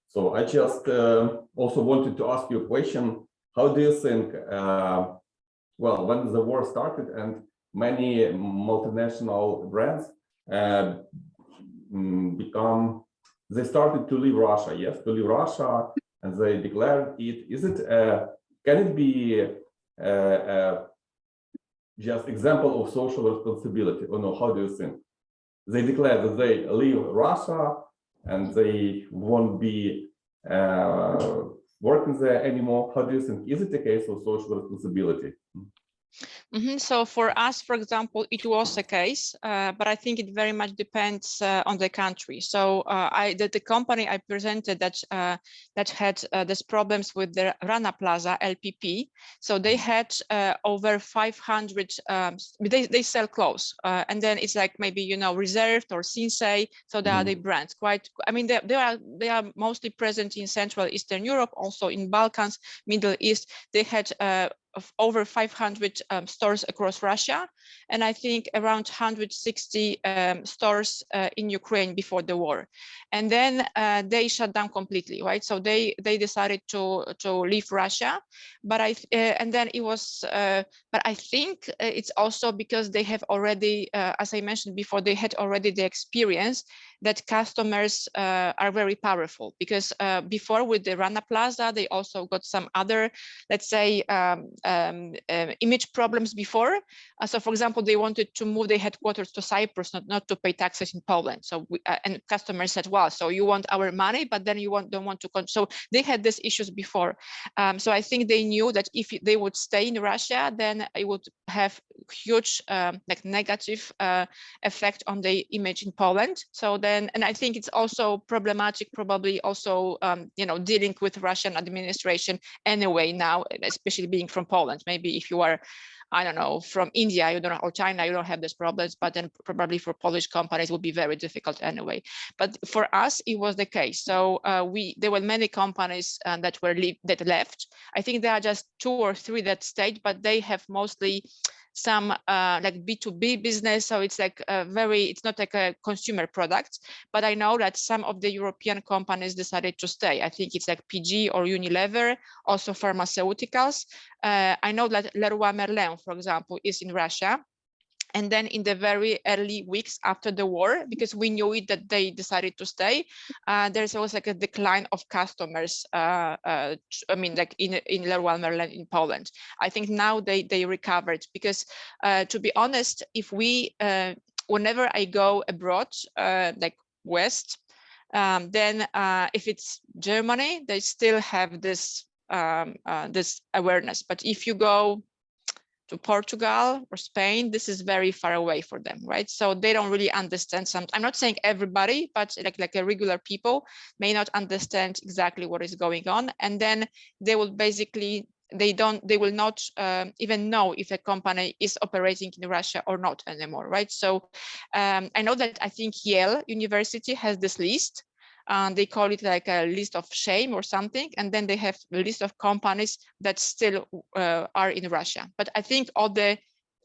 So I just also wanted to ask you a question. How do you think, well, when the war started and many multinational brands they started to leave Russia, yes, to leave Russia, and they declared it. Is it, can it be just example of social responsibility, or no? How do you think? They declare that they leave Russia and they won't be working there anymore. How do you think? Is it a case of social responsibility? So for us, for example, it was a case, but I think it very much depends on the country. So the company I presented that had these problems with the Rana Plaza LPP. So they had over 500. They sell clothes, and then it's like maybe Reserved or Sinsay. So they are the brands. Quite. I mean, they are mostly present in Central Eastern Europe, also in Balkans, Middle East. They had of over 500 stores across Russia, and I think around 160 stores in Ukraine before the war. And then they shut down completely, right? So they decided to leave Russia, but and then it was, but I think it's also because they have already, as I mentioned before, they had already the experience that customers are very powerful, because before with the Rana Plaza, they also got some other, let's say, image problems before. So for example, they wanted to move their headquarters to Cyprus, not to pay taxes in Poland. So and customers said, well, so you want our money, but then you don't want to, so they had these issues before. So I think they knew that if they would stay in Russia, then it would have huge like negative effect on the image in Poland. So then, and I think it's also problematic, probably also, you know, dealing with Russian administration anyway now, especially being from Poland. Maybe if you are, I don't know, from India, you don't, or China, you don't have these problems, but then probably for Polish companies it would be very difficult anyway. But for us, it was the case. So there were many companies that left. I think there are just 2 or 3 that stayed, but they have mostly some like B2B business. So it's like it's not like a consumer product, but I know that some of the European companies decided to stay. I think it's like PG or Unilever, also pharmaceuticals. I know that Leroy Merlin, for example, is in Russia. And then in the very early weeks after the war, because we knew it that they decided to stay, there's always like a decline of customers. I mean, like in Leroy Merlin in Poland. I think now they recovered, because to be honest, if we, whenever I go abroad, like West, then if it's Germany, they still have this this awareness. But if you go to Portugal or Spain, this is very far away for them, right? So they don't really understand I'm not saying everybody, but like a regular people may not understand exactly what is going on. And then they will basically, they will not even know if a company is operating in Russia or not anymore, right? So I know that I think Yale University has this list. They call it like a list of shame or something, and then they have a list of companies that still are in Russia. But I think the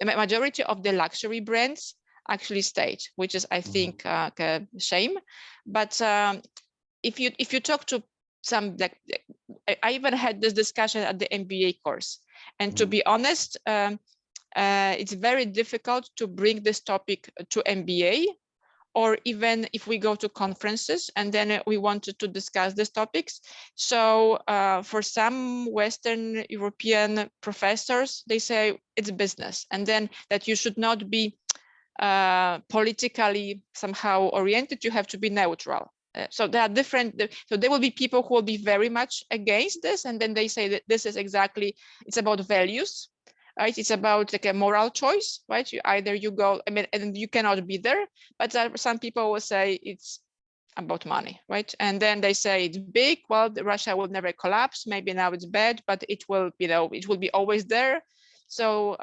majority of the luxury brands actually stayed, which is, I think, a shame. But if you talk to some, like, I even had this discussion at the MBA course, and to be honest, it's very difficult to bring this topic to MBA. Or even if we go to conferences and then we wanted to discuss these topics. So for some Western European professors, they say it's business, and then that you should not be politically somehow oriented, you have to be neutral. So there are different, so there will be people who will be very much against this, and then they say that this is exactly, it's about values. Right, it's about like a moral choice, right? You go, I mean, and you cannot be there. But some people will say it's about money, right? And then they say it's big. Well, Russia will never collapse. Maybe now it's bad, but it will, you know, it will be always there. So,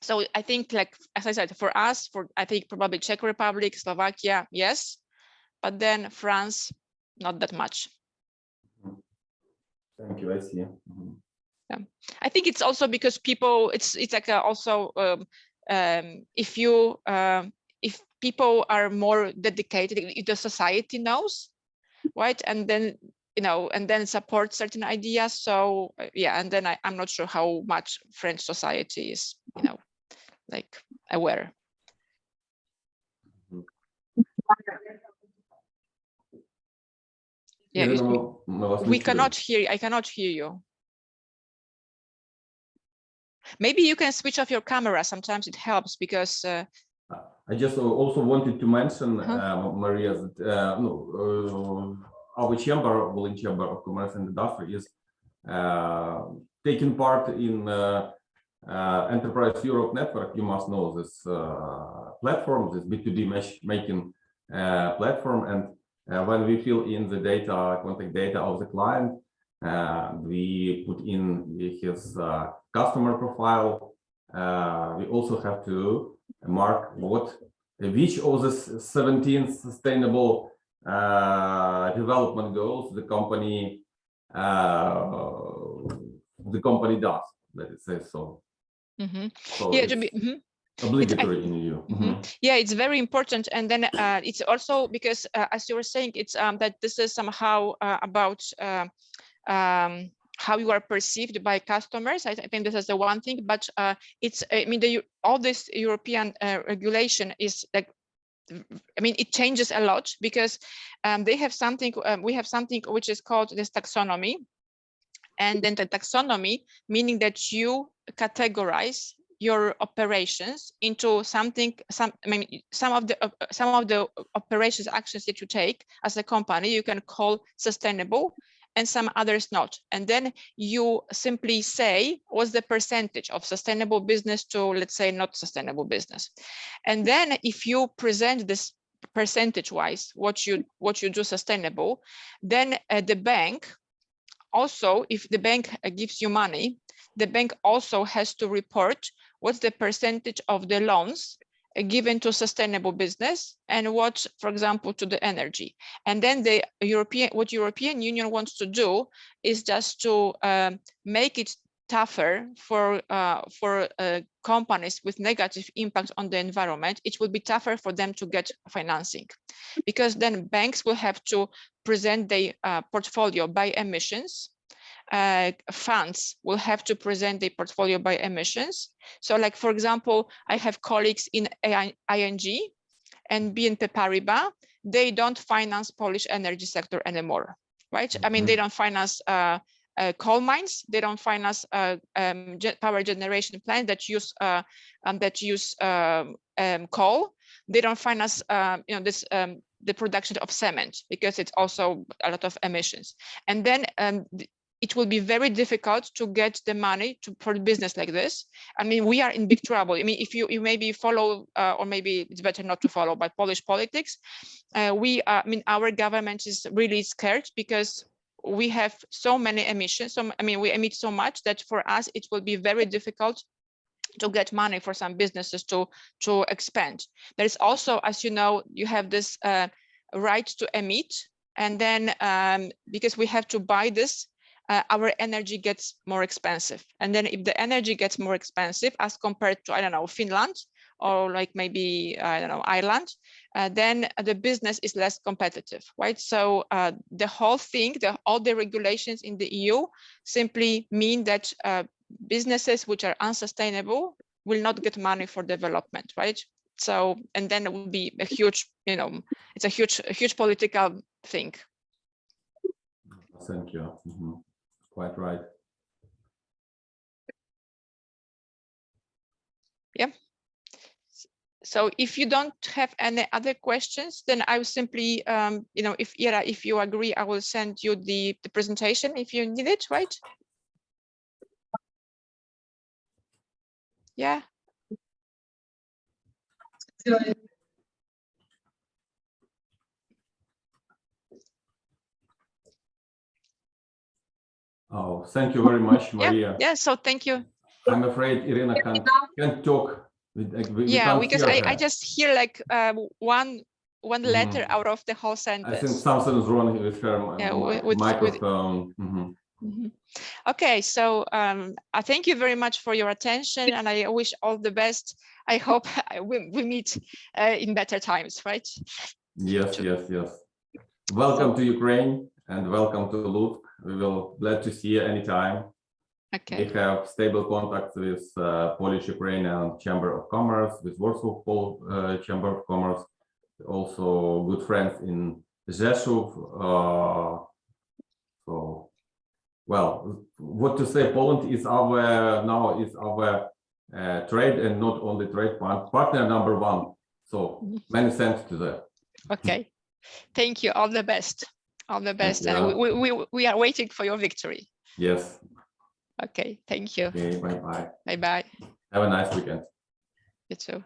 so I think, like as I said, for us, I think probably Czech Republic, Slovakia, yes, but then France, not that much. Thank you. I see. Yeah. I think it's also because people, it's like also if people are more dedicated, if the society knows, right, and then, you know, and then support certain ideas. So yeah, and then I'm not sure how much French society is, you know, like aware. Yeah, we cannot hear. I cannot hear you. Maybe you can switch off your camera. Sometimes it helps, because I just also wanted to mention, Maria, that our chamber, Volunteer Chamber of Commerce and Industry, is taking part in Enterprise Europe Network. You must know this platform, this B2B matchmaking platform. And when we fill in the data, contact data of the client, we put in his customer profile. We also have to mark which of the 17 sustainable development goals the company does. let's say so. Mhm. So Yeah, it's to be, mhm. obligatory in EU. Yeah, it's very important. And then it's also because, as you were saying, it's that this is somehow about how you are perceived by customers. I think this is the one thing, but it's, I mean, all this European regulation is like, I mean, it changes a lot because they have something, we have something which is called this taxonomy. And then the taxonomy, meaning that you categorize your operations into something, I mean, some of the operations, actions that you take as a company, you can call sustainable, and some others not. And then you simply say, what's the percentage of sustainable business to, let's say, not sustainable business. And then if you present this percentage wise, what you do sustainable, then the bank also, if the bank gives you money, the bank also has to report what's the percentage of the loans given to sustainable business and what, for example, to the energy. And then what European Union wants to do is just to make it tougher for companies with negative impact on the environment. It will be tougher for them to get financing, because then banks will have to present their portfolio by emissions. Funds will have to present their portfolio by emissions. So, like, for example, I have colleagues in ING and BNP Paribas. They don't finance Polish energy sector anymore, right? I mean, they don't finance coal mines. They don't finance power generation plants that use coal. They don't finance the production of cement, because it's also a lot of emissions. And then it will be very difficult to get the money for business like this. I mean, we are in big trouble. I mean, if you maybe follow, or maybe it's better not to follow, but Polish politics, I mean, our government is really scared because we have so many emissions. So, I mean, we emit so much that for us, it will be very difficult to get money for some businesses to expand. There is also, as you know, you have this right to emit. And then because we have to buy this, our energy gets more expensive. And then if the energy gets more expensive as compared to, I don't know, Finland, or like maybe, I don't know, Ireland, then the business is less competitive, right? So the whole thing, all the regulations in the EU simply mean that businesses which are unsustainable will not get money for development, right? So, and then it will be a huge, it's a huge political thing. Thank you. Quite right. Yeah. So if you don't have any other questions, then I will simply, if Ira, if you agree, I will send you the presentation if you need it, right? Yeah. Oh, thank you very much, Maria. Yeah. So thank you. I'm afraid Irina can't talk. We can't because hear I her. just hear like one letter out of the whole sentence. I think something is wrong with her microphone. Okay, so I thank you very much for your attention, and I wish all the best. I hope we meet in better times, right? Yes. Welcome to Ukraine and welcome to Lutsk. We will glad to see you anytime. Okay. We have stable contacts with Polish-Ukrainian Chamber of Commerce, with Warsaw Chamber of Commerce, also good friends in Rzeszów. So, well, what to say? Poland is our trade and not only trade partner number one. So many thanks to that. Okay, thank you. All the best. All the best, and we are waiting for your victory. Yes. Okay, thank you. Okay, bye bye. Bye bye. Have a nice weekend. You too.